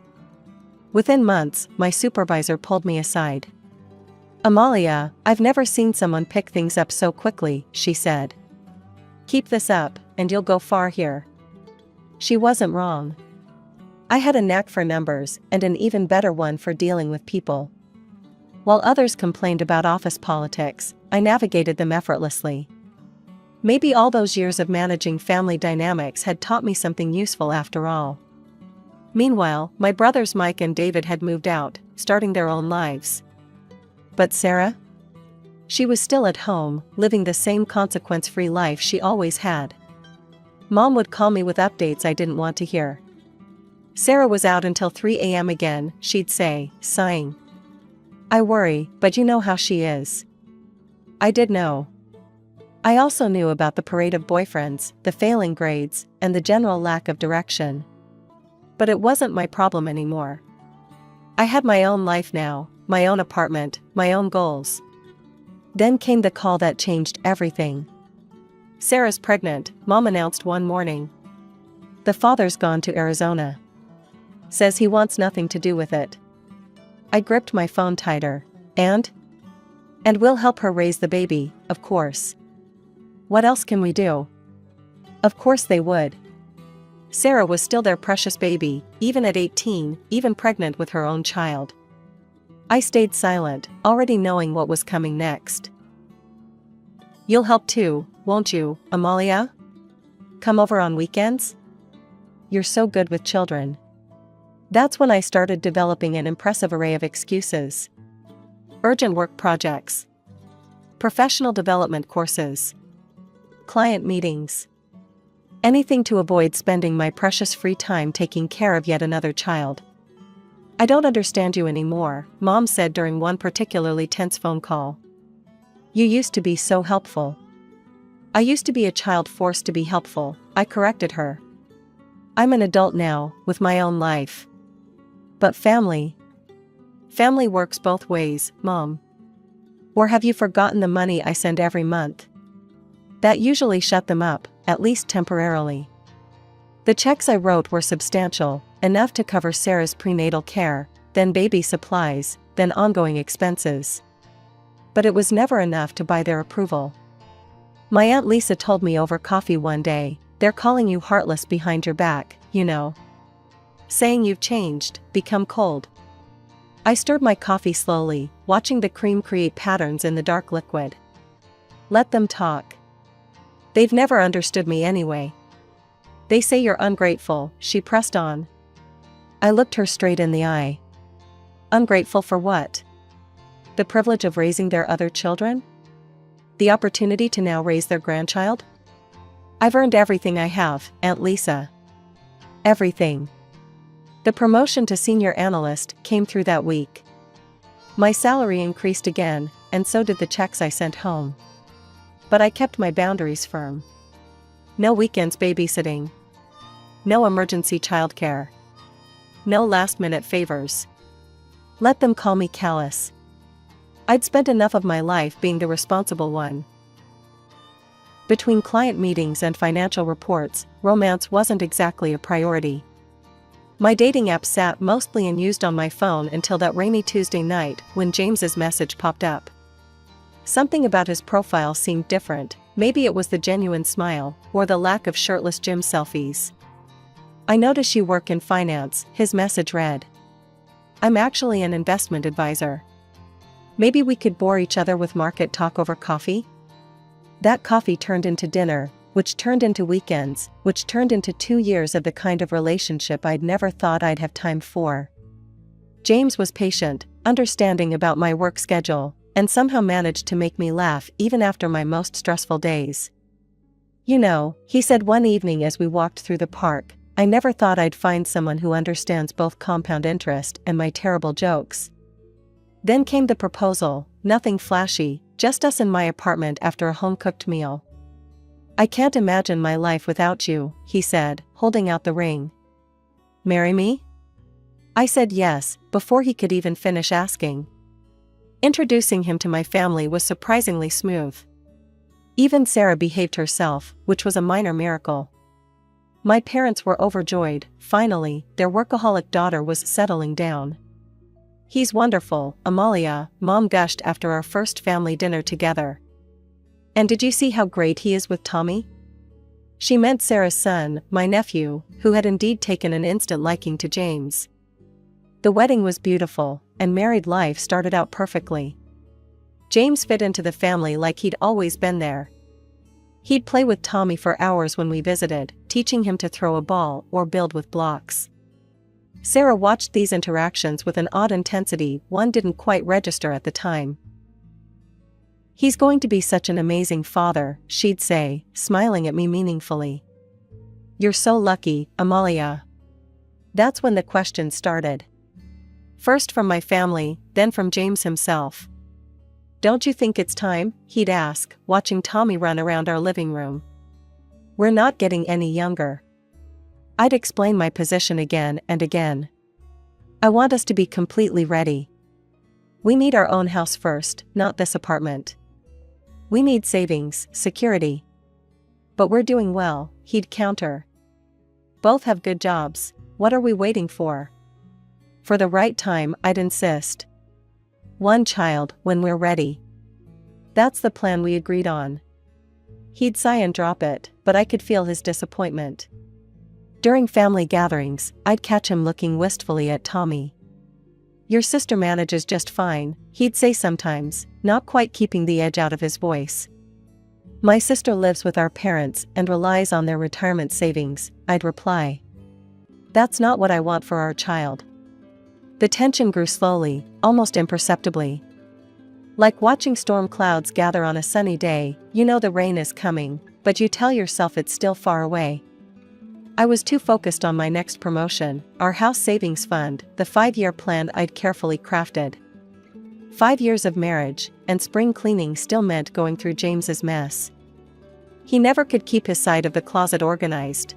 Within months, my supervisor pulled me aside. "Amalia, I've never seen someone pick things up so quickly," she said. "Keep this up, and you'll go far here." She wasn't wrong. I had a knack for numbers and an even better one for dealing with people. While others complained about office politics, I navigated them effortlessly. Maybe all those years of managing family dynamics had taught me something useful after all. Meanwhile, my brothers Mike and David had moved out, starting their own lives. But Sarah? She was still at home, living the same consequence-free life she always had. Mom would call me with updates I didn't want to hear. Sarah was out until 3 a.m. again, she'd say, sighing. I worry, but you know how she is. I did know. I also knew about the parade of boyfriends, the failing grades, and the general lack of direction. But it wasn't my problem anymore. I had my own life now, my own apartment, my own goals. Then came the call that changed everything. Sarah's pregnant, Mom announced one morning. The father's gone to Arizona. Says he wants nothing to do with it. I gripped my phone tighter. And we'll help her raise the baby, of course. What else can we do? Of course they would. Sarah was still their precious baby, even at 18, even pregnant with her own child. I stayed silent, already knowing what was coming next. You'll help too, won't you, Amalia? Come over on weekends? You're so good with children. That's when I started developing an impressive array of excuses. Urgent work projects. Professional development courses. Client meetings. Anything to avoid spending my precious free time taking care of yet another child. I don't understand you anymore, Mom said during one particularly tense phone call. You used to be so helpful. I used to be a child forced to be helpful, I corrected her. I'm an adult now, with my own life. But family works both ways, Mom. Or have you forgotten the money I send every month? That usually shut them up, at least temporarily. The checks I wrote were substantial, enough to cover Sarah's prenatal care, then baby supplies, then ongoing expenses. But it was never enough to buy their approval. My Aunt Lisa told me over coffee one day, they're calling you heartless behind your back, you know. Saying you've changed, become cold. I stirred my coffee slowly, watching the cream create patterns in the dark liquid. Let them talk. They've never understood me anyway. They say you're ungrateful, she pressed on. I looked her straight in the eye. Ungrateful for what? The privilege of raising their other children? The opportunity to now raise their grandchild? I've earned everything I have, Aunt Lisa. Everything. The promotion to senior analyst came through that week. My salary increased again, and so did the checks I sent home. But I kept my boundaries firm. No weekends babysitting. No emergency childcare. No last-minute favors. Let them call me callous. I'd spent enough of my life being the responsible one. Between client meetings and financial reports, romance wasn't exactly a priority. My dating app sat mostly unused on my phone until that rainy Tuesday night when James's message popped up. Something about his profile seemed different, maybe it was the genuine smile, or the lack of shirtless gym selfies. I notice you work in finance, his message read. I'm actually an investment advisor. Maybe we could bore each other with market talk over coffee? That coffee turned into dinner, which turned into weekends, which turned into 2 years of the kind of relationship I'd never thought I'd have time for. James was patient, understanding about my work schedule, and somehow managed to make me laugh even after my most stressful days. You know, he said one evening as we walked through the park, I never thought I'd find someone who understands both compound interest and my terrible jokes. Then came the proposal, nothing flashy, just us in my apartment after a home-cooked meal. I can't imagine my life without you, he said, holding out the ring. Marry me? I said yes, before he could even finish asking. Introducing him to my family was surprisingly smooth. Even Sarah behaved herself, which was a minor miracle. My parents were overjoyed, finally, their workaholic daughter was settling down. He's wonderful, Amalia, Mom gushed after our first family dinner together. And did you see how great he is with Tommy? She meant Sarah's son, my nephew, who had indeed taken an instant liking to James. The wedding was beautiful, and married life started out perfectly. James fit into the family like he'd always been there. He'd play with Tommy for hours when we visited, teaching him to throw a ball or build with blocks. Sarah watched these interactions with an odd intensity one didn't quite register at the time. "He's going to be such an amazing father," she'd say, smiling at me meaningfully. "You're so lucky, Amalia." That's when the questions started. First from my family, then from James himself. "Don't you think it's time?" he'd ask, watching Tommy run around our living room. "We're not getting any younger." I'd explain my position again and again. "I want us to be completely ready. We need our own house first, not this apartment. We need savings, security." "But we're doing well," he'd counter. "Both have good jobs. What are we waiting for?" For the right time, I'd insist. "One child, when we're ready." That's the plan we agreed on. He'd sigh and drop it, but I could feel his disappointment. During family gatherings, I'd catch him looking wistfully at Tommy. "Your sister manages just fine," he'd say sometimes, not quite keeping the edge out of his voice. "My sister lives with our parents and relies on their retirement savings," I'd reply. "That's not what I want for our child." The tension grew slowly, almost imperceptibly. Like watching storm clouds gather on a sunny day, you know the rain is coming, but you tell yourself it's still far away. I was too focused on my next promotion, our house savings fund, the 5-year plan I'd carefully crafted. 5 years of marriage, and spring cleaning still meant going through James's mess. He never could keep his side of the closet organized.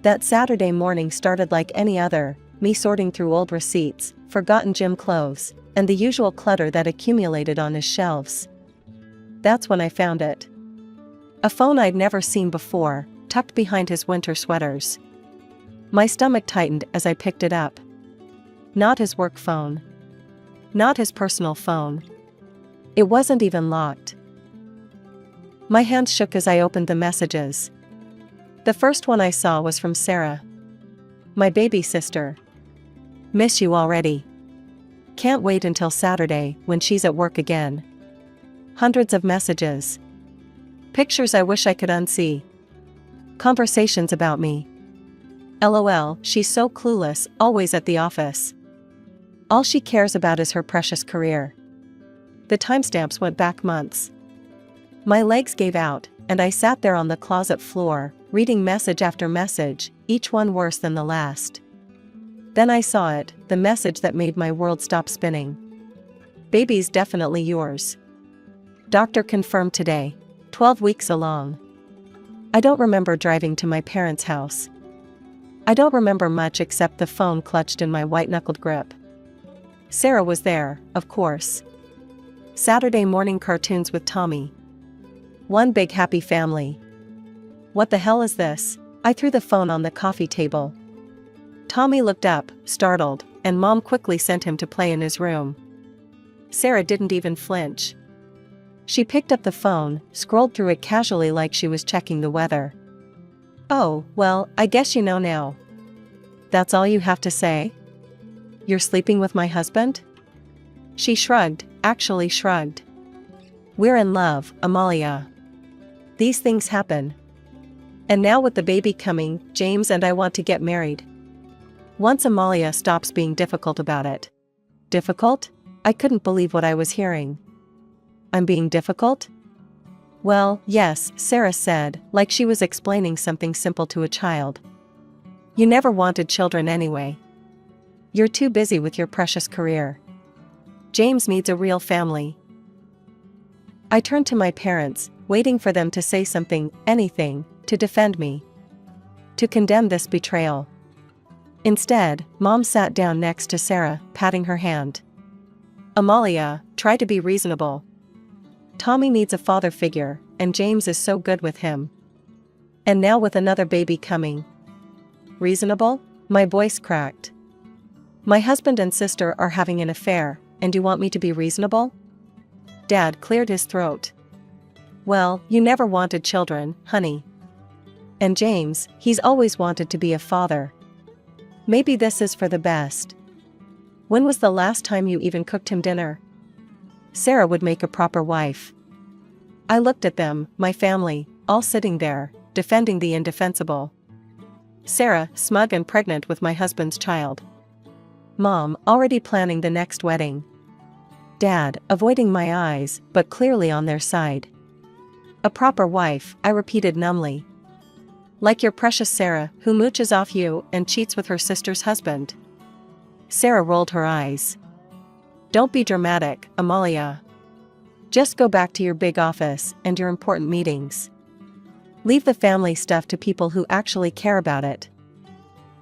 That Saturday morning started like any other, me sorting through old receipts, forgotten gym clothes, and the usual clutter that accumulated on his shelves. That's when I found it. A phone I'd never seen before, tucked behind his winter sweaters. My stomach tightened as I picked it up. Not his work phone. Not his personal phone. It wasn't even locked. My hands shook as I opened the messages. The first one I saw was from Sarah. "My baby sister. Miss you already. Can't wait until Saturday, when she's at work again." Hundreds of messages. Pictures I wish I could unsee. Conversations about me. LOL, she's so clueless, always at the office. All she cares about is her precious career. The timestamps went back months. My legs gave out, and I sat there on the closet floor, reading message after message, each one worse than the last. Then I saw it, the message that made my world stop spinning. "Baby's definitely yours. Doctor confirmed today. 12 weeks along." I don't remember driving to my parents' house. I don't remember much except the phone clutched in my white-knuckled grip. Sarah was there, of course. Saturday morning cartoons with Tommy. One big happy family. What the hell is this? I threw the phone on the coffee table. Tommy looked up, startled, and Mom quickly sent him to play in his room. Sarah didn't even flinch. She picked up the phone, scrolled through it casually like she was checking the weather. "Oh, well, I guess you know now. That's all you have to say? You're sleeping with my husband?" She shrugged, actually shrugged. "We're in love, Amalia. These things happen. And now with the baby coming, James and I want to get married." Once Amalia stops being difficult about it. Difficult? I couldn't believe what I was hearing. "I'm being difficult?" "Well, yes," Sarah said, like she was explaining something simple to a child. "You never wanted children anyway. You're too busy with your precious career. James needs a real family." I turned to my parents, waiting for them to say something, anything, to defend me. To condemn this betrayal. Instead, Mom sat down next to Sarah, patting her hand. "Amalia, try to be reasonable. Tommy needs a father figure, and James is so good with him. And now with another baby coming." "Reasonable?" My voice cracked. "My husband and sister are having an affair, and you want me to be reasonable?" Dad cleared his throat. "Well, you never wanted children, honey. And James, he's always wanted to be a father. Maybe this is for the best. When was the last time you even cooked him dinner? Sarah would make a proper wife. I looked at them, my family, all sitting there, defending the indefensible. Sarah, smug and pregnant with my husband's child. Mom, already planning the next wedding. Dad, avoiding my eyes, but clearly on their side. A proper wife, I repeated numbly. Like your precious Sarah, who mooches off you and cheats with her sister's husband. Sarah rolled her eyes. Don't be dramatic, Amalia. Just go back to your big office and your important meetings. Leave the family stuff to people who actually care about it.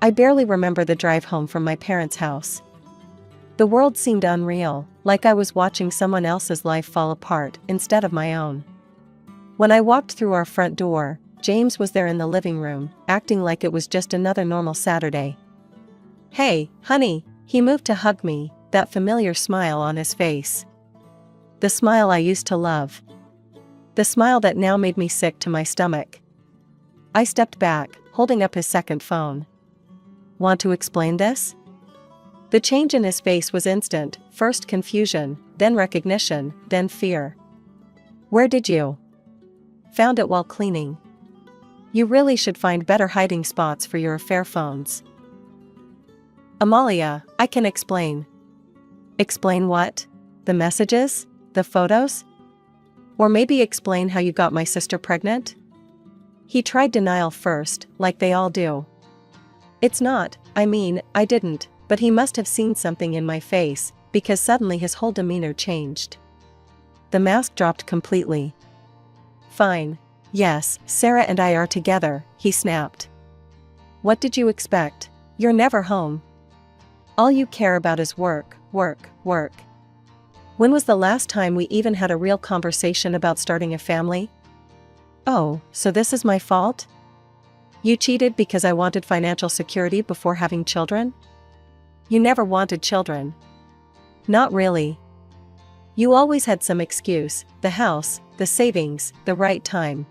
I barely remember the drive home from my parents' house. The world seemed unreal, like I was watching someone else's life fall apart instead of my own. When I walked through our front door, James was there in the living room, acting like it was just another normal Saturday. Hey, honey, he moved to hug me, that familiar smile on his face. The smile I used to love. The smile that now made me sick to my stomach. I stepped back, holding up his second phone. Want to explain this? The change in his face was instant, first confusion, then recognition, then fear. Where did you? Found it while cleaning. You really should find better hiding spots for your affair phones. Amalia, I can explain. Explain what? The messages? The photos? Or maybe explain how you got my sister pregnant? He tried denial first, like they all do. It's not, I didn't, but he must have seen something in my face, because suddenly his whole demeanor changed. The mask dropped completely. Fine. Yes, Sarah and I are together, he snapped. What did you expect? You're never home. All you care about is work, work, work. When was the last time we even had a real conversation about starting a family? Oh, so this is my fault? You cheated because I wanted financial security before having children? You never wanted children. Not really. You always had some excuse, the house, the savings, the right time.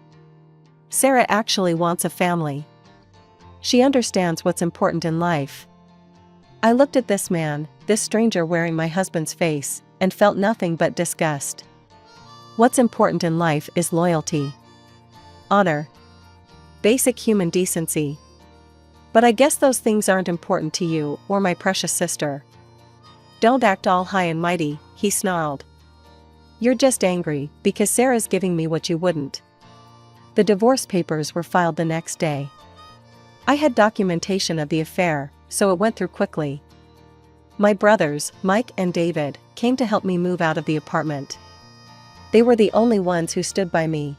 Sarah actually wants a family. She understands what's important in life. I looked at this man, this stranger wearing my husband's face, and felt nothing but disgust. What's important in life is loyalty. Honor. Basic human decency. But I guess those things aren't important to you or my precious sister. Don't act all high and mighty, he snarled. You're just angry because Sarah's giving me what you wouldn't. The divorce papers were filed the next day. I had documentation of the affair, so it went through quickly. My brothers, Mike and David, came to help me move out of the apartment. They were the only ones who stood by me.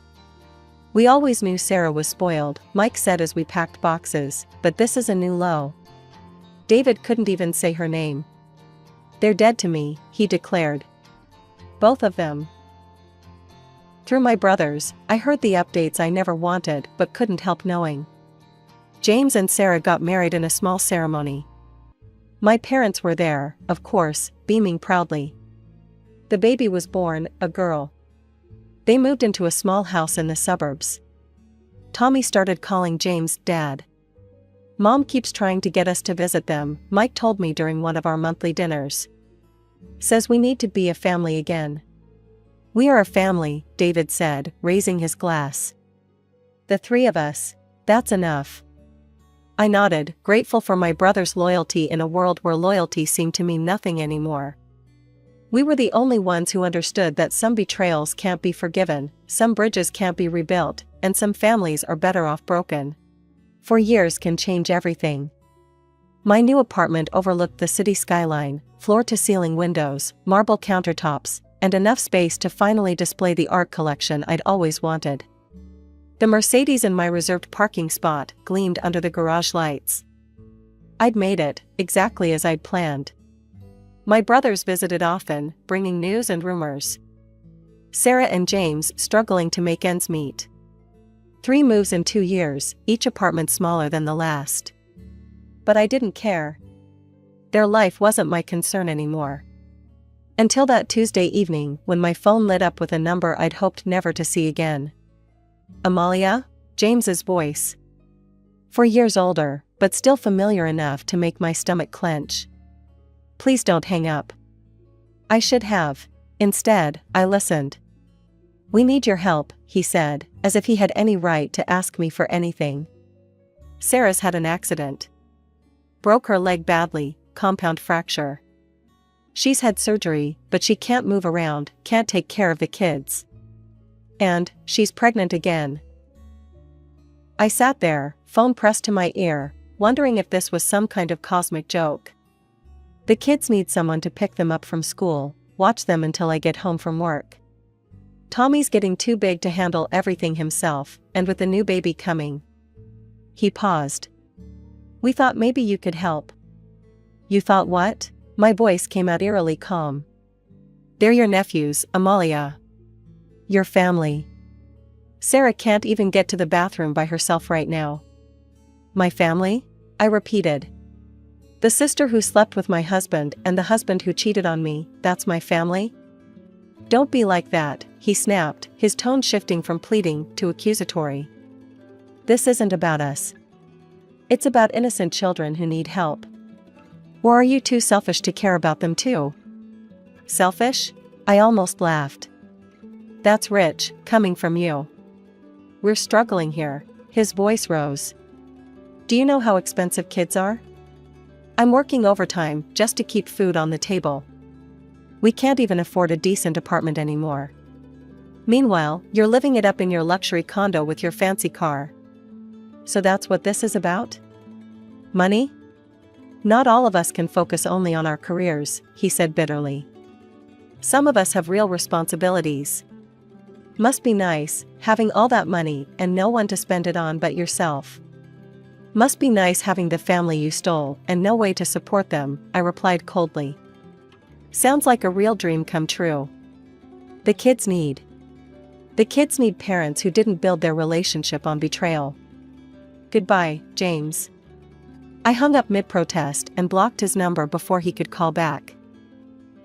We always knew Sarah was spoiled, Mike said as we packed boxes, but this is a new low. David couldn't even say her name. They're dead to me, he declared. Both of them. Through my brothers, I heard the updates I never wanted but couldn't help knowing. James and Sarah got married in a small ceremony. My parents were there, of course, beaming proudly. The baby was born, a girl. They moved into a small house in the suburbs. Tommy started calling James Dad. Mom keeps trying to get us to visit them, Mike told me during one of our monthly dinners. Says we need to be a family again. We are a family, David said, raising his glass. The three of us, that's enough. I nodded, grateful for my brother's loyalty in a world where loyalty seemed to mean nothing anymore. We were the only ones who understood that some betrayals can't be forgiven, some bridges can't be rebuilt, and some families are better off broken. 4 years can change everything. My new apartment overlooked the city skyline, floor-to-ceiling windows, marble countertops, and enough space to finally display the art collection I'd always wanted. The Mercedes in my reserved parking spot gleamed under the garage lights. I'd made it, exactly as I'd planned. My brothers visited often, bringing news and rumors. Sarah and James struggling to make ends meet. 3 moves in 2 years, each apartment smaller than the last. But I didn't care. Their life wasn't my concern anymore. Until that Tuesday evening when my phone lit up with a number I'd hoped never to see again. Amalia? James's voice. 4 years older, but still familiar enough to make my stomach clench. Please don't hang up. I should have. Instead, I listened. We need your help, he said, as if he had any right to ask me for anything. Sarah's had an accident. Broke her leg badly, compound fracture. She's had surgery, but she can't move around, can't take care of the kids. And, she's pregnant again. I sat there, phone pressed to my ear, wondering if this was some kind of cosmic joke. The kids need someone to pick them up from school, watch them until I get home from work. Tommy's getting too big to handle everything himself, and with the new baby coming. He paused. We thought maybe you could help. You thought what? My voice came out eerily calm. They're your nephews, Amalia. Your family. Sarah can't even get to the bathroom by herself right now. My family? I repeated. The sister who slept with my husband and the husband who cheated on me, that's my family? Don't be like that, he snapped, his tone shifting from pleading to accusatory. This isn't about us. It's about innocent children who need help. Or are you too selfish to care about them too? Selfish? I almost laughed. That's rich, coming from you. We're struggling here. His voice rose. Do you know how expensive kids are? I'm working overtime just to keep food on the table. We can't even afford a decent apartment anymore. Meanwhile, you're living it up in your luxury condo with your fancy car. So that's what this is about? Money? Not all of us can focus only on our careers, he said bitterly. Some of us have real responsibilities. Must be nice, having all that money and no one to spend it on but yourself. Must be nice having the family you stole and no way to support them, I replied coldly. Sounds like a real dream come true. The kids need parents who didn't build their relationship on betrayal. Goodbye, James. I hung up mid-protest and blocked his number before he could call back.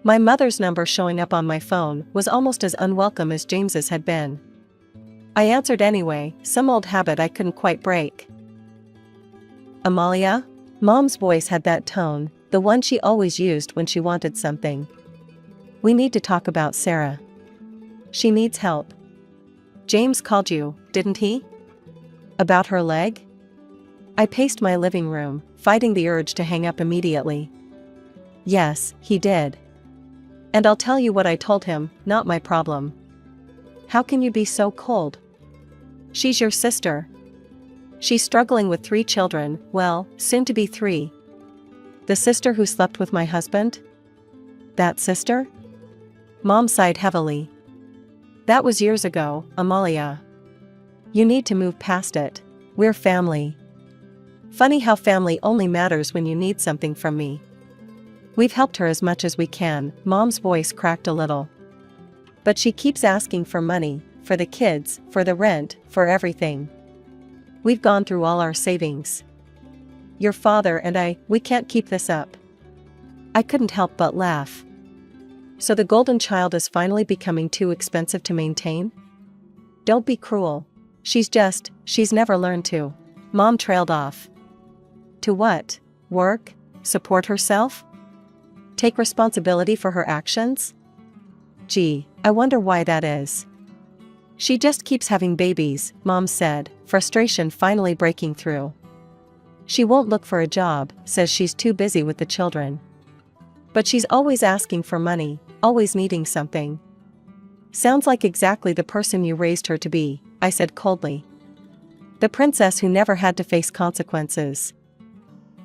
My mother's number showing up on my phone was almost as unwelcome as James's had been. I answered anyway, some old habit I couldn't quite break. Amalia? Mom's voice had that tone, the one she always used when she wanted something. We need to talk about Sarah. She needs help. James called you, didn't he? About her leg? I paced my living room, fighting the urge to hang up immediately. Yes, he did. And I'll tell you what I told him, not my problem. How can you be so cold? She's your sister. She's struggling with 3 children, well, soon to be 3. The sister who slept with my husband? That sister? Mom sighed heavily. That was years ago, Amalia. You need to move past it. We're family. Funny how family only matters when you need something from me. We've helped her as much as we can, Mom's voice cracked a little. But she keeps asking for money, for the kids, for the rent, for everything. We've gone through all our savings. Your father and I, we can't keep this up. I couldn't help but laugh. So the golden child is finally becoming too expensive to maintain? Don't be cruel. She's never learned to. Mom trailed off. To what? Work? Support herself? Take responsibility for her actions? Gee, I wonder why that is. She just keeps having babies, Mom said, frustration finally breaking through. She won't look for a job, says she's too busy with the children. But she's always asking for money, always needing something. Sounds like exactly the person you raised her to be, I said coldly. The princess who never had to face consequences.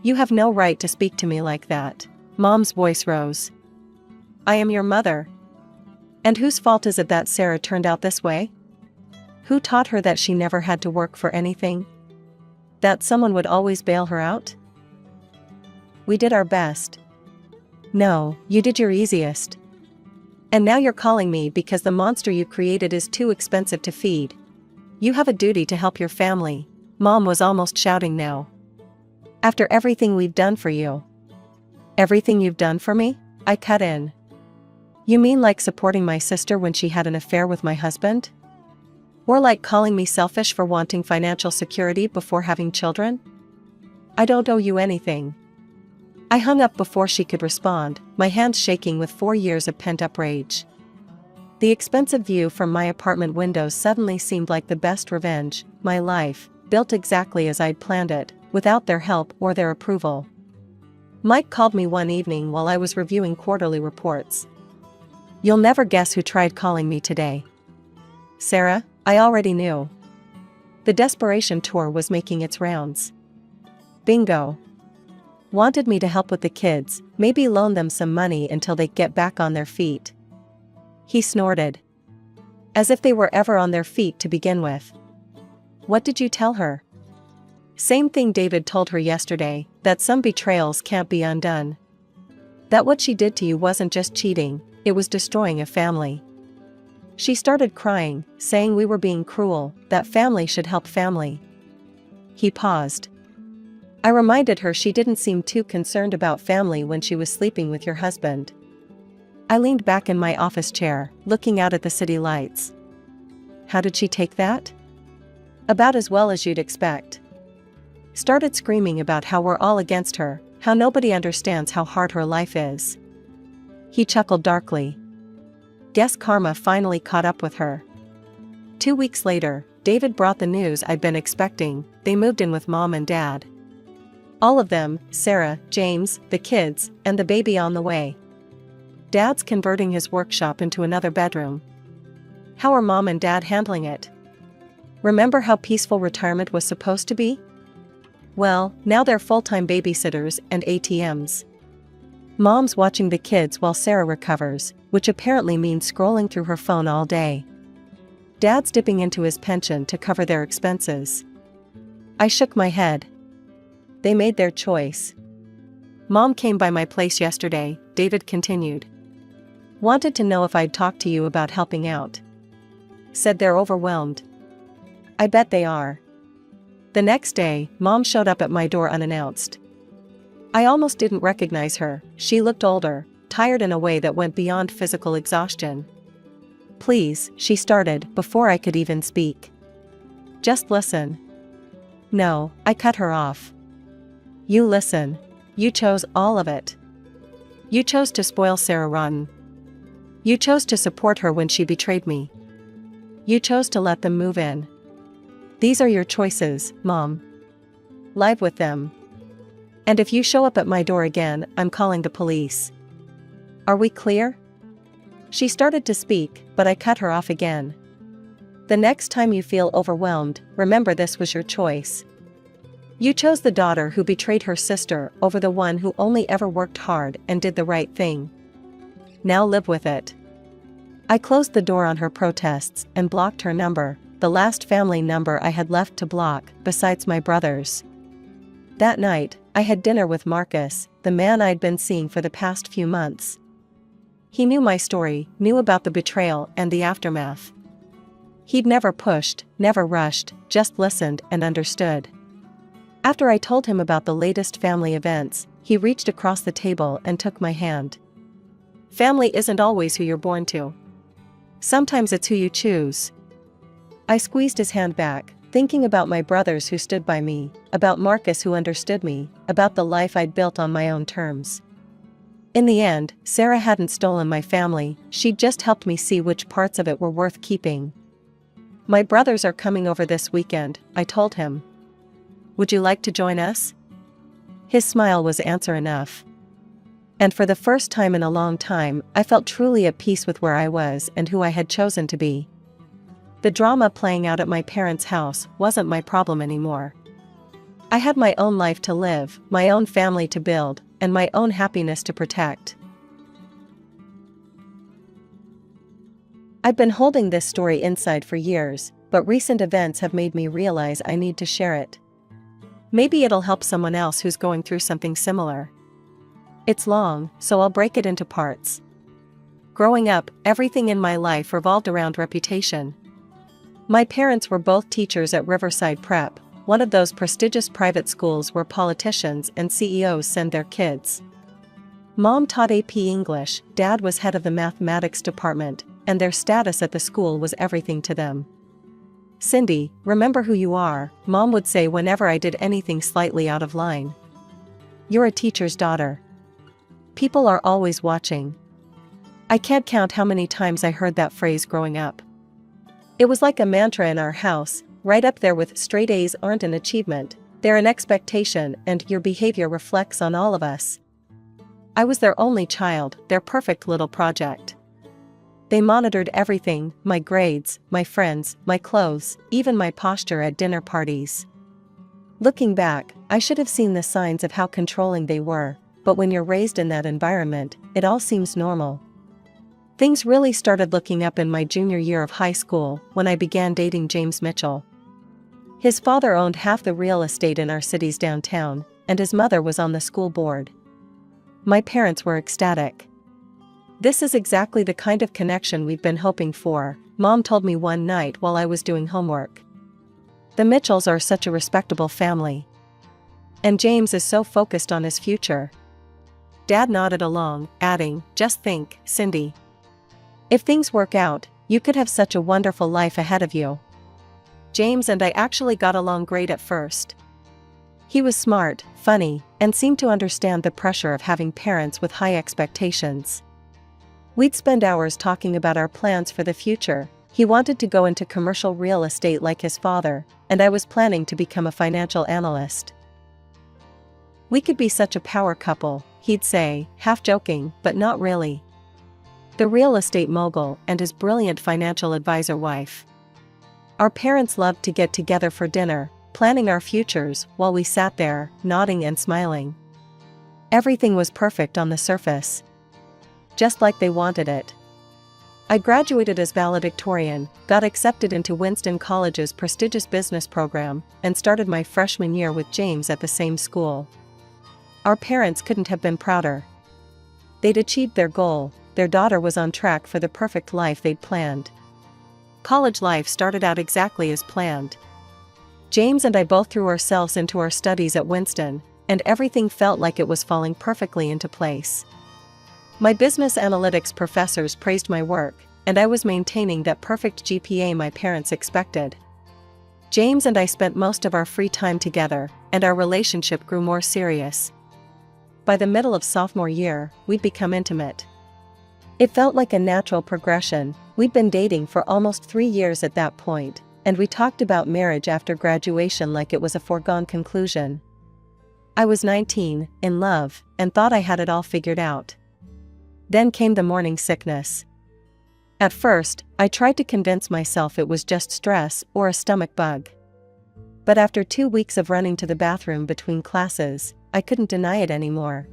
You have no right to speak to me like that. Mom's voice rose. I am your mother. And whose fault is it that Sarah turned out this way? Who taught her that she never had to work for anything? That someone would always bail her out? We did our best. No, you did your easiest. And now you're calling me because the monster you created is too expensive to feed. You have a duty to help your family. Mom was almost shouting now. After everything we've done for you. Everything you've done for me? I cut in. You mean like supporting my sister when she had an affair with my husband? Or like calling me selfish for wanting financial security before having children? I don't owe you anything." I hung up before she could respond, my hands shaking with 4 years of pent-up rage. The expensive view from my apartment windows suddenly seemed like the best revenge, my life, built exactly as I'd planned it, without their help or their approval. Mike called me one evening while I was reviewing quarterly reports. "You'll never guess who tried calling me today." "Sarah?" I already knew. The desperation tour was making its rounds. Bingo. Wanted me to help with the kids, maybe loan them some money until they get back on their feet. He snorted. As if they were ever on their feet to begin with. "What did you tell her?" "Same thing David told her yesterday, that some betrayals can't be undone. That what she did to you wasn't just cheating, it was destroying a family." She started crying, saying we were being cruel, that family should help family. He paused. I reminded her she didn't seem too concerned about family when she was sleeping with your husband. I leaned back in my office chair, looking out at the city lights. How did she take that? About as well as you'd expect. Started screaming about how we're all against her, how nobody understands how hard her life is. He chuckled darkly. Guess karma finally caught up with her. 2 weeks later, David brought the news I'd been expecting. They moved in with Mom and Dad. All of them, Sarah, James, the kids, and the baby on the way. Dad's converting his workshop into another bedroom. How are Mom and Dad handling it? Remember how peaceful retirement was supposed to be? Well, now they're full-time babysitters and ATMs. Mom's watching the kids while Sarah recovers, which apparently means scrolling through her phone all day. Dad's dipping into his pension to cover their expenses. I shook my head. They made their choice. Mom came by my place yesterday, David continued. Wanted to know if I'd talk to you about helping out. Said they're overwhelmed. I bet they are. The next day, Mom showed up at my door unannounced. I almost didn't recognize her. She looked older, tired in a way that went beyond physical exhaustion. Please, she started before I could even speak. Just listen. No, I cut her off. You listen. You chose all of it. You chose to spoil Sarah rotten. You chose to support her when she betrayed me. You chose to let them move in. These are your choices, Mom. Live with them. And if you show up at my door again, I'm calling the police. Are we clear? She started to speak, but I cut her off again. The next time you feel overwhelmed, remember this was your choice. You chose the daughter who betrayed her sister over the one who only ever worked hard and did the right thing. Now live with it. I closed the door on her protests and blocked her number, the last family number I had left to block, besides my brother's. That night, I had dinner with Marcus, the man I'd been seeing for the past few months. He knew my story, knew about the betrayal and the aftermath. He'd never pushed, never rushed, just listened and understood. After I told him about the latest family events, he reached across the table and took my hand. Family isn't always who you're born to. Sometimes it's who you choose. I squeezed his hand back, thinking about my brothers who stood by me, about Marcus who understood me, about the life I'd built on my own terms. In the end, Sarah hadn't stolen my family, she'd just helped me see which parts of it were worth keeping. My brothers are coming over this weekend, I told him. Would you like to join us? His smile was answer enough. And for the first time in a long time, I felt truly at peace with where I was and who I had chosen to be. The drama playing out at my parents' house wasn't my problem anymore. I had my own life to live, my own family to build, and my own happiness to protect. I've been holding this story inside for years, but recent events have made me realize I need to share it. Maybe it'll help someone else who's going through something similar. It's long, so I'll break it into parts. Growing up, everything in my life revolved around reputation. My parents were both teachers at Riverside Prep, one of those prestigious private schools where politicians and CEOs send their kids. Mom taught AP English, Dad was head of the mathematics department, and their status at the school was everything to them. "Cindy, remember who you are," Mom would say whenever I did anything slightly out of line. "You're a teacher's daughter. People are always watching." I can't count how many times I heard that phrase growing up. It was like a mantra in our house, right up there with "straight A's aren't an achievement, they're an expectation, and your behavior reflects on all of us." I was their only child, their perfect little project. They monitored everything: my grades, my friends, my clothes, even my posture at dinner parties. Looking back, I should have seen the signs of how controlling they were, but when you're raised in that environment, it all seems normal. Things really started looking up in my junior year of high school, when I began dating James Mitchell. His father owned half the real estate in our city's downtown, and his mother was on the school board. My parents were ecstatic. "This is exactly the kind of connection we've been hoping for," Mom told me one night while I was doing homework. "The Mitchells are such a respectable family. And James is so focused on his future." Dad nodded along, adding, "Just think, Cindy. If things work out, you could have such a wonderful life ahead of you." James and I actually got along great at first. He was smart, funny, and seemed to understand the pressure of having parents with high expectations. We'd spend hours talking about our plans for the future. He wanted to go into commercial real estate like his father, and I was planning to become a financial analyst. "We could be such a power couple," he'd say, half joking, but not really. The real estate mogul and his brilliant financial advisor wife. Our parents loved to get together for dinner, planning our futures while we sat there, nodding and smiling. Everything was perfect on the surface. Just like they wanted it. I graduated as valedictorian, got accepted into Winston College's prestigious business program, and started my freshman year with James at the same school. Our parents couldn't have been prouder. They'd achieved their goal. Their daughter was on track for the perfect life they'd planned. College life started out exactly as planned. James and I both threw ourselves into our studies at Winston, and everything felt like it was falling perfectly into place. My business analytics professors praised my work, and I was maintaining that perfect GPA my parents expected. James and I spent most of our free time together, and our relationship grew more serious. By the middle of sophomore year, we'd become intimate. It felt like a natural progression. We'd been dating for almost 3 years at that point, and we talked about marriage after graduation like it was a foregone conclusion. I was 19, in love, and thought I had it all figured out. Then came the morning sickness. At first, I tried to convince myself it was just stress or a stomach bug. But after 2 weeks of running to the bathroom between classes, I couldn't deny it anymore.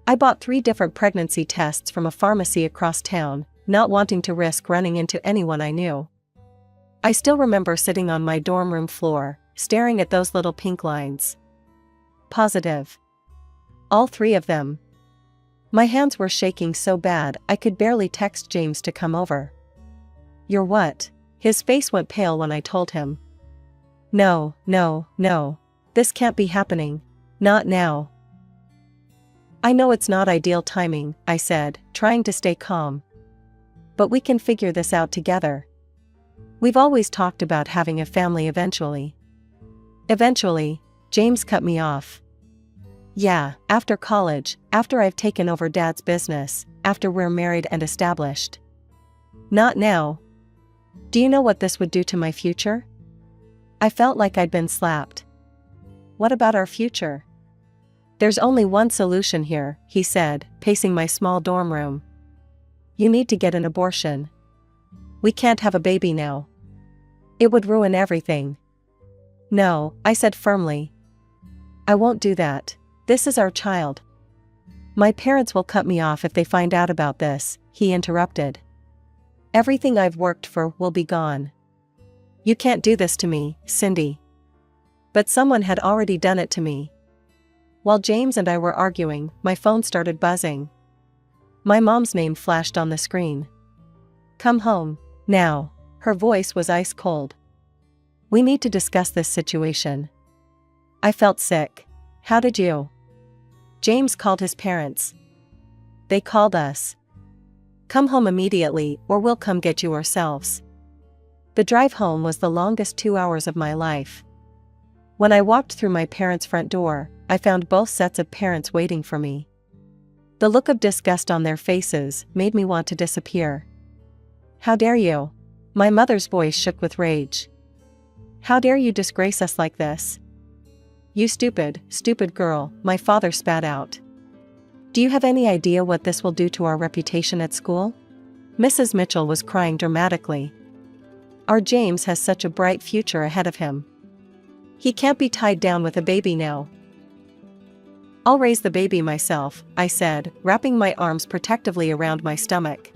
I bought 3 different pregnancy tests from a pharmacy across town, not wanting to risk running into anyone I knew. I still remember sitting on my dorm room floor, staring at those little pink lines. Positive. All 3 of them. My hands were shaking so bad I could barely text James to come over. "You're what?" His face went pale when I told him. No. This can't be happening. Not now." "I know it's not ideal timing," I said, trying to stay calm. "But we can figure this out together. We've always talked about having a family eventually." "Eventually?" James cut me off. "Yeah, after college, after I've taken over Dad's business, after we're married and established." "Not now. Do you know what this would do to my future?" I felt like I'd been slapped. "What about our future?" "There's only one solution here," he said, pacing my small dorm room. "You need to get an abortion. We can't have a baby now. It would ruin everything." "No," I said firmly. "I won't do that. This is our child." "My parents will cut me off if they find out about this," he interrupted. "Everything I've worked for will be gone. You can't do this to me, Cindy." But someone had already done it to me. While James and I were arguing, my phone started buzzing. My mom's name flashed on the screen. "Come home, now." Her voice was ice cold. "We need to discuss this situation." I felt sick. "How did you?" "James called his parents. They called us. Come home immediately or we'll come get you ourselves." The drive home was the longest 2 hours of my life. When I walked through my parents' front door, I found both sets of parents waiting for me. The look of disgust on their faces made me want to disappear. "How dare you?" My mother's voice shook with rage. "How dare you disgrace us like this?" "You stupid, stupid girl," my father spat out. "Do you have any idea what this will do to our reputation at school?" Mrs. Mitchell was crying dramatically. "Our James has such a bright future ahead of him. He can't be tied down with a baby now." "I'll raise the baby myself," I said, wrapping my arms protectively around my stomach.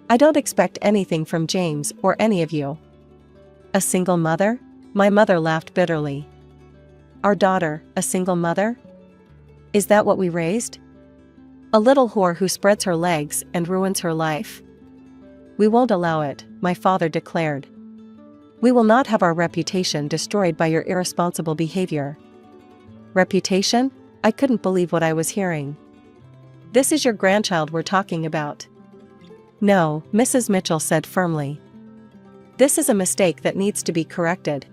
"I don't expect anything from James or any of you." "A single mother?" My mother laughed bitterly. "Our daughter, a single mother? Is that what we raised? A little whore who spreads her legs and ruins her life." "We won't allow it," my father declared. "We will not have our reputation destroyed by your irresponsible behavior." "Reputation?" I couldn't believe what I was hearing. "This is your grandchild we're talking about." "No," Mrs. Mitchell said firmly. "This is a mistake that needs to be corrected.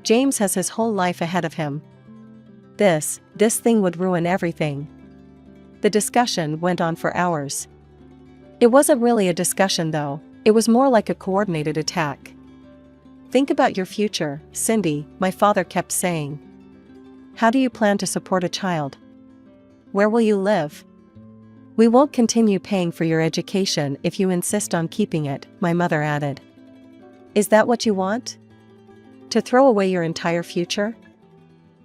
James has his whole life ahead of him. This thing would ruin everything." The discussion went on for hours. It wasn't really a discussion though, it was more like a coordinated attack. "Think about your future, Cindy," my father kept saying. "How do you plan to support a child? Where will you live? We won't continue paying for your education if you insist on keeping it," my mother added. "Is that what you want? To throw away your entire future?"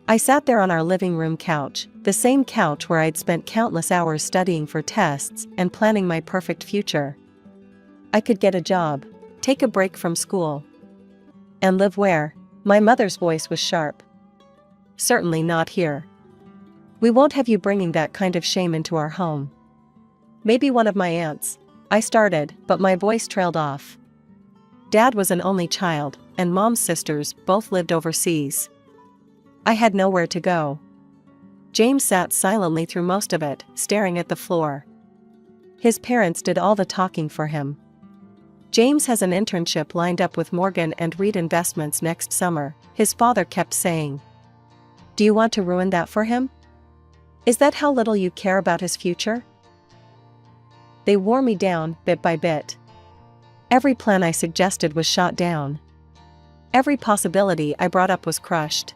I sat there on our living room couch, the same couch where I'd spent countless hours studying for tests and planning my perfect future. I could get a job, take a break from school. "And live where?" My mother's voice was sharp. "Certainly not here. We won't have you bringing that kind of shame into our home." "Maybe one of my aunts," I started, but my voice trailed off. Dad was an only child, and Mom's sisters both lived overseas. I had nowhere to go. James sat silently through most of it, staring at the floor. His parents did all the talking for him. "James has an internship lined up with Morgan and Reed Investments next summer," his father kept saying. "Do you want to ruin that for him? Is that how little you care about his future?" They wore me down, bit by bit. Every plan I suggested was shot down. Every possibility I brought up was crushed.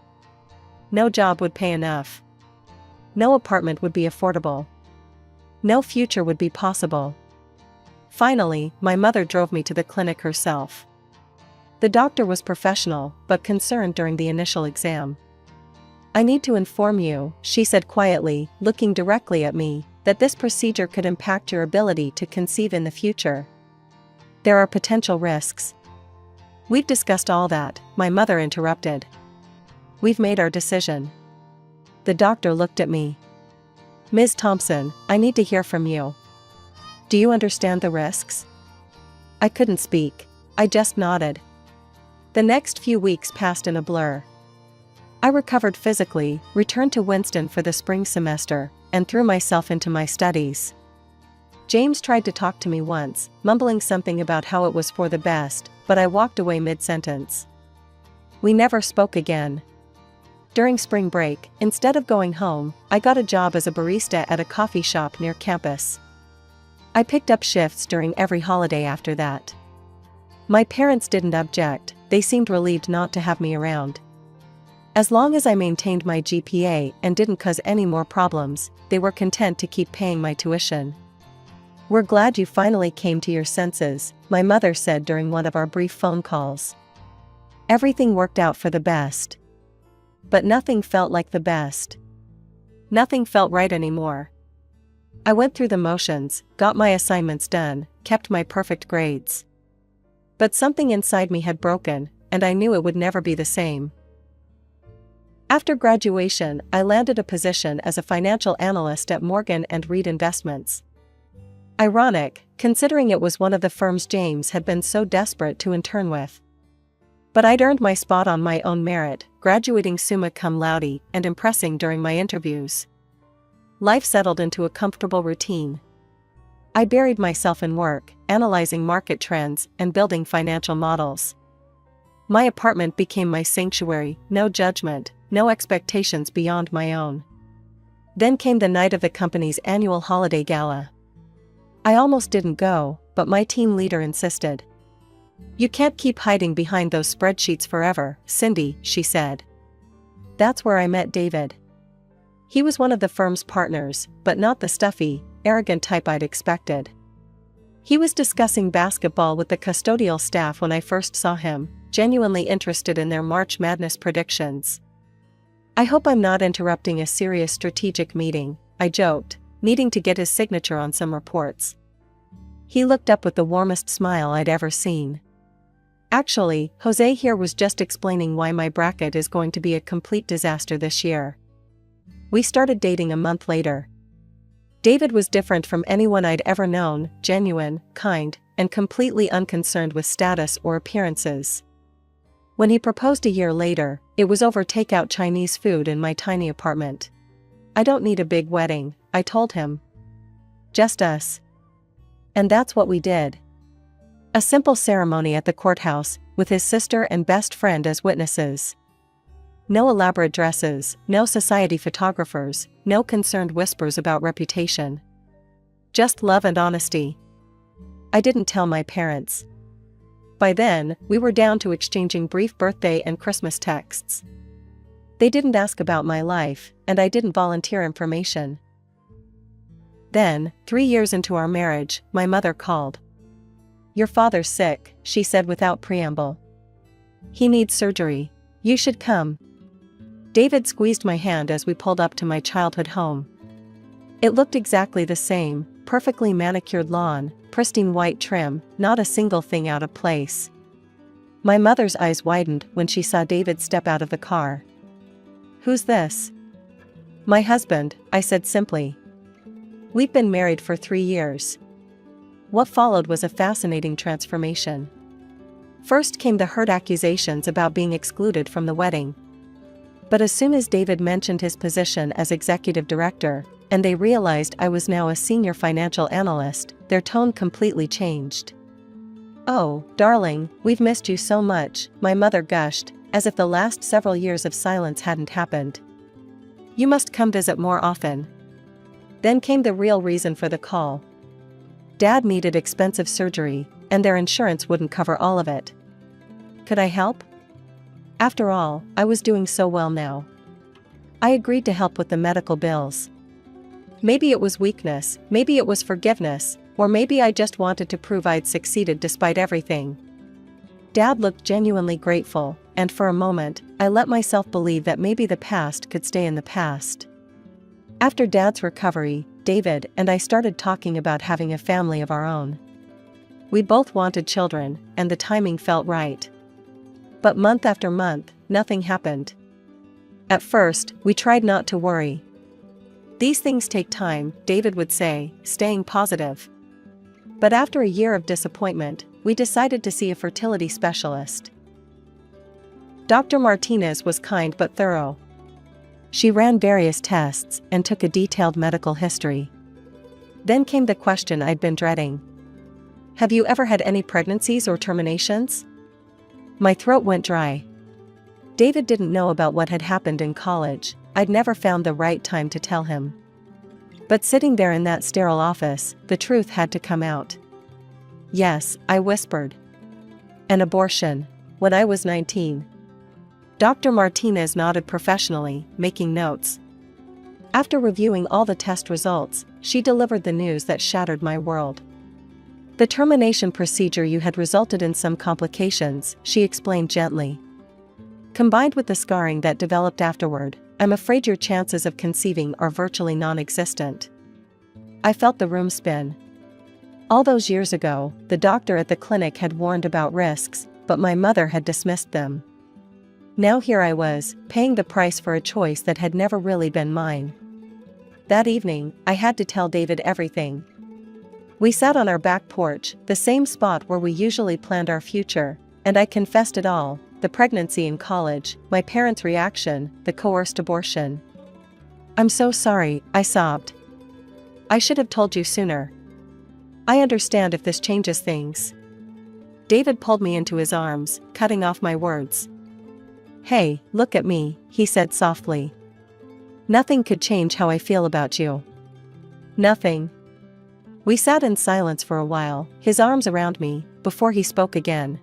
No job would pay enough. No apartment would be affordable. No future would be possible. Finally, my mother drove me to the clinic herself. The doctor was professional, but concerned during the initial exam. "I need to inform you," she said quietly, looking directly at me, "that this procedure could impact your ability to conceive in the future. There are potential risks." "We've discussed all that," my mother interrupted. "We've made our decision." The doctor looked at me. "Ms. Thompson, I need to hear from you. Do you understand the risks?" I couldn't speak. I just nodded. The next few weeks passed in a blur. I recovered physically, returned to Winston for the spring semester, and threw myself into my studies. James tried to talk to me once, mumbling something about how it was for the best, but I walked away mid-sentence. We never spoke again. During spring break, instead of going home, I got a job as a barista at a coffee shop near campus. I picked up shifts during every holiday after that. My parents didn't object, they seemed relieved not to have me around. As long as I maintained my GPA and didn't cause any more problems, they were content to keep paying my tuition. "We're glad you finally came to your senses," my mother said during one of our brief phone calls. Everything worked out for the best. But nothing felt like the best. Nothing felt right anymore. I went through the motions, got my assignments done, kept my perfect grades. But something inside me had broken, and I knew it would never be the same. After graduation, I landed a position as a financial analyst at Morgan and Reed Investments. Ironic, considering it was one of the firms James had been so desperate to intern with. But I'd earned my spot on my own merit, graduating summa cum laude and impressing during my interviews. Life settled into a comfortable routine. I buried myself in work, analyzing market trends and building financial models. My apartment became my sanctuary, no judgment, no expectations beyond my own. Then came the night of the company's annual holiday gala. I almost didn't go, but my team leader insisted. "You can't keep hiding behind those spreadsheets forever, Cindy," she said. That's where I met David. He was one of the firm's partners, but not the stuffy, arrogant type I'd expected. He was discussing basketball with the custodial staff when I first saw him, genuinely interested in their March Madness predictions. "I hope I'm not interrupting a serious strategic meeting," I joked, needing to get his signature on some reports. He looked up with the warmest smile I'd ever seen. "Actually, Jose here was just explaining why my bracket is going to be a complete disaster this year." We started dating a month later. David was different from anyone I'd ever known, genuine, kind, and completely unconcerned with status or appearances. When he proposed a year later, it was over takeout Chinese food in my tiny apartment. "I don't need a big wedding," I told him. "Just us." And that's what we did. A simple ceremony at the courthouse, with his sister and best friend as witnesses. No elaborate dresses, no society photographers, no concerned whispers about reputation. Just love and honesty. I didn't tell my parents. By then, we were down to exchanging brief birthday and Christmas texts. They didn't ask about my life, and I didn't volunteer information. Then, 3 years into our marriage, my mother called. "Your father's sick," she said without preamble. "He needs surgery. You should come." David squeezed my hand as we pulled up to my childhood home. It looked exactly the same, perfectly manicured lawn, pristine white trim, not a single thing out of place. My mother's eyes widened when she saw David step out of the car. "Who's this?" "My husband," I said simply. "We've been married for 3 years. What followed was a fascinating transformation. First came the hurt accusations about being excluded from the wedding. But as soon as David mentioned his position as executive director, and they realized I was now a senior financial analyst, their tone completely changed. "Oh, darling, we've missed you so much," my mother gushed, as if the last several years of silence hadn't happened. "You must come visit more often." Then came the real reason for the call. Dad needed expensive surgery, and their insurance wouldn't cover all of it. Could I help? After all, I was doing so well now. I agreed to help with the medical bills. Maybe it was weakness, maybe it was forgiveness, or maybe I just wanted to prove I'd succeeded despite everything. Dad looked genuinely grateful, and for a moment, I let myself believe that maybe the past could stay in the past. After Dad's recovery, David and I started talking about having a family of our own. We both wanted children, and the timing felt right. But month after month, nothing happened. At first, we tried not to worry. "These things take time," David would say, staying positive. But after a year of disappointment, we decided to see a fertility specialist. Dr. Martinez was kind but thorough. She ran various tests and took a detailed medical history. Then came the question I'd been dreading. "Have you ever had any pregnancies or terminations?" My throat went dry. David didn't know about what had happened in college. I'd never found the right time to tell him. But sitting there in that sterile office, the truth had to come out. "Yes," I whispered. "An abortion. When I was 19. Dr. Martinez nodded professionally, making notes. After reviewing all the test results, she delivered the news that shattered my world. "The termination procedure you had resulted in some complications," she explained gently. "Combined with the scarring that developed afterward, I'm afraid your chances of conceiving are virtually non-existent." I felt the room spin. All those years ago, the doctor at the clinic had warned about risks, but my mother had dismissed them. Now here I was, paying the price for a choice that had never really been mine. That evening, I had to tell David everything. We sat on our back porch, the same spot where we usually planned our future, and I confessed it all: the pregnancy in college, my parents' reaction, the coerced abortion. "I'm so sorry," I sobbed. "I should have told you sooner." I understand if this changes things. David pulled me into his arms, cutting off my words. Hey, look at me, he said softly. Nothing could change how I feel about you. Nothing. We sat in silence for a while, his arms around me, before he spoke again.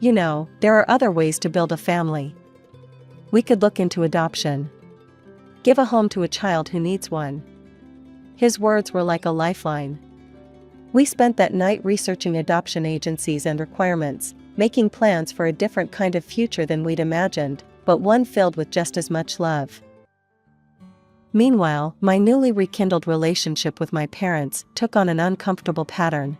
You know, there are other ways to build a family. We could look into adoption. Give a home to a child who needs one. His words were like a lifeline. We spent that night researching adoption agencies and requirements, making plans for a different kind of future than we'd imagined, but one filled with just as much love. Meanwhile, my newly rekindled relationship with my parents took on an uncomfortable pattern.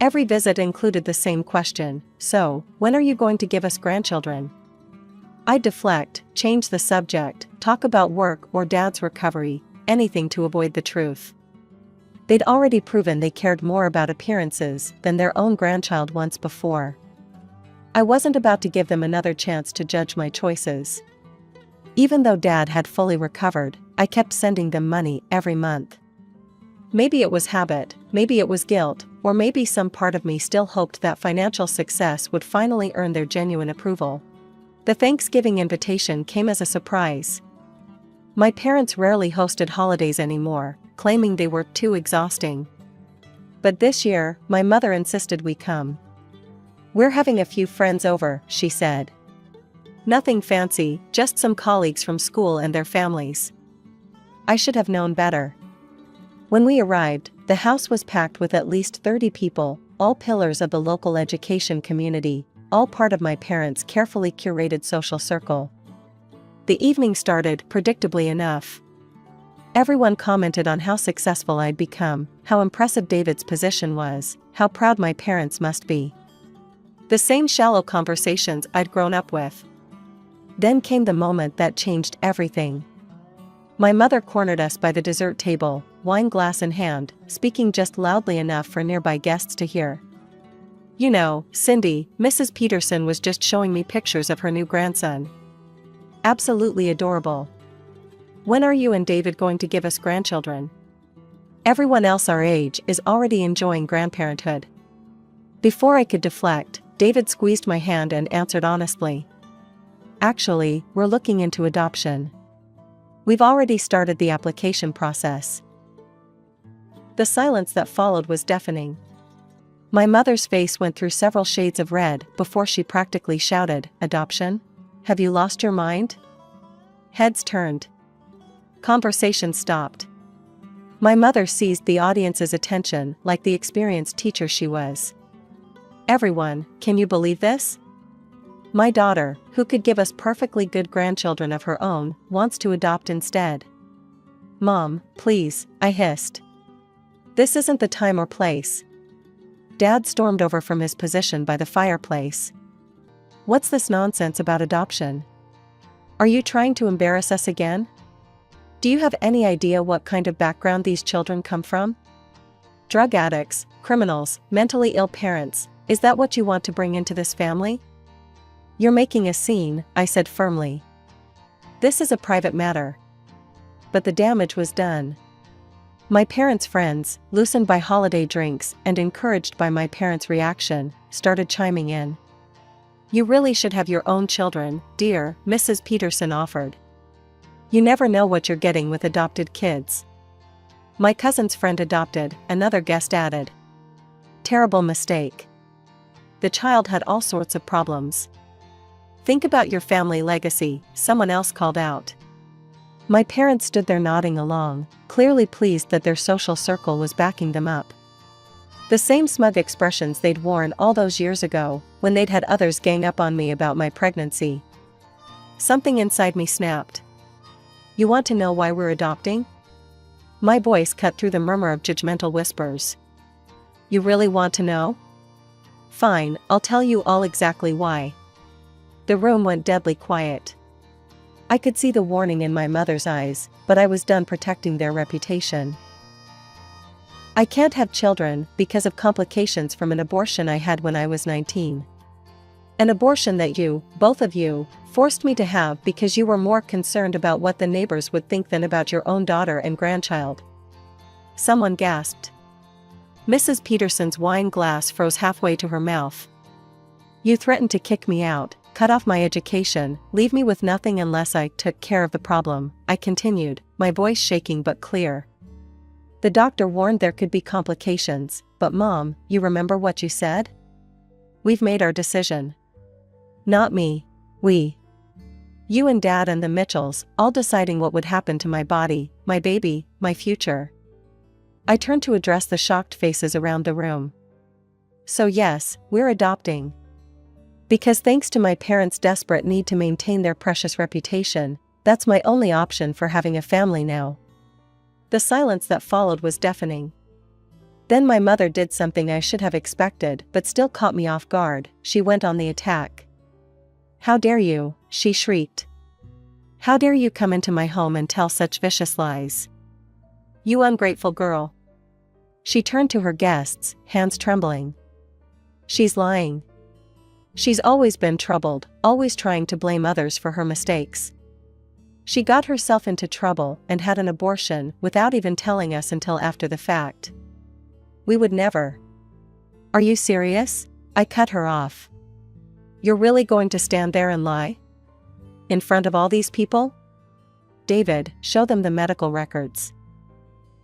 Every visit included the same question: so, when are you going to give us grandchildren? I'd deflect, change the subject, talk about work or dad's recovery, anything to avoid the truth. They'd already proven they cared more about appearances than their own grandchild once before. I wasn't about to give them another chance to judge my choices. Even though Dad had fully recovered, I kept sending them money every month. Maybe it was habit, maybe it was guilt, or maybe some part of me still hoped that financial success would finally earn their genuine approval. The Thanksgiving invitation came as a surprise. My parents rarely hosted holidays anymore, claiming they were too exhausting. But this year, my mother insisted we come. We're having a few friends over, she said. Nothing fancy, just some colleagues from school and their families. I should have known better. When we arrived, the house was packed with at least 30 people, all pillars of the local education community, all part of my parents' carefully curated social circle. The evening started predictably enough. Everyone commented on how successful I'd become, how impressive David's position was, how proud my parents must be. The same shallow conversations I'd grown up with. Then came the moment that changed everything. My mother cornered us by the dessert table, wine glass in hand, speaking just loudly enough for nearby guests to hear. You know, Cindy, Mrs. Peterson was just showing me pictures of her new grandson. Absolutely adorable. When are you and David going to give us grandchildren? Everyone else our age is already enjoying grandparenthood. Before I could deflect, David squeezed my hand and answered honestly. Actually, we're looking into adoption. We've already started the application process. The silence that followed was deafening. My mother's face went through several shades of red before she practically shouted, "Adoption? Have you lost your mind?" Heads turned. Conversation stopped. My mother seized the audience's attention like the experienced teacher she was. Everyone, can you believe this? My daughter, who could give us perfectly good grandchildren of her own, wants to adopt instead. Mom, please, I hissed. This isn't the time or place. Dad stormed over from his position by the fireplace. What's this nonsense about adoption? Are you trying to embarrass us again? Do you have any idea what kind of background these children come from? Drug addicts, criminals, mentally ill parents, is that what you want to bring into this family? You're making a scene, I said firmly. This is a private matter. But the damage was done. My parents' friends, loosened by holiday drinks and encouraged by my parents' reaction, started chiming in. You really should have your own children, dear, Mrs. Peterson offered. You never know what you're getting with adopted kids. My cousin's friend adopted, another guest added. Terrible mistake. The child had all sorts of problems. Think about your family legacy, someone else called out. My parents stood there nodding along, clearly pleased that their social circle was backing them up. The same smug expressions they'd worn all those years ago, when they'd had others gang up on me about my pregnancy. Something inside me snapped. You want to know why we're adopting? My voice cut through the murmur of judgmental whispers. You really want to know? Fine, I'll tell you all exactly why. The room went deadly quiet. I could see the warning in my mother's eyes, but I was done protecting their reputation. I can't have children because of complications from an abortion I had when I was 19. An abortion that you, both of you, forced me to have because you were more concerned about what the neighbors would think than about your own daughter and grandchild. Someone gasped. Mrs. Peterson's wine glass froze halfway to her mouth. You threatened to kick me out, cut off my education, leave me with nothing unless I took care of the problem, I continued, my voice shaking but clear. The doctor warned there could be complications, but Mom, you remember what you said? We've made our decision. Not me. We. You and Dad and the Mitchells, all deciding what would happen to my body, my baby, my future. I turned to address the shocked faces around the room. So yes, we're adopting. Because thanks to my parents' desperate need to maintain their precious reputation, that's my only option for having a family now. The silence that followed was deafening. Then my mother did something I should have expected but still caught me off guard. She went on the attack. How dare you, she shrieked. How dare you come into my home and tell such vicious lies? You ungrateful girl. She turned to her guests, hands trembling. She's lying. She's always been troubled, always trying to blame others for her mistakes. She got herself into trouble and had an abortion without even telling us until after the fact. We would never. Are you serious? I cut her off. You're really going to stand there and lie? In front of all these people? David, show them the medical records.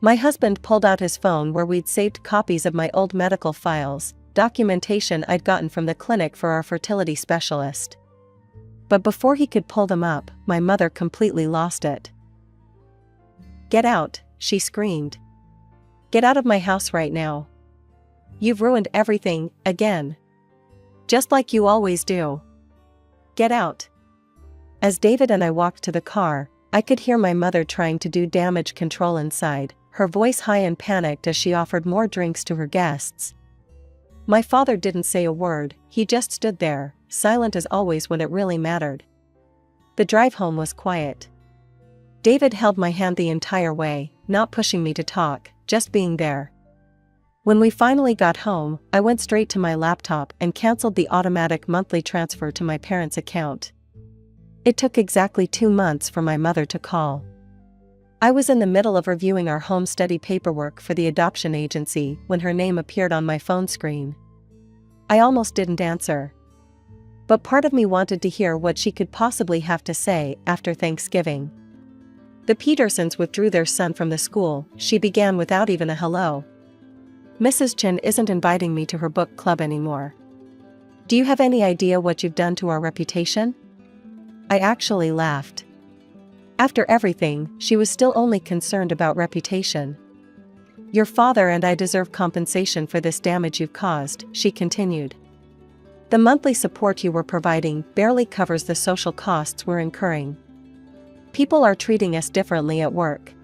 My husband pulled out his phone where we'd saved copies of my old medical files, documentation I'd gotten from the clinic for our fertility specialist. But before he could pull them up, my mother completely lost it. Get out, she screamed. Get out of my house right now. You've ruined everything, again. Just like you always do. Get out. As David and I walked to the car, I could hear my mother trying to do damage control inside, her voice high and panicked as she offered more drinks to her guests. My father didn't say a word, he just stood there, silent as always when it really mattered. The drive home was quiet. David held my hand the entire way, not pushing me to talk, just being there. When we finally got home, I went straight to my laptop and canceled the automatic monthly transfer to my parents' account. It took exactly 2 months for my mother to call. I was in the middle of reviewing our home study paperwork for the adoption agency when her name appeared on my phone screen. I almost didn't answer. But part of me wanted to hear what she could possibly have to say after Thanksgiving. The Petersons withdrew their son from the school, she began without even a hello. Mrs. Chin isn't inviting me to her book club anymore. Do you have any idea what you've done to our reputation? I actually laughed. After everything, she was still only concerned about reputation. Your father and I deserve compensation for this damage you've caused, she continued. The monthly support you were providing barely covers the social costs we're incurring. People are treating us differently at work.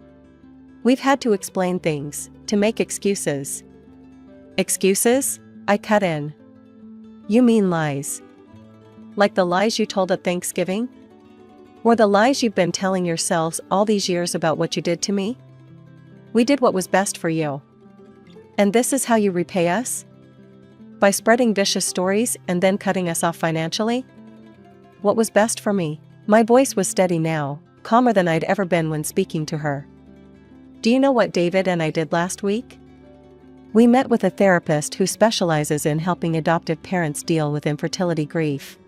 We've had to explain things, to make excuses. Excuses? I cut in. You mean lies. Like the lies you told at Thanksgiving? Or the lies you've been telling yourselves all these years about what you did to me? We did what was best for you. And this is how you repay us? By spreading vicious stories and then cutting us off financially? What was best for me? My voice was steady now, calmer than I'd ever been when speaking to her. Do you know what David and I did last week? We met with a therapist who specializes in helping adoptive parents deal with infertility grief.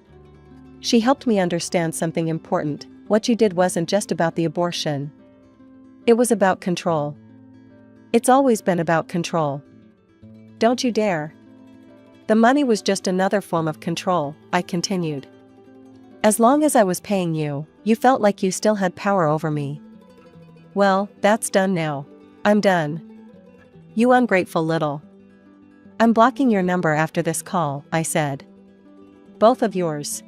She helped me understand something important. What you did wasn't just about the abortion. It was about control. It's always been about control. Don't you dare. The money was just another form of control, I continued. As long as I was paying you, you felt like you still had power over me. Well, that's done now. I'm done. You ungrateful little. I'm blocking your number after this call, I said. Both of yours.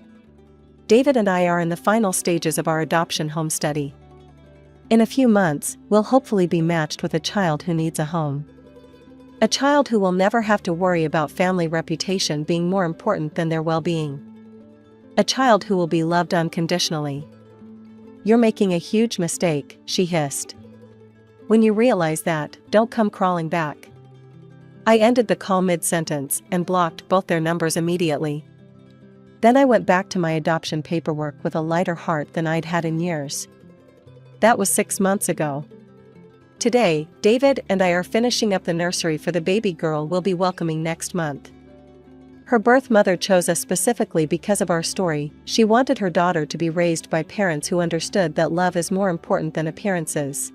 David and I are in the final stages of our adoption home study. In a few months, we'll hopefully be matched with a child who needs a home. A child who will never have to worry about family reputation being more important than their well-being. A child who will be loved unconditionally. You're making a huge mistake, she hissed. When you realize that, don't come crawling back. I ended the call mid-sentence and blocked both their numbers immediately. Then I went back to my adoption paperwork with a lighter heart than I'd had in years. That was 6 months ago. Today, David and I are finishing up the nursery for the baby girl we'll be welcoming next month. Her birth mother chose us specifically because of our story. She wanted her daughter to be raised by parents who understood that love is more important than appearances.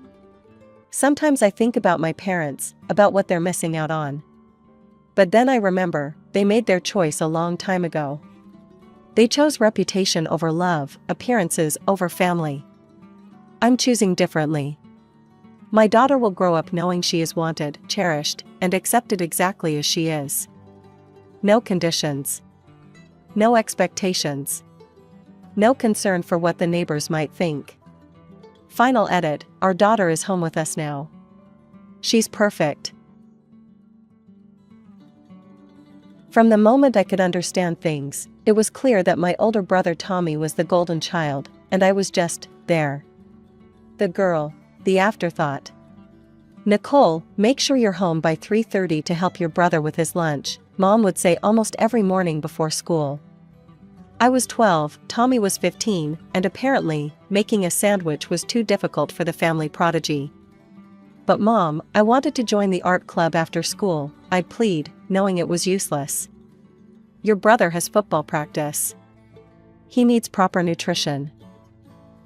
Sometimes I think about my parents, about what they're missing out on. But then I remember, they made their choice a long time ago. They chose reputation over love, appearances over family. I'm choosing differently. My daughter will grow up knowing she is wanted, cherished, and accepted exactly as she is. No conditions. No expectations. No concern for what the neighbors might think. Final edit, our daughter is home with us now. She's perfect. From the moment I could understand things, it was clear that my older brother Tommy was the golden child, and I was just there. The girl, the afterthought. Nicole, make sure you're home by 3:30 to help your brother with his lunch, Mom would say almost every morning before school. I was 12, Tommy was 15, and apparently, making a sandwich was too difficult for the family prodigy. But Mom, I wanted to join the art club after school, I'd plead, knowing it was useless. Your brother has football practice. He needs proper nutrition.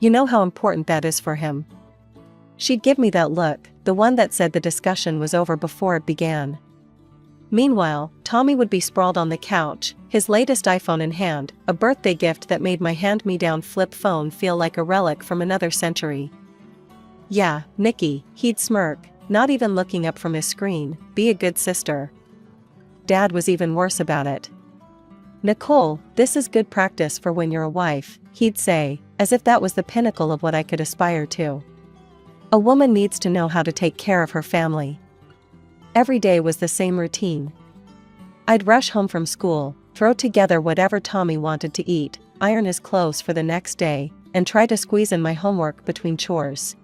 You know how important that is for him. She'd give me that look, the one that said the discussion was over before it began. Meanwhile, Tommy would be sprawled on the couch, his latest iPhone in hand, a birthday gift that made my hand-me-down flip phone feel like a relic from another century. Yeah, Nikki, he'd smirk, not even looking up from his screen, be a good sister. Dad was even worse about it. Nicole, this is good practice for when you're a wife, he'd say, as if that was the pinnacle of what I could aspire to. A woman needs to know how to take care of her family. Every day was the same routine. I'd rush home from school, throw together whatever Tommy wanted to eat, iron his clothes for the next day, and try to squeeze in my homework between chores.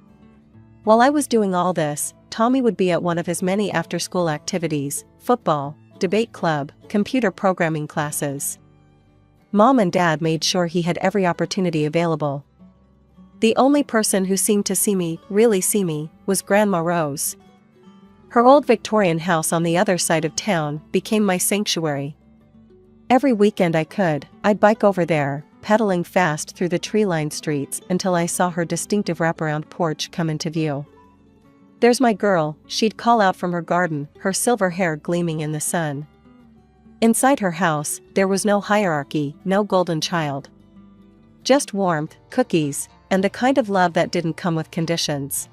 While I was doing all this, Tommy would be at one of his many after-school activities, football, debate club, computer programming classes. Mom and Dad made sure he had every opportunity available. The only person who seemed to see me, really see me, was Grandma Rose. Her old Victorian house on the other side of town became my sanctuary. Every weekend I'd bike over there, pedaling fast through the tree-lined streets until I saw her distinctive wraparound porch come into view. There's my girl, she'd call out from her garden, her silver hair gleaming in the sun. Inside her house, there was no hierarchy, no golden child. Just warmth, cookies, and the kind of love that didn't come with conditions.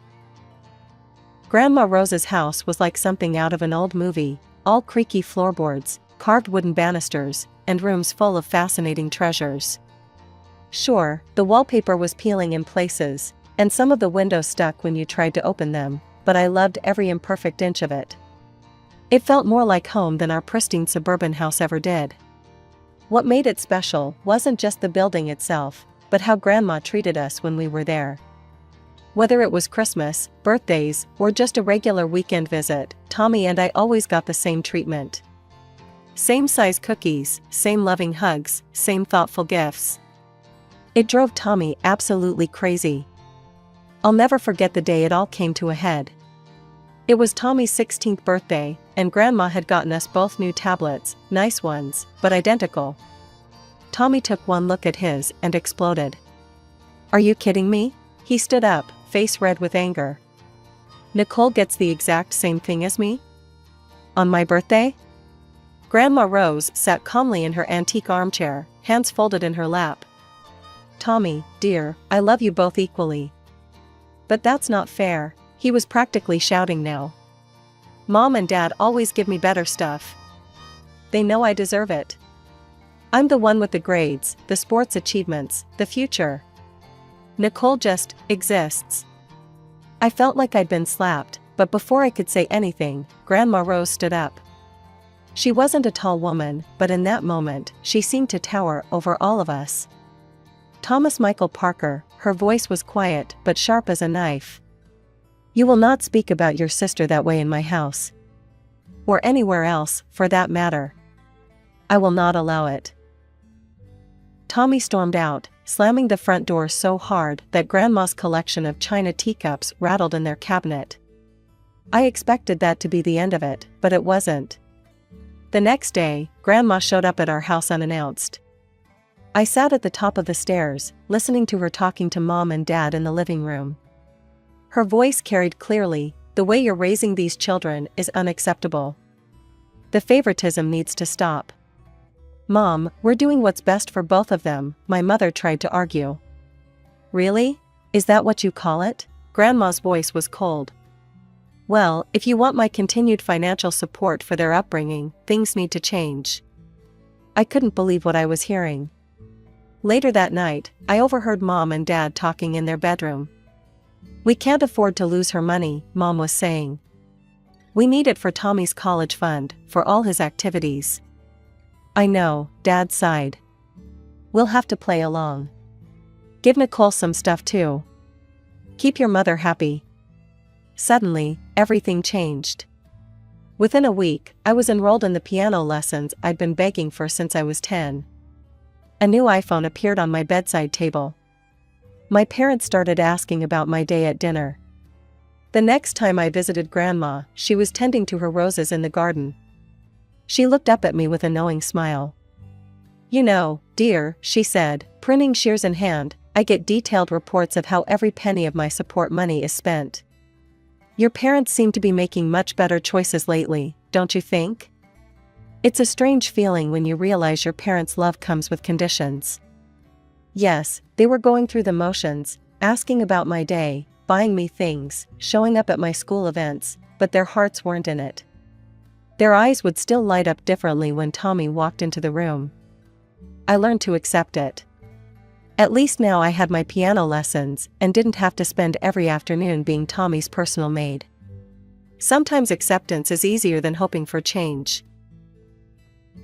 Grandma Rose's house was like something out of an old movie, all creaky floorboards, carved wooden banisters, and rooms full of fascinating treasures. Sure, the wallpaper was peeling in places, and some of the windows stuck when you tried to open them, but I loved every imperfect inch of it. It felt more like home than our pristine suburban house ever did. What made it special wasn't just the building itself, but how Grandma treated us when we were there. Whether it was Christmas, birthdays, or just a regular weekend visit, Tommy and I always got the same treatment. Same size cookies, same loving hugs, same thoughtful gifts. It drove Tommy absolutely crazy. I'll never forget the day it all came to a head. It was Tommy's 16th birthday, and Grandma had gotten us both new tablets, nice ones, but identical. Tommy took one look at his and exploded. Are you kidding me? He stood up, face red with anger. Nicole gets the exact same thing as me? On my birthday? Grandma Rose sat calmly in her antique armchair, hands folded in her lap. Tommy, dear, I love you both equally. But that's not fair, he was practically shouting now. Mom and Dad always give me better stuff. They know I deserve it. I'm the one with the grades, the sports achievements, the future. Nicole just exists. I felt like I'd been slapped, but before I could say anything, Grandma Rose stood up. She wasn't a tall woman, but in that moment, she seemed to tower over all of us. Thomas Michael Parker, her voice was quiet but sharp as a knife. You will not speak about your sister that way in my house. Or anywhere else, for that matter. I will not allow it. Tommy stormed out, slamming the front door so hard that Grandma's collection of china teacups rattled in their cabinet. I expected that to be the end of it, but it wasn't. The next day, Grandma showed up at our house unannounced. I sat at the top of the stairs, listening to her talking to Mom and Dad in the living room. Her voice carried clearly, "The way you're raising these children is unacceptable. The favoritism needs to stop." "Mom, we're doing what's best for both of them," my mother tried to argue. "Really? Is that what you call it?" Grandma's voice was cold. "Well, if you want my continued financial support for their upbringing, things need to change." I couldn't believe what I was hearing. Later that night, I overheard Mom and Dad talking in their bedroom. "We can't afford to lose her money," Mom was saying. "We need it for Tommy's college fund, for all his activities." "I know," Dad sighed. "We'll have to play along. Give Nicole some stuff too. Keep your mother happy." Suddenly, everything changed. Within a week, I was enrolled in the piano lessons I'd been begging for since I was 10. A new iPhone appeared on my bedside table. My parents started asking about my day at dinner. The next time I visited Grandma, she was tending to her roses in the garden. She looked up at me with a knowing smile. "You know, dear," she said, printing shears in hand, "I get detailed reports of how every penny of my support money is spent. Your parents seem to be making much better choices lately, don't you think? It's a strange feeling when you realize your parents' love comes with conditions." Yes, they were going through the motions, asking about my day, buying me things, showing up at my school events, but their hearts weren't in it. Their eyes would still light up differently when Tommy walked into the room. I learned to accept it. At least now I had my piano lessons and didn't have to spend every afternoon being Tommy's personal maid. Sometimes acceptance is easier than hoping for change.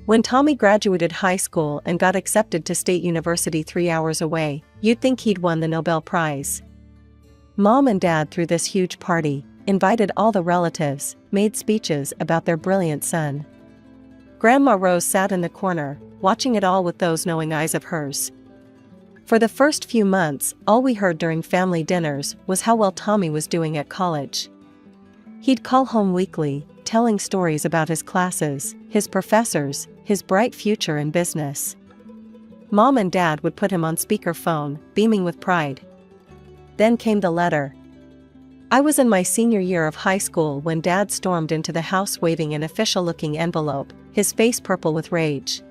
When Tommy graduated high school and got accepted to State University 3 hours away, you'd think he'd won the Nobel Prize. Mom and Dad threw this huge party, invited all the relatives, made speeches about their brilliant son. Grandma Rose sat in the corner, watching it all with those knowing eyes of hers. For the first few months, all we heard during family dinners was how well Tommy was doing at college. He'd call home weekly, telling stories about his classes, his professors, his bright future in business. Mom and Dad would put him on speakerphone, beaming with pride. Then came the letter. I was in my senior year of high school when Dad stormed into the house waving an official-looking envelope, his face purple with rage.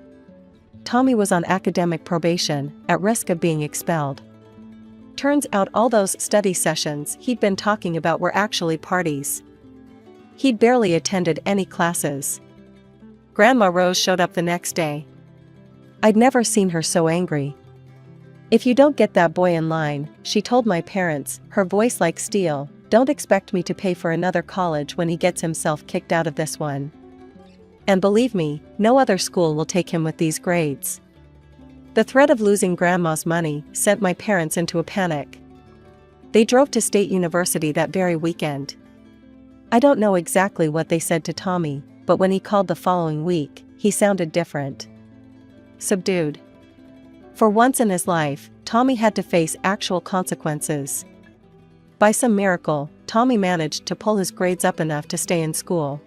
Tommy was on academic probation, at risk of being expelled. Turns out all those study sessions he'd been talking about were actually parties. He'd barely attended any classes. Grandma Rose showed up the next day. I'd never seen her so angry. "If you don't get that boy in line," she told my parents, her voice like steel, "don't expect me to pay for another college when he gets himself kicked out of this one. And believe me, no other school will take him with these grades." The threat of losing Grandma's money sent my parents into a panic. They drove to State University that very weekend. I don't know exactly what they said to Tommy, but when he called the following week, he sounded different. Subdued. For once in his life, Tommy had to face actual consequences. By some miracle, Tommy managed to pull his grades up enough to stay in school.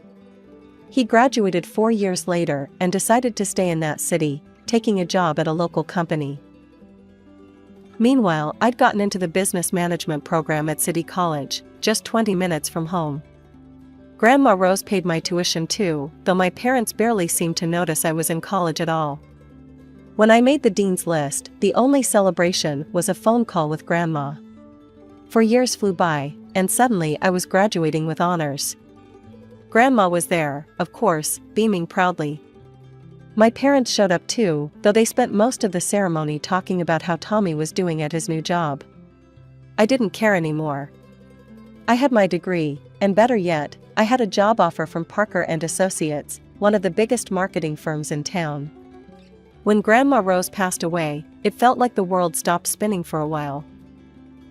He graduated 4 years later and decided to stay in that city, taking a job at a local company. Meanwhile, I'd gotten into the business management program at City College, just 20 minutes from home. Grandma Rose paid my tuition too, though my parents barely seemed to notice I was in college at all. When I made the dean's list, the only celebration was a phone call with Grandma. 4 years flew by, and suddenly I was graduating with honors. Grandma was there, of course, beaming proudly. My parents showed up too, though they spent most of the ceremony talking about how Tommy was doing at his new job. I didn't care anymore. I had my degree, and better yet, I had a job offer from Parker & Associates, one of the biggest marketing firms in town. When Grandma Rose passed away, it felt like the world stopped spinning for a while.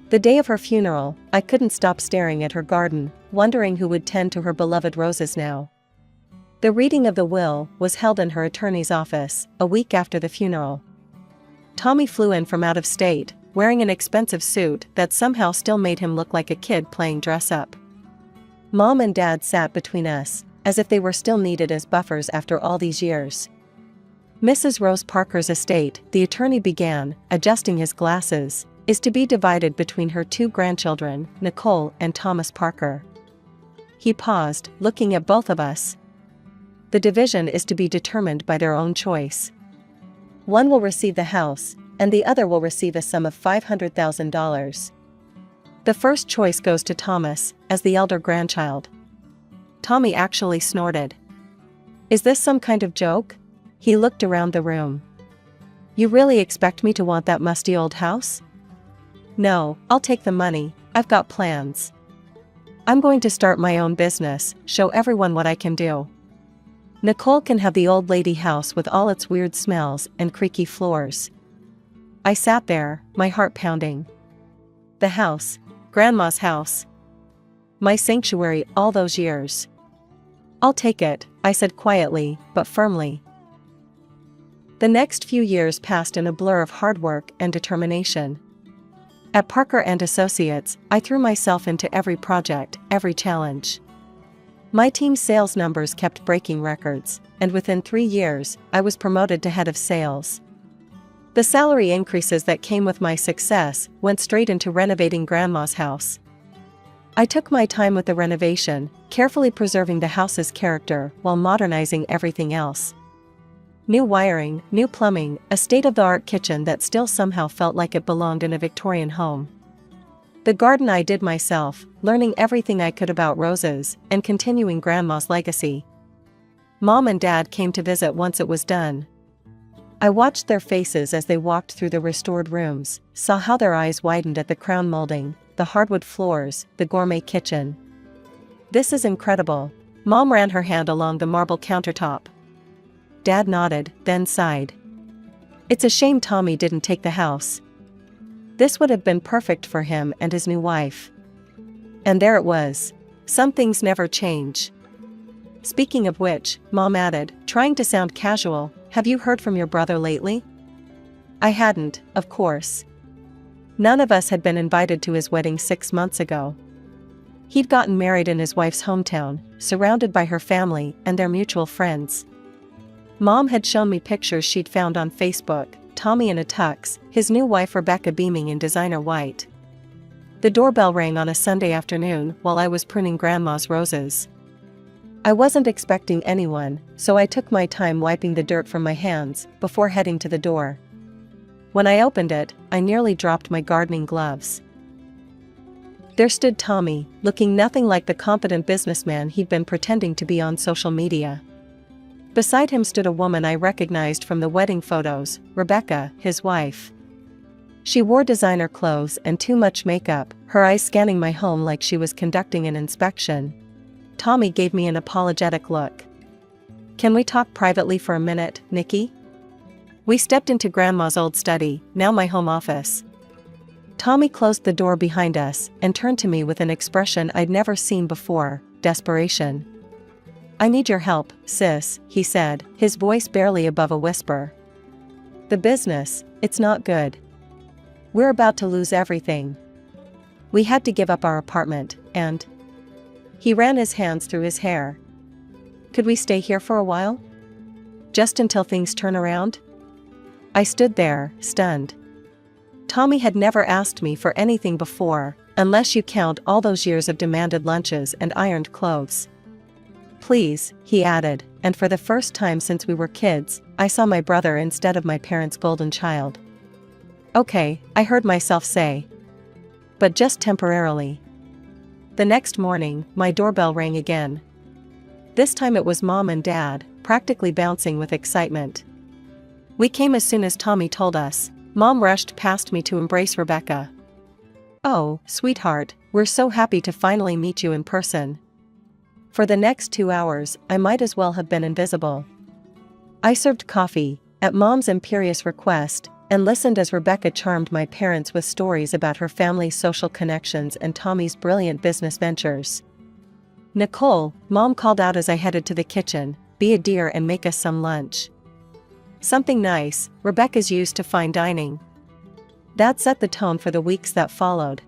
The day of her funeral, I couldn't stop staring at her garden, wondering who would tend to her beloved roses now. The reading of the will was held in her attorney's office, a week after the funeral. Tommy flew in from out of state, wearing an expensive suit that somehow still made him look like a kid playing dress-up. Mom and Dad sat between us, as if they were still needed as buffers after all these years. Mrs. Rose Parker's estate, the attorney began, adjusting his glasses, is to be divided between her 2 grandchildren, Nicole and Thomas Parker. He paused, looking at both of us. The division is to be determined by their own choice. One will receive the house, and the other will receive a sum of $500,000. The first choice goes to Thomas, as the elder grandchild. Tommy actually snorted. Is this some kind of joke? He looked around the room. You really expect me to want that musty old house? No, I'll take the money, I've got plans. I'm going to start my own business, show everyone what I can do. Nicole can have the old lady house with all its weird smells and creaky floors. I sat there, my heart pounding. The house, Grandma's house. My sanctuary all those years. I'll take it, I said quietly, but firmly. The next few years passed in a blur of hard work and determination. At Parker & Associates, I threw myself into every project, every challenge. My team's sales numbers kept breaking records, and within 3 years, I was promoted to head of sales. The salary increases that came with my success went straight into renovating Grandma's house. I took my time with the renovation, carefully preserving the house's character while modernizing everything else. New wiring, new plumbing, a state-of-the-art kitchen that still somehow felt like it belonged in a Victorian home. The garden I did myself, learning everything I could about roses, and continuing Grandma's legacy. Mom and Dad came to visit once it was done. I watched their faces as they walked through the restored rooms, saw how their eyes widened at the crown molding, the hardwood floors, the gourmet kitchen. This is incredible. Mom ran her hand along the marble countertop. Dad nodded, then sighed. It's a shame Tommy didn't take the house. This would have been perfect for him and his new wife. And there it was. Some things never change. Speaking of which, Mom added, trying to sound casual, have you heard from your brother lately? I hadn't, of course. None of us had been invited to his wedding 6 months ago. He'd gotten married in his wife's hometown, surrounded by her family and their mutual friends. Mom had shown me pictures she'd found on Facebook, Tommy in a tux, his new wife Rebecca beaming in designer white. The doorbell rang on a Sunday afternoon while I was pruning Grandma's roses. I wasn't expecting anyone, so I took my time wiping the dirt from my hands before heading to the door. When I opened it, I nearly dropped my gardening gloves. There stood Tommy, looking nothing like the confident businessman he'd been pretending to be on social media. Beside him stood a woman I recognized from the wedding photos, Rebecca, his wife. She wore designer clothes and too much makeup, her eyes scanning my home like she was conducting an inspection. Tommy gave me an apologetic look. Can we talk privately for a minute, Nikki? We stepped into Grandma's old study, now my home office. Tommy closed the door behind us and turned to me with an expression I'd never seen before, desperation. I need your help, sis, he said, his voice barely above a whisper. The business, it's not good. We're about to lose everything. We had to give up our apartment, and... He ran his hands through his hair. Could we stay here for a while? Just until things turn around? I stood there, stunned. Tommy had never asked me for anything before, unless you count all those years of demanded lunches and ironed clothes. Please, he added, and for the first time since we were kids, I saw my brother instead of my parents' golden child. Okay, I heard myself say. But just temporarily. The next morning, my doorbell rang again. This time it was Mom and Dad, practically bouncing with excitement. We came as soon as Tommy told us. Mom rushed past me to embrace Rebecca. Oh, sweetheart, we're so happy to finally meet you in person. For the next 2 hours, I might as well have been invisible. I served coffee, at Mom's imperious request, and listened as Rebecca charmed my parents with stories about her family's social connections and Tommy's brilliant business ventures. Nicole, Mom called out as I headed to the kitchen, be a dear and make us some lunch. Something nice, Rebecca's used to fine dining. That set the tone for the weeks that followed.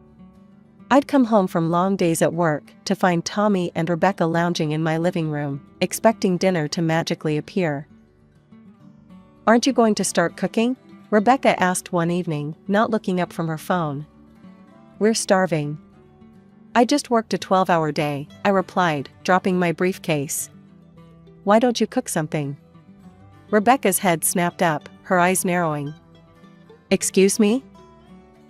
I'd come home from long days at work to find Tommy and Rebecca lounging in my living room, expecting dinner to magically appear. "Aren't you going to start cooking?" Rebecca asked one evening, not looking up from her phone. "We're starving." "I just worked a 12-hour day," I replied, dropping my briefcase. "Why don't you cook something?" Rebecca's head snapped up, her eyes narrowing. "Excuse me?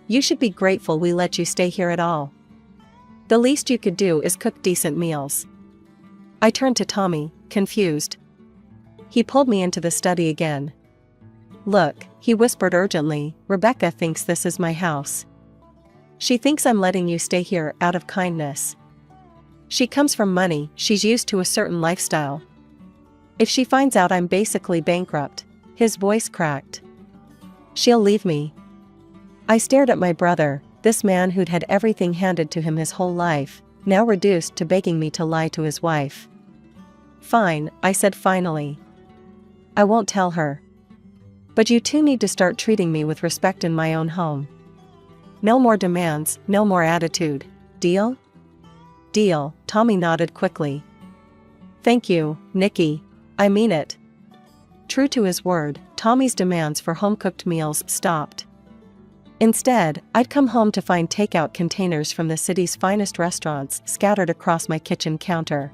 You should be grateful we let you stay here at all. The least you could do is cook decent meals." I turned to Tommy, confused. He pulled me into the study again. "Look," he whispered urgently, "Rebecca thinks this is my house. She thinks I'm letting you stay here out of kindness. She comes from money, she's used to a certain lifestyle. If she finds out I'm basically bankrupt," his voice cracked, "she'll leave me." I stared at my brother, this man who'd had everything handed to him his whole life, now reduced to begging me to lie to his wife. "Fine," I said finally. "I won't tell her. But you two need to start treating me with respect in my own home. No more demands, no more attitude. Deal?" "Deal," Tommy nodded quickly. "Thank you, Nikki. I mean it." True to his word, Tommy's demands for home-cooked meals stopped. Instead, I'd come home to find takeout containers from the city's finest restaurants scattered across my kitchen counter.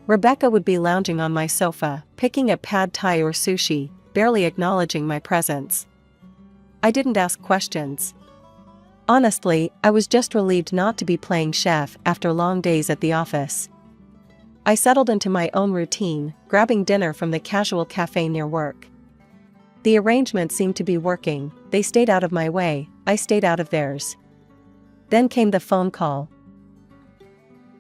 Rebecca would be lounging on my sofa, picking at pad thai or sushi, barely acknowledging my presence. I didn't ask questions. Honestly, I was just relieved not to be playing chef after long days at the office. I settled into my own routine, grabbing dinner from the casual cafe near work. The arrangement seemed to be working, they stayed out of my way, I stayed out of theirs. Then came the phone call.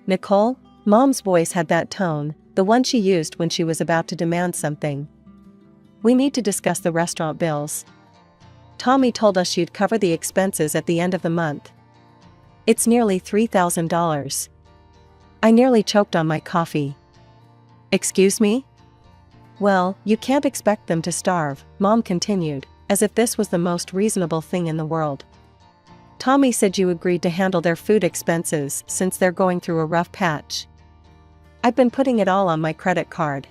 "Nicole?" Mom's voice had that tone, the one she used when she was about to demand something. "We need to discuss the restaurant bills. Tommy told us you'd cover the expenses at the end of the month. It's nearly $3,000. I nearly choked on my coffee. "Excuse me?" "Well, you can't expect them to starve," Mom continued, as if this was the most reasonable thing in the world. "Tommy said you agreed to handle their food expenses since they're going through a rough patch. I've been putting it all on my credit card.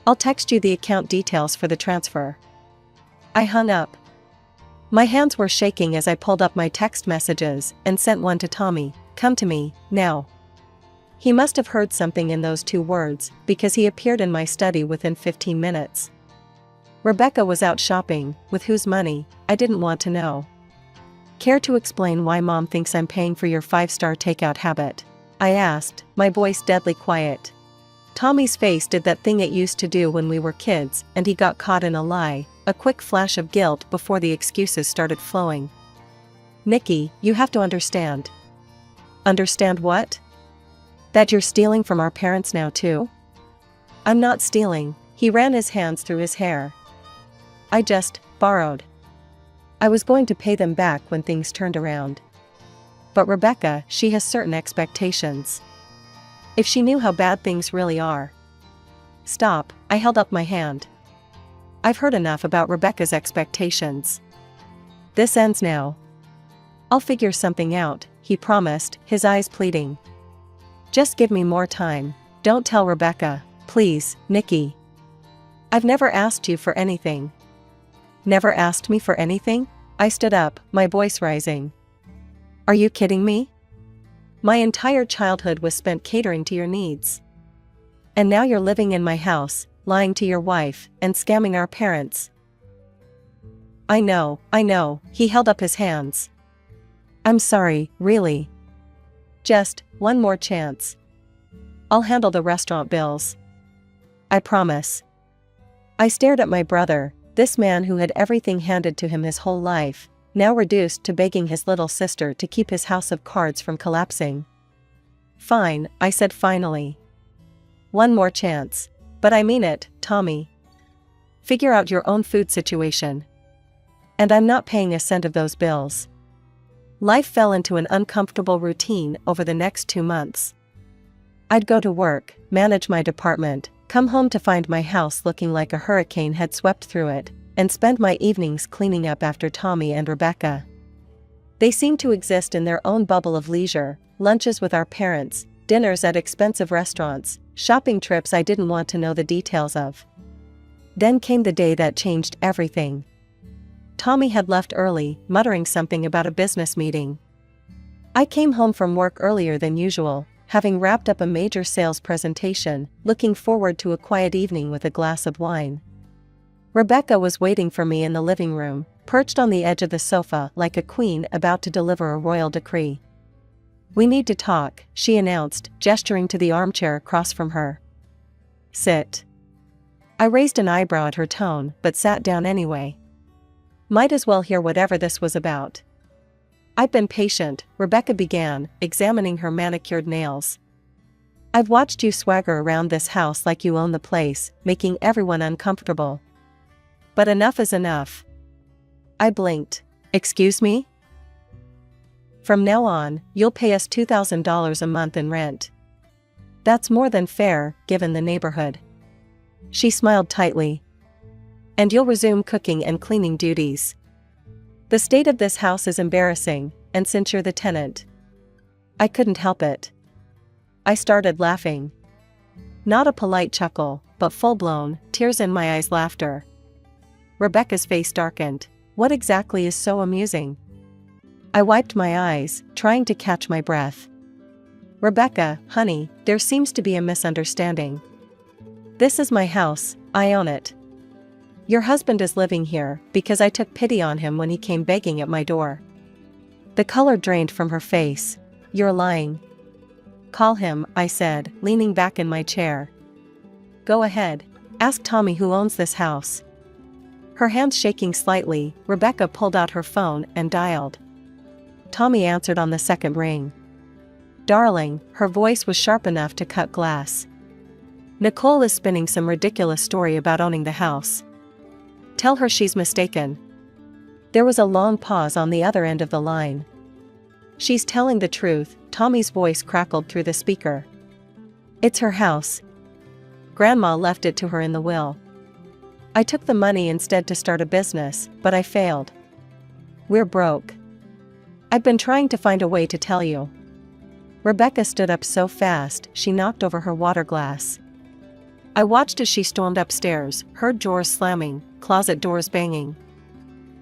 I'll text you the account details for the transfer." I hung up. My hands were shaking as I pulled up my text messages and sent one to Tommy, "Come to me, now." He must have heard something in those 2 words, because he appeared in my study within 15 minutes. Rebecca was out shopping, with whose money, I didn't want to know. "Care to explain why Mom thinks I'm paying for your 5-star takeout habit?" I asked, my voice deadly quiet. Tommy's face did that thing it used to do when we were kids and he got caught in a lie, a quick flash of guilt before the excuses started flowing. "Nikki, you have to understand." "Understand what?" "That you're stealing from our parents now too?" "I'm not stealing," he ran his hands through his hair. "I just borrowed. I was going to pay them back when things turned around. But Rebecca, she has certain expectations. If she knew how bad things really are." "Stop," I held up my hand. "I've heard enough about Rebecca's expectations. This ends now." "I'll figure something out," he promised, his eyes pleading. "Just give me more time. Don't tell Rebecca, please, Nikki." "I've never asked you for anything." "Never asked me for anything?" I stood up, my voice rising. "Are you kidding me? My entire childhood was spent catering to your needs. And now you're living in my house, lying to your wife, and scamming our parents." I know, he held up his hands. "I'm sorry, really. Just one more chance. I'll handle the restaurant bills. I promise." I stared at my brother, this man who had everything handed to him his whole life, now reduced to begging his little sister to keep his house of cards from collapsing. "Fine," I said finally. "One more chance. But I mean it, Tommy. Figure out your own food situation. And I'm not paying a cent of those bills." Life fell into an uncomfortable routine over the next 2 months. I'd go to work, manage my department, come home to find my house looking like a hurricane had swept through it, and spend my evenings cleaning up after Tommy and Rebecca. They seem to exist in their own bubble of leisure, lunches with our parents, dinners at expensive restaurants, shopping trips I didn't want to know the details of. Then came the day that changed everything. Tommy had left early, muttering something about a business meeting. I came home from work earlier than usual, having wrapped up a major sales presentation, looking forward to a quiet evening with a glass of wine. Rebecca was waiting for me in the living room, perched on the edge of the sofa like a queen about to deliver a royal decree. "We need to talk," she announced, gesturing to the armchair across from her. "Sit." I raised an eyebrow at her tone, but sat down anyway. Might as well hear whatever this was about. "I've been patient," Rebecca began, examining her manicured nails. "I've watched you swagger around this house like you own the place, making everyone uncomfortable. But enough is enough." I blinked. "Excuse me?" "From now on, you'll pay us $2,000 a month in rent. That's more than fair, given the neighborhood." She smiled tightly. "And you'll resume cooking and cleaning duties. The state of this house is embarrassing, and since you're the tenant." I couldn't help it. I started laughing. Not a polite chuckle, but full-blown, tears in my eyes laughter. Rebecca's face darkened. "What exactly is so amusing?" I wiped my eyes, trying to catch my breath. "Rebecca, honey, there seems to be a misunderstanding. This is my house, I own it. Your husband is living here because I took pity on him when he came begging at my door." The color drained from her face. "You're lying." "Call him," I said, leaning back in my chair. "Go ahead. Ask Tommy who owns this house." Her hands shaking slightly, Rebecca pulled out her phone and dialed. Tommy answered on the second ring. "Darling," her voice was sharp enough to cut glass. "Nicole is spinning some ridiculous story about owning the house. Tell her she's mistaken." There was a long pause on the other end of the line. "She's telling the truth," Tommy's voice crackled through the speaker. "It's her house. Grandma left it to her in the will. I took the money instead to start a business, but I failed. We're broke. I've been trying to find a way to tell you." Rebecca stood up so fast she knocked over her water glass. I watched as she stormed upstairs, heard drawers slamming, closet doors banging.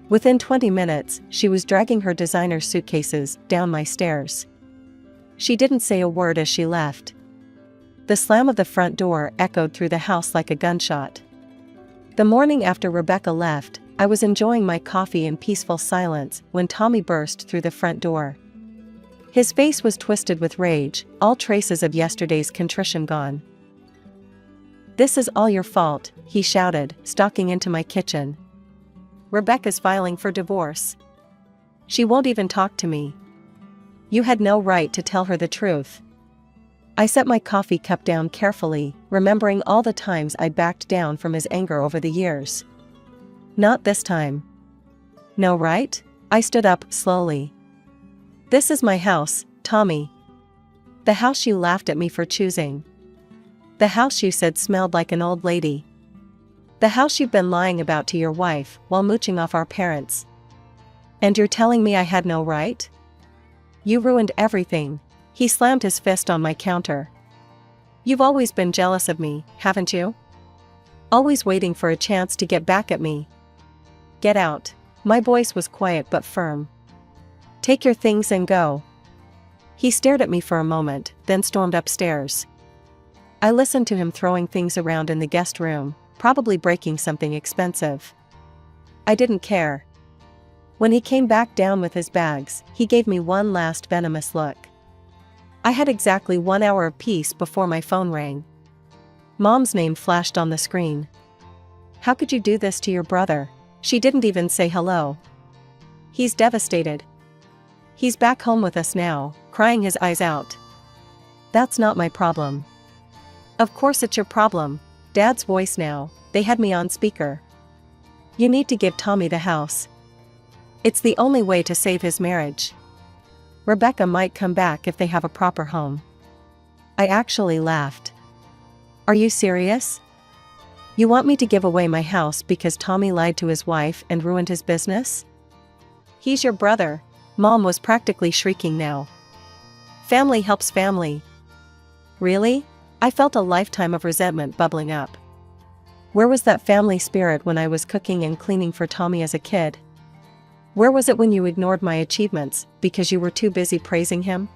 Within 20 minutes, she was dragging her designer suitcases down my stairs. She didn't say a word as she left. The slam of the front door echoed through the house like a gunshot. The morning after Rebecca left, I was enjoying my coffee in peaceful silence when Tommy burst through the front door. His face was twisted with rage, all traces of yesterday's contrition gone. "This is all your fault," he shouted, stalking into my kitchen. "Rebecca's filing for divorce. She won't even talk to me. You had no right to tell her the truth." I set my coffee cup down carefully, remembering all the times I'd backed down from his anger over the years. Not this time. "No, right?" I stood up slowly. "This is my house, Tommy. The house you laughed at me for choosing. The house you said smelled like an old lady. The house you've been lying about to your wife while mooching off our parents. And you're telling me I had no right? You ruined everything." He slammed his fist on my counter. "You've always been jealous of me, haven't you? Always waiting for a chance to get back at me. Get out." My voice was quiet but firm. "Take your things and go." He stared at me for a moment, then stormed upstairs. I listened to him throwing things around in the guest room, probably breaking something expensive. I didn't care. When he came back down with his bags, he gave me one last venomous look. I had exactly 1 hour of peace before my phone rang. Mom's name flashed on the screen. "How could you do this to your brother?" She didn't even say hello. "He's devastated. He's back home with us now, crying his eyes out." "That's not my problem." "Of course it's your problem." Dad's voice now, they had me on speaker. "You need to give Tommy the house. It's the only way to save his marriage. Rebecca might come back if they have a proper home." I actually laughed. "Are you serious? You want me to give away my house because Tommy lied to his wife and ruined his business?" "He's your brother." Mom was practically shrieking now. Family helps family. Really? I felt a lifetime of resentment bubbling up. Where was that family spirit when I was cooking and cleaning for Tommy as a kid? Where was it when you ignored my achievements because you were too busy praising him?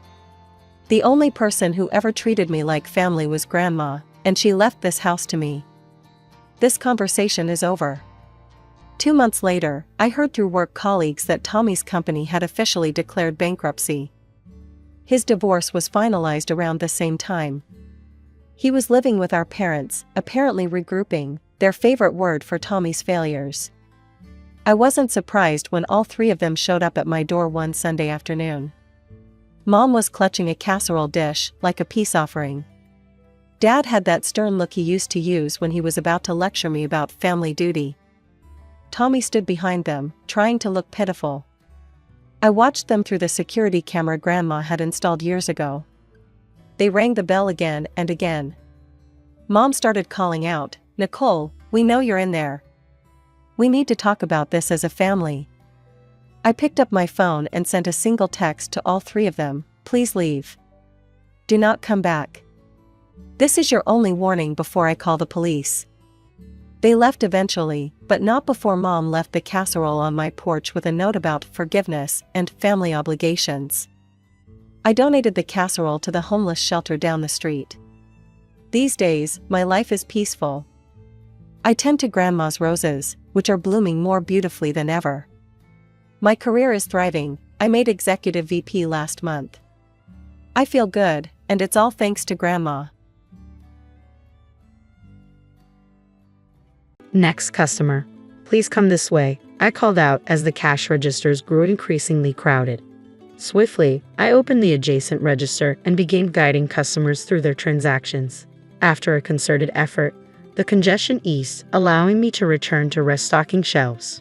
The only person who ever treated me like family was Grandma, and she left this house to me. This conversation is over. 2 months later, I heard through work colleagues that Tommy's company had officially declared bankruptcy. His divorce was finalized around the same time. He was living with our parents, apparently regrouping, their favorite word for Tommy's failures. I wasn't surprised when all three of them showed up at my door one Sunday afternoon. Mom was clutching a casserole dish like a peace offering. Dad had that stern look he used to use when he was about to lecture me about family duty. Tommy stood behind them, trying to look pitiful. I watched them through the security camera Grandma had installed years ago. They rang the bell again and again. Mom started calling out, "Nicole, we know you're in there. We need to talk about this as a family." I picked up my phone and sent a single text to all three of them, "Please leave. Do not come back. This is your only warning before I call the police." They left eventually, but not before Mom left the casserole on my porch with a note about forgiveness and family obligations. I donated the casserole to the homeless shelter down the street. These days, my life is peaceful. I tend to Grandma's roses, which are blooming more beautifully than ever. My career is thriving. I made executive VP last month. I feel good, and it's all thanks to Grandma. Next customer. Please come this way, I called out as the cash registers grew increasingly crowded. Swiftly, I opened the adjacent register and began guiding customers through their transactions. After a concerted effort, the congestion eased, allowing me to return to restocking shelves.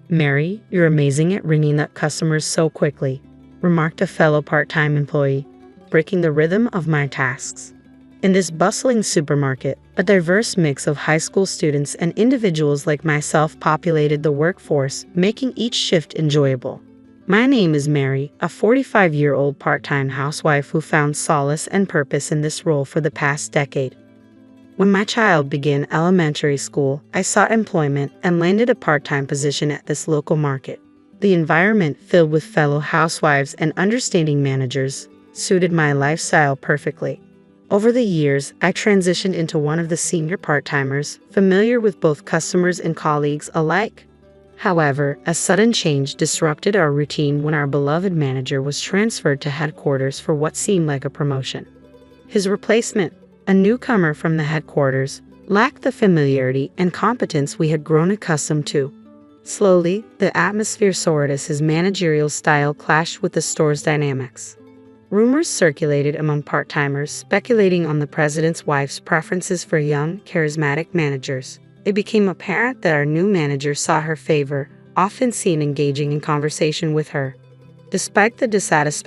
"Mary, you're amazing at ringing up customers so quickly," remarked a fellow part-time employee, breaking the rhythm of my tasks. In this bustling supermarket, a diverse mix of high school students and individuals like myself populated the workforce, making each shift enjoyable. My name is Mary, a 45-year-old part-time housewife who found solace and purpose in this role for the past decade. When my child began elementary school, I sought employment and landed a part-time position at this local market. The environment, filled with fellow housewives and understanding managers, suited my lifestyle perfectly. Over the years, I transitioned into one of the senior part-timers, familiar with both customers and colleagues alike. However, a sudden change disrupted our routine when our beloved manager was transferred to headquarters for what seemed like a promotion. His replacement, a newcomer from the headquarters, lacked the familiarity and competence we had grown accustomed to. Slowly, the atmosphere soared as his managerial style clashed with the store's dynamics. Rumors circulated among part-timers speculating on the president's wife's preferences for young, charismatic managers. It became apparent that our new manager saw her favor, often seen engaging in conversation with her. Despite the dissatisfaction